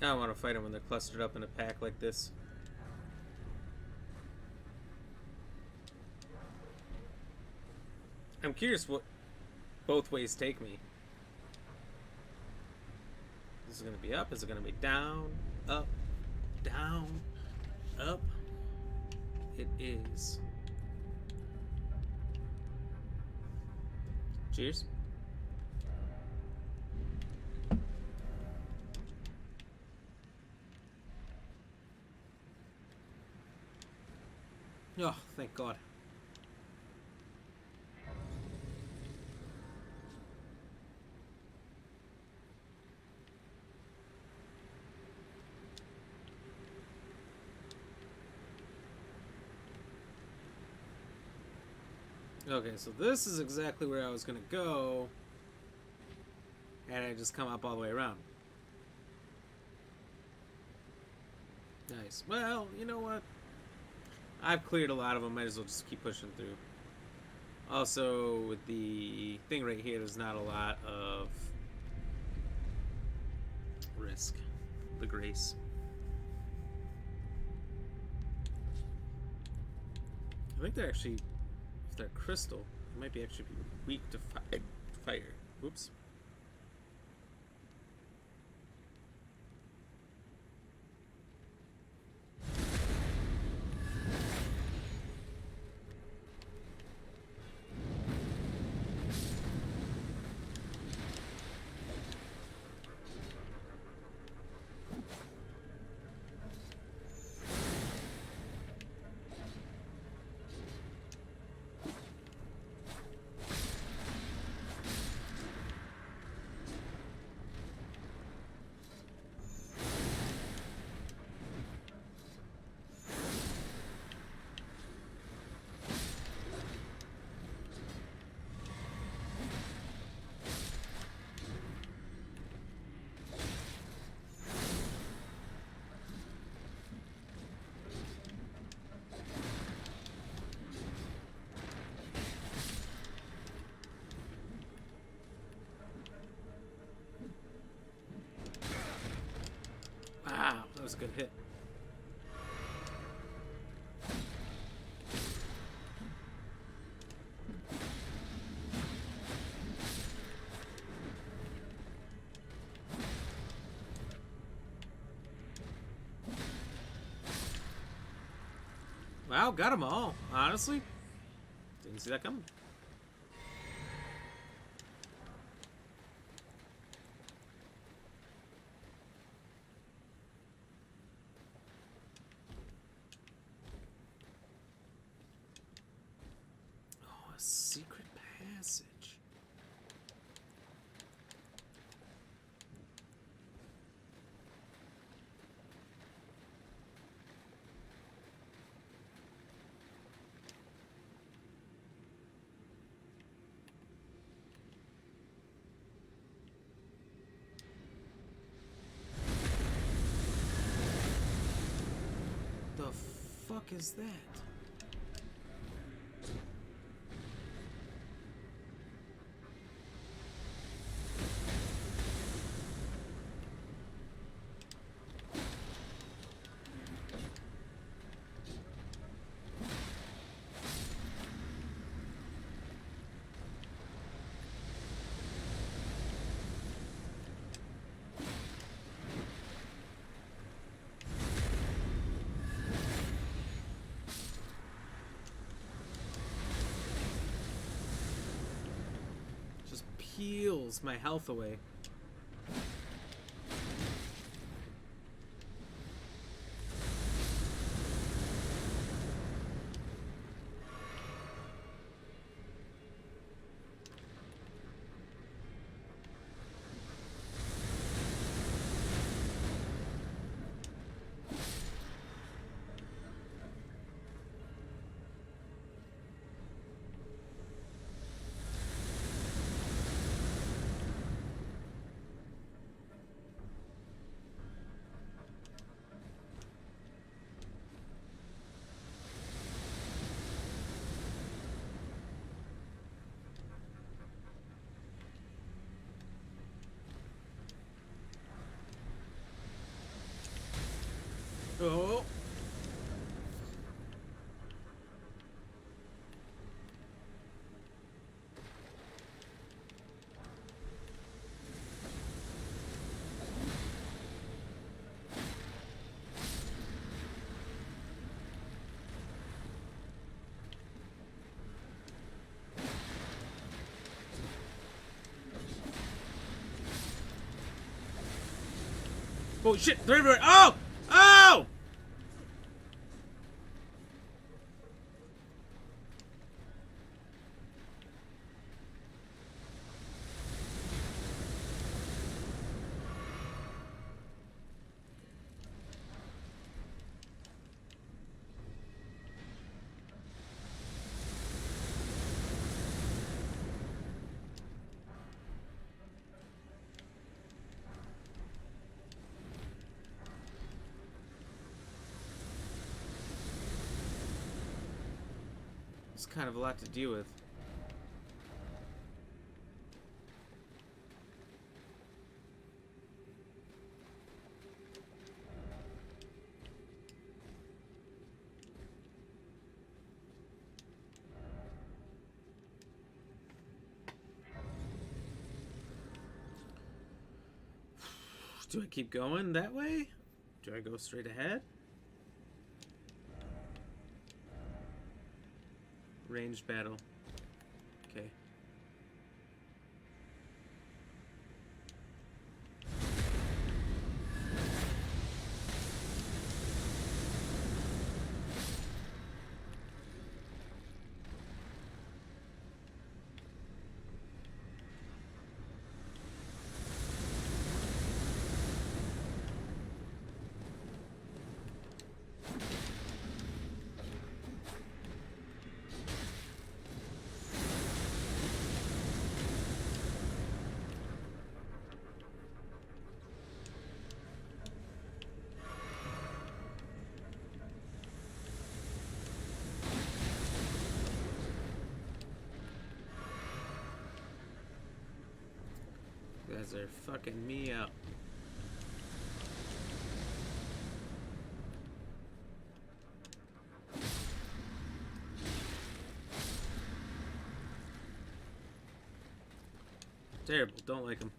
I don't want to fight them when they're clustered up in a pack like this. I'm curious what both ways take me. Is it going to be up? Is it going to be down? Up? Down? Up? It is. Cheers. Oh, thank God. Okay, so this is exactly where I was going to go. And I just come up all the way around. Nice. Well, you know what? I've cleared a lot of them. Might as well just keep pushing through. Also, with the thing right here, there's not a lot of risk. The grace. I think they're actually, if they're crystal, they might be actually weak to fire. Whoops. Wow, that was a good hit. Wow, got them all, honestly. Didn't see that coming. Oh, a secret passage. fuck is that? Peels my health away. Oh. Oh shit! They're everywhere! Oh! Oh! It's kind of a lot to deal with. Do I keep going that way? Do I go straight ahead? Ranged battle. Okay. You guys are fucking me up. Terrible. Don't like them.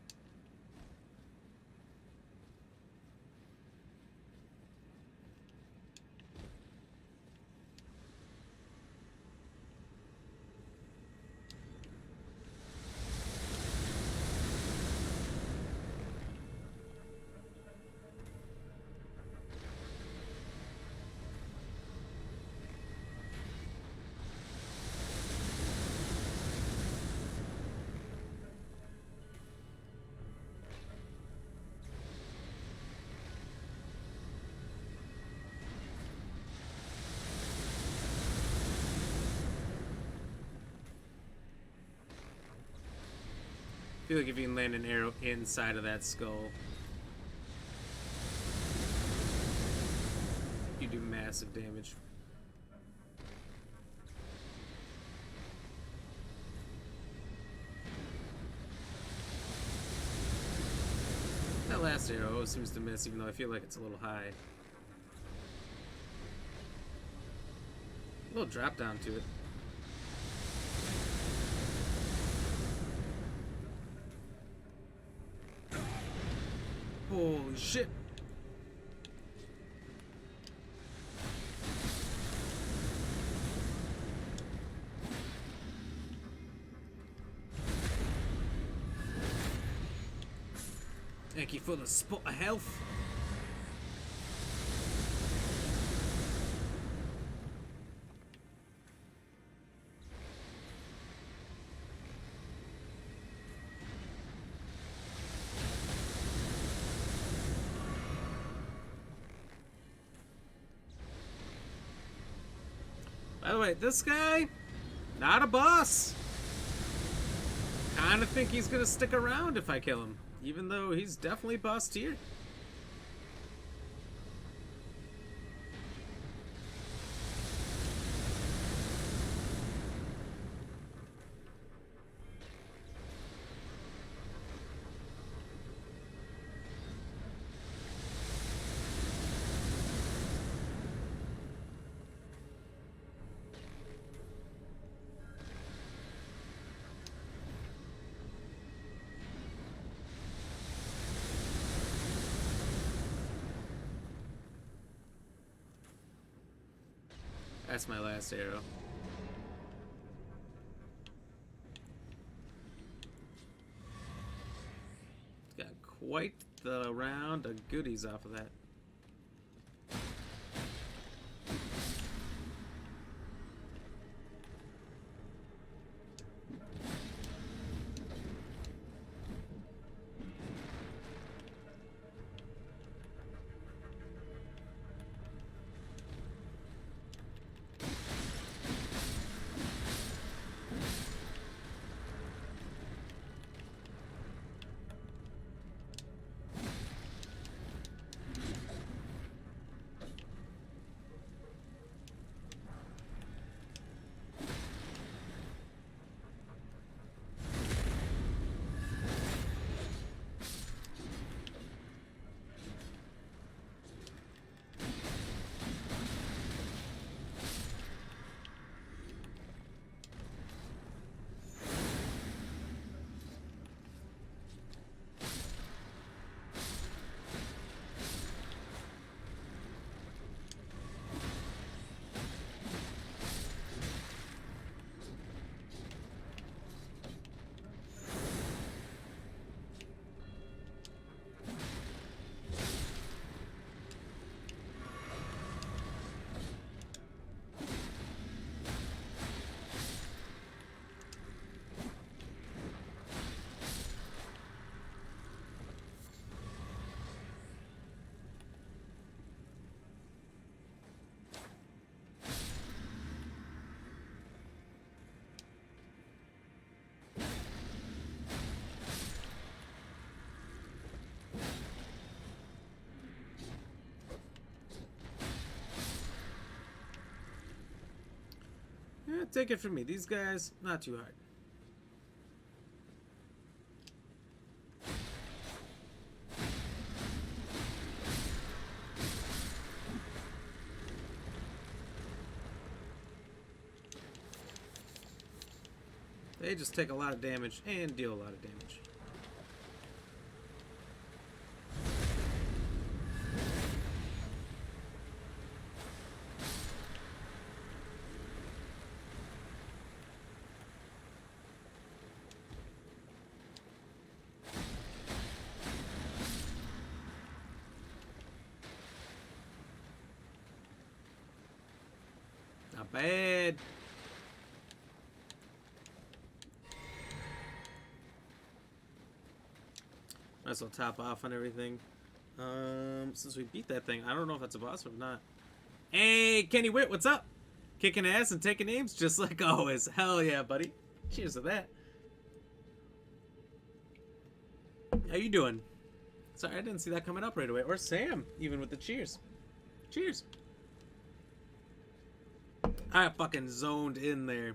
I feel like if you can land an arrow inside of that skull, you do massive damage. That last arrow always seems to miss, even though I feel like it's a little high. A little drop down to it. Holy shit! Thank you for the spot of health. By the way, this guy, not a boss. Kinda think he's gonna stick around if I kill him, even though he's definitely boss tier. That's my last arrow. Got quite the round of goodies off of that. Take it from me. These guys, not too hard. They just take a lot of damage and deal a lot of damage. Not bad. Might as well top off on everything. Since we beat that thing, I don't know if that's a boss or not. Hey, Kenny Witt, what's up? Kicking ass and taking names just like always. Hell yeah, buddy. Cheers to that. How you doing? Sorry, I didn't see that coming up right away. Or Sam, even with the cheers. Cheers. I fucking zoned in there.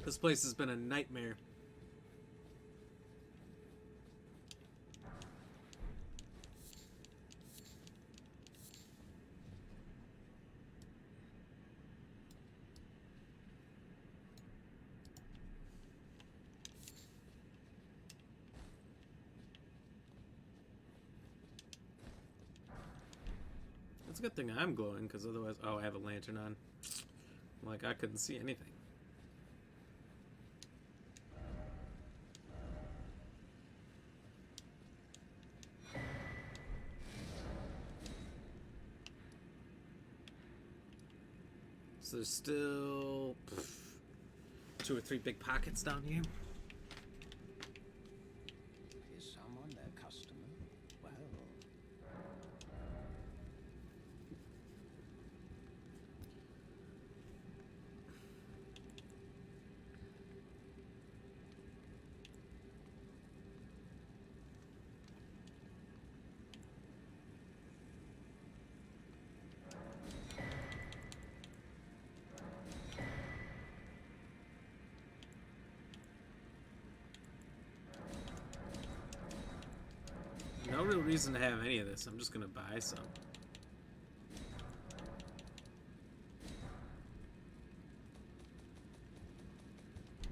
This place has been a nightmare. good thing I'm glowing, because otherwise... Oh, I have a lantern on. Like, I couldn't see anything. So there's still 2 or 3 big pockets down here. Is someone their customer? Well, No real reason to have any of this. I'm just gonna buy some.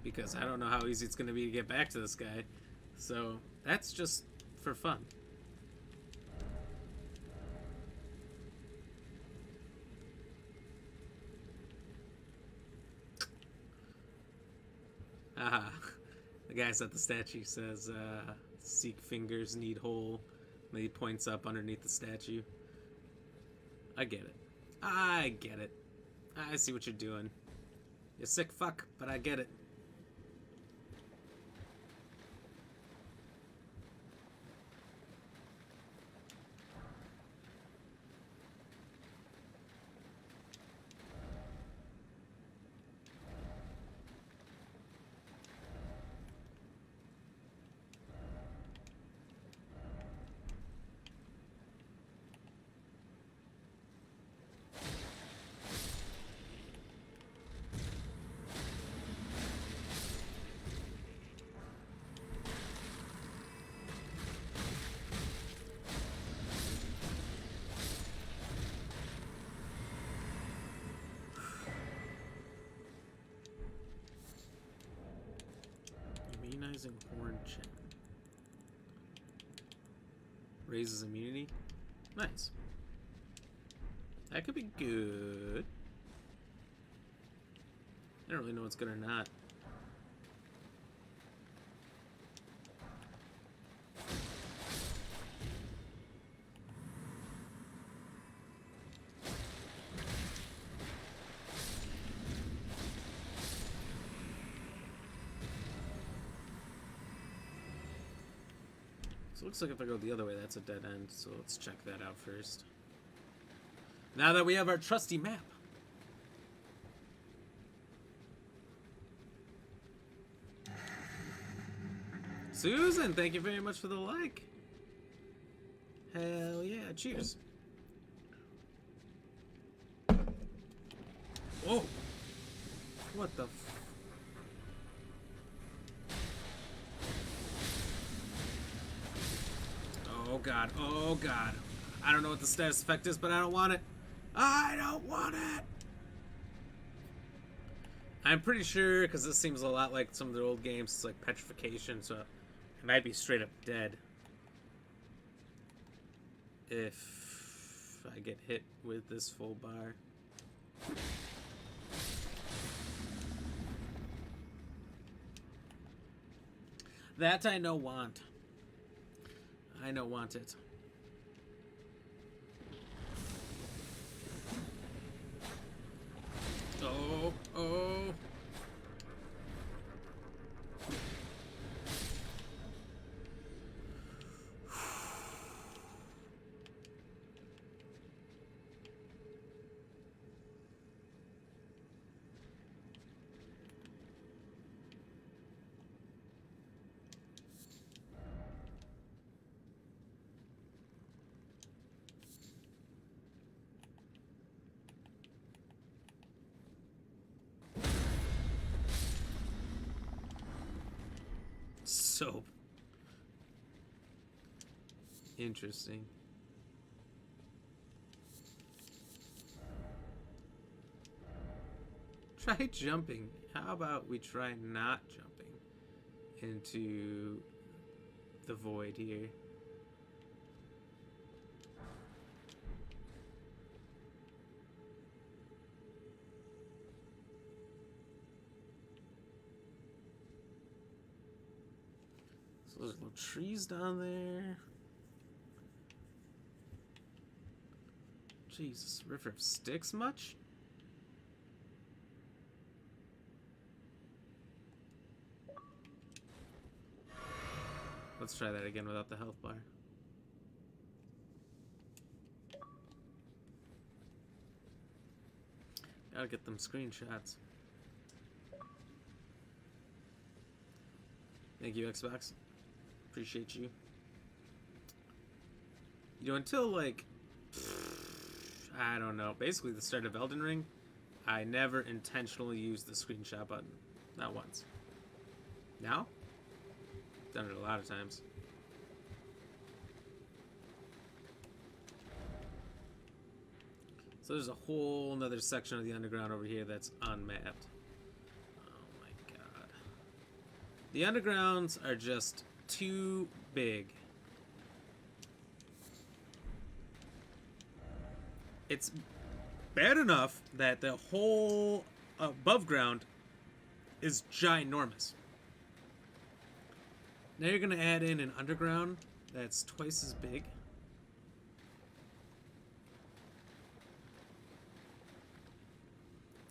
Because I don't know how easy it's gonna be to get back to this guy. So that's just for fun. Haha. The guy's at the statue says, seek fingers, need hole. And he points up underneath the statue. I get it. I get it. I see what you're doing. You sick fuck, but I get it. Immunizing horn chin. Raises immunity. Nice. That could be good. I don't really know what's good or not. So it looks like if I go the other way, that's a dead end. So let's check that out first. Now that we have our trusty map. Susan, thank you very much for the like. Hell yeah, cheers. Whoa. What the f... Oh god, oh god. I don't know what the status effect is, but I don't want it. I don't want it! I'm pretty sure, because this seems a lot like some of the old games, it's like petrification, so it might be straight up dead. If I get hit with this full bar. That I know want. I know want it. Oh, oh. So interesting. Try jumping. How about we try not jumping into the void here? So there's little trees down there. Jesus, River of Styx much? Let's try that again without the health bar. Gotta get them screenshots. Thank you, Xbox. Appreciate you. You know, until like, I don't know, basically the start of Elden Ring, I never intentionally used the screenshot button. Not once. Now? Done it a lot of times. So there's a whole nother section of the underground over here that's unmapped. Oh my god. The undergrounds are just too big. It's bad enough that the whole above ground is ginormous. Now you're gonna add in an underground that's twice as big.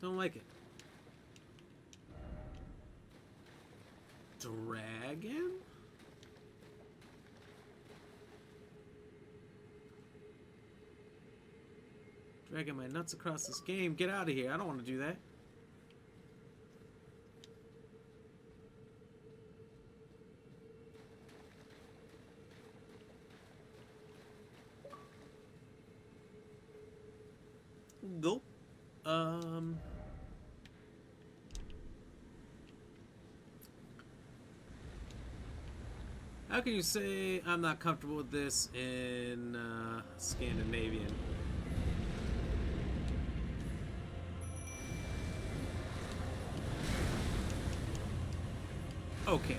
Don't like it. Dragon? Dragging my nuts across this game. Get out of here. I don't want to do that. Go. How can you say I'm not comfortable with this in Scandinavian? Okay.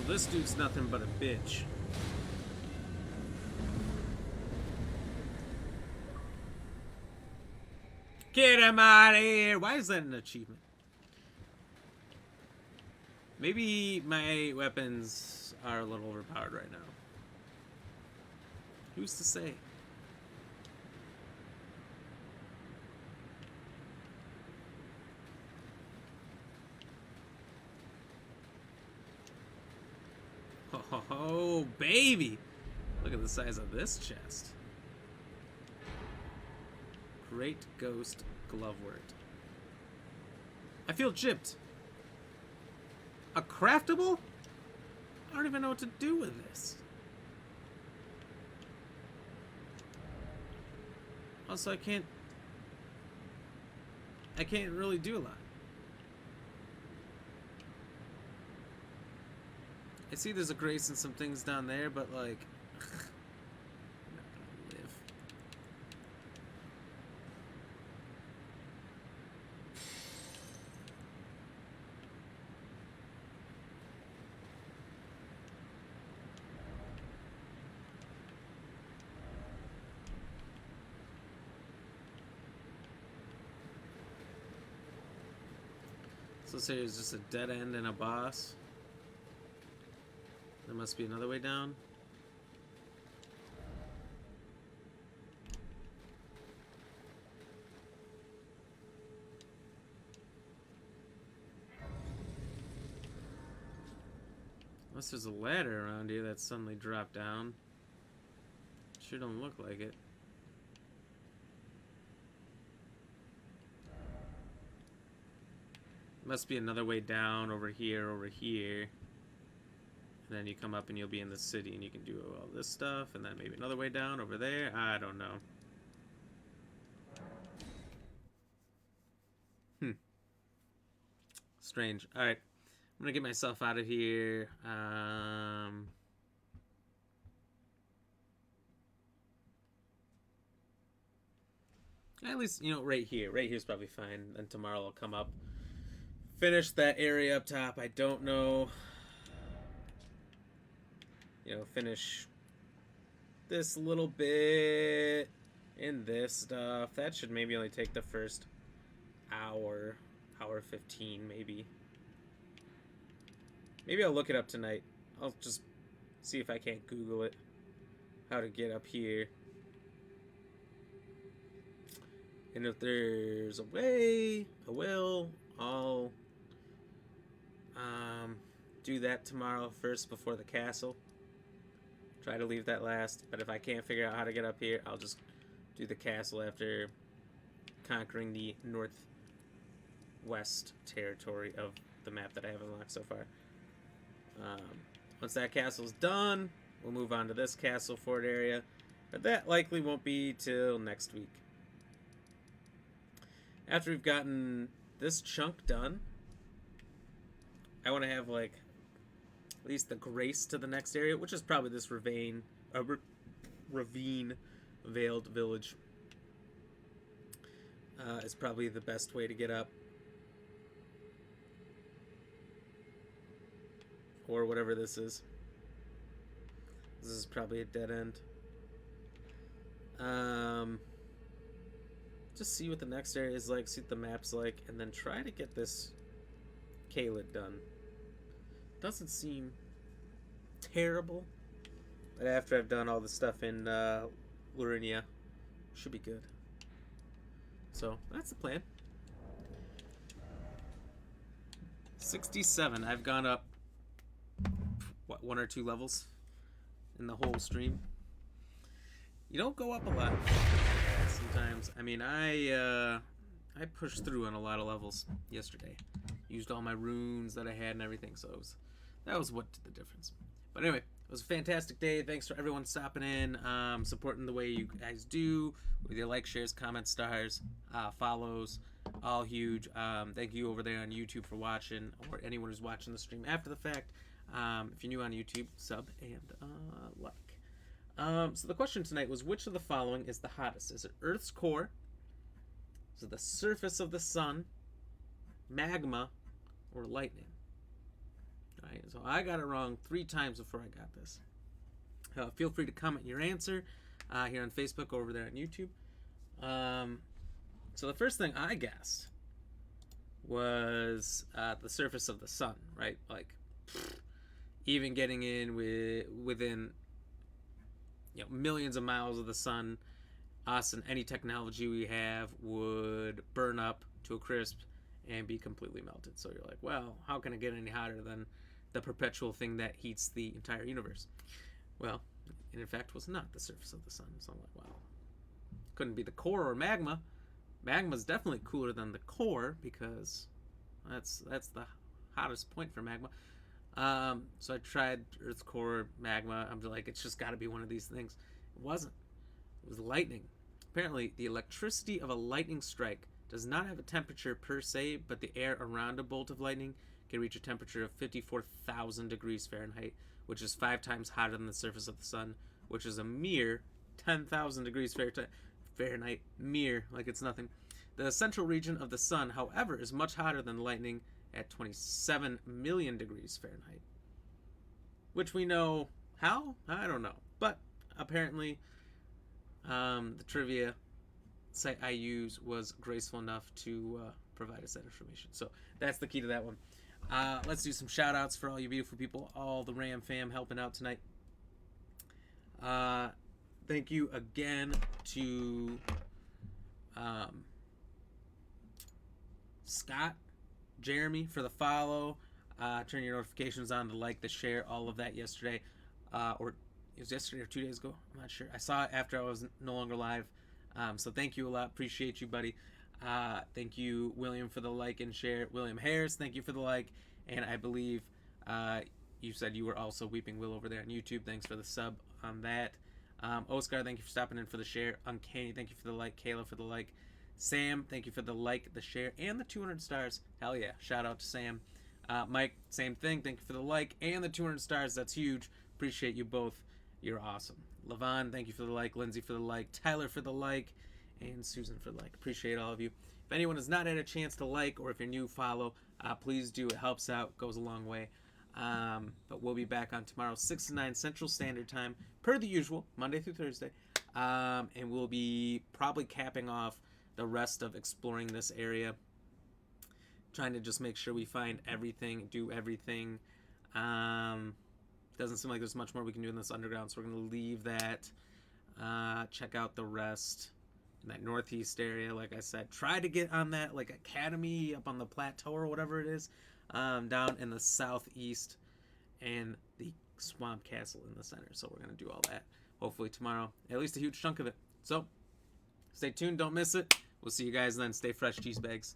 This dude's nothing but a bitch. Get him out of here! Why is that an achievement? Maybe my weapons are a little overpowered right now. Who's to say? Oh, baby! Look at the size of this chest. Great Ghost Glovewort. I feel gypped. A craftable? I don't even know what to do with this. Also, I can't really do a lot. I see there's a grace and some things down there, but like, I'm not gonna live. So say it's just a dead end and a boss. There must be another way down. Unless there's a ladder around here that suddenly dropped down. Sure don't look like it. Must be another way down over here, And then you come up and you'll be in the city and you can do all this stuff, and then maybe another way down over there. I don't know. Strange. Alright. I'm gonna get myself out of here. At least, right here. Right here's probably fine. Then tomorrow I'll come up, finish that area up top. I don't know. Finish this little bit in this stuff. That should maybe only take the first hour 15 maybe. Maybe I'll look it up tonight. I'll just see if I can't Google it, how to get up here. And if there's a way, I'll do that tomorrow first before the castle. Try to leave that last, but if I can't figure out how to get up here, I'll just do the castle after conquering the northwest territory of the map that I have unlocked so far. Once that castle's done, we'll move on to this castle fort area, but that likely won't be till next week. After we've gotten this chunk done, I want to have like at least the grace to the next area, which is probably this ravine veiled village. Is probably the best way to get up, or whatever this is. This is probably a dead end. Just see what the next area is like, see what the map's like, and then try to get this Caelid done. Doesn't seem terrible, but after I've done all the stuff in Lurinia, should be good. So that's the plan. 67. I've gone up, what, 1 or 2 levels in the whole stream. You don't go up a lot sometimes. I mean, I pushed through on a lot of levels yesterday. Used all my runes that I had and everything, so that was what did the difference. But anyway, it was a fantastic day. Thanks for everyone stopping in, supporting the way you guys do with your likes, shares, comments, stars, follows, all huge. Thank you over there on YouTube for watching, or anyone who's watching the stream after the fact. If you're new on YouTube, sub and like. So the question tonight was, which of the following is the hottest? Is it Earth's core? Is it the surface of the sun, magma, or lightning? All right, so I got it wrong 3 times before I got this. Feel free to comment your answer here on Facebook or over there on YouTube. So the first thing I guessed was the surface of the sun, right? Like, even getting in within millions of miles of the sun, us and any technology we have would burn up to a crisp and be completely melted. So you're like, well, how can it get any hotter than the perpetual thing that heats the entire universe? Well, it in fact was not the surface of the sun. So I'm like, wow, couldn't be the core or magma. Magma's definitely cooler than the core, because that's the hottest point for magma. So I tried Earth's core, magma. I'm like, it's just got to be one of these things. It wasn't. It was lightning. Apparently, the electricity of a lightning strike does not have a temperature per se, but the air around a bolt of lightning can reach a temperature of 54,000 degrees Fahrenheit, which is 5 times hotter than the surface of the sun, which is a mere 10,000 degrees Fahrenheit. Mere, like it's nothing. The central region of the sun, however, is much hotter than lightning at 27 million degrees Fahrenheit. Which we know how? I don't know. But apparently, the trivia site I use was graceful enough to provide us that information. So that's the key to that one. Let's do some shout outs for all you beautiful people, all the Ram fam helping out tonight. Thank you again to Scott, Jeremy for the follow. Turn your notifications on, the like, the share, all of that yesterday. Or it was yesterday or 2 days ago. I'm not sure. I saw it after I was no longer live. So thank you a lot. Appreciate you, buddy. Thank you, William, for the like and share. William Harris, thank you for the like. And I believe you said you were also Weeping Will over there on YouTube. Thanks for the sub on that. Oscar, thank you for stopping in for the share. Uncanny, thank you for the like. Kayla for the like. Sam, thank you for the like, the share, and the 200 stars. Hell yeah. Shout out to Sam. Mike, same thing. Thank you for the like and the 200 stars. That's huge. Appreciate you both. You're awesome. Levon, thank you for the like. Lindsay for the like. Tyler for the like. And Susan for the like. Appreciate all of you. If anyone has not had a chance to like, or if you're new, follow, please do. It helps out. Goes a long way. But we'll be back on tomorrow, 6 to 9 Central Standard Time, per the usual, Monday through Thursday. And we'll be probably capping off the rest of exploring this area, trying to just make sure we find everything, do everything. Doesn't seem like there's much more we can do in this underground, so we're going to leave that. Check out the rest in that northeast area. Like I said, try to get on that like academy up on the plateau or whatever it is, down in the southeast, and the swamp castle in the center. So we're going to do all that hopefully tomorrow, at least a huge chunk of it. So stay tuned, don't miss it. We'll see you guys then. Stay fresh, cheese bags.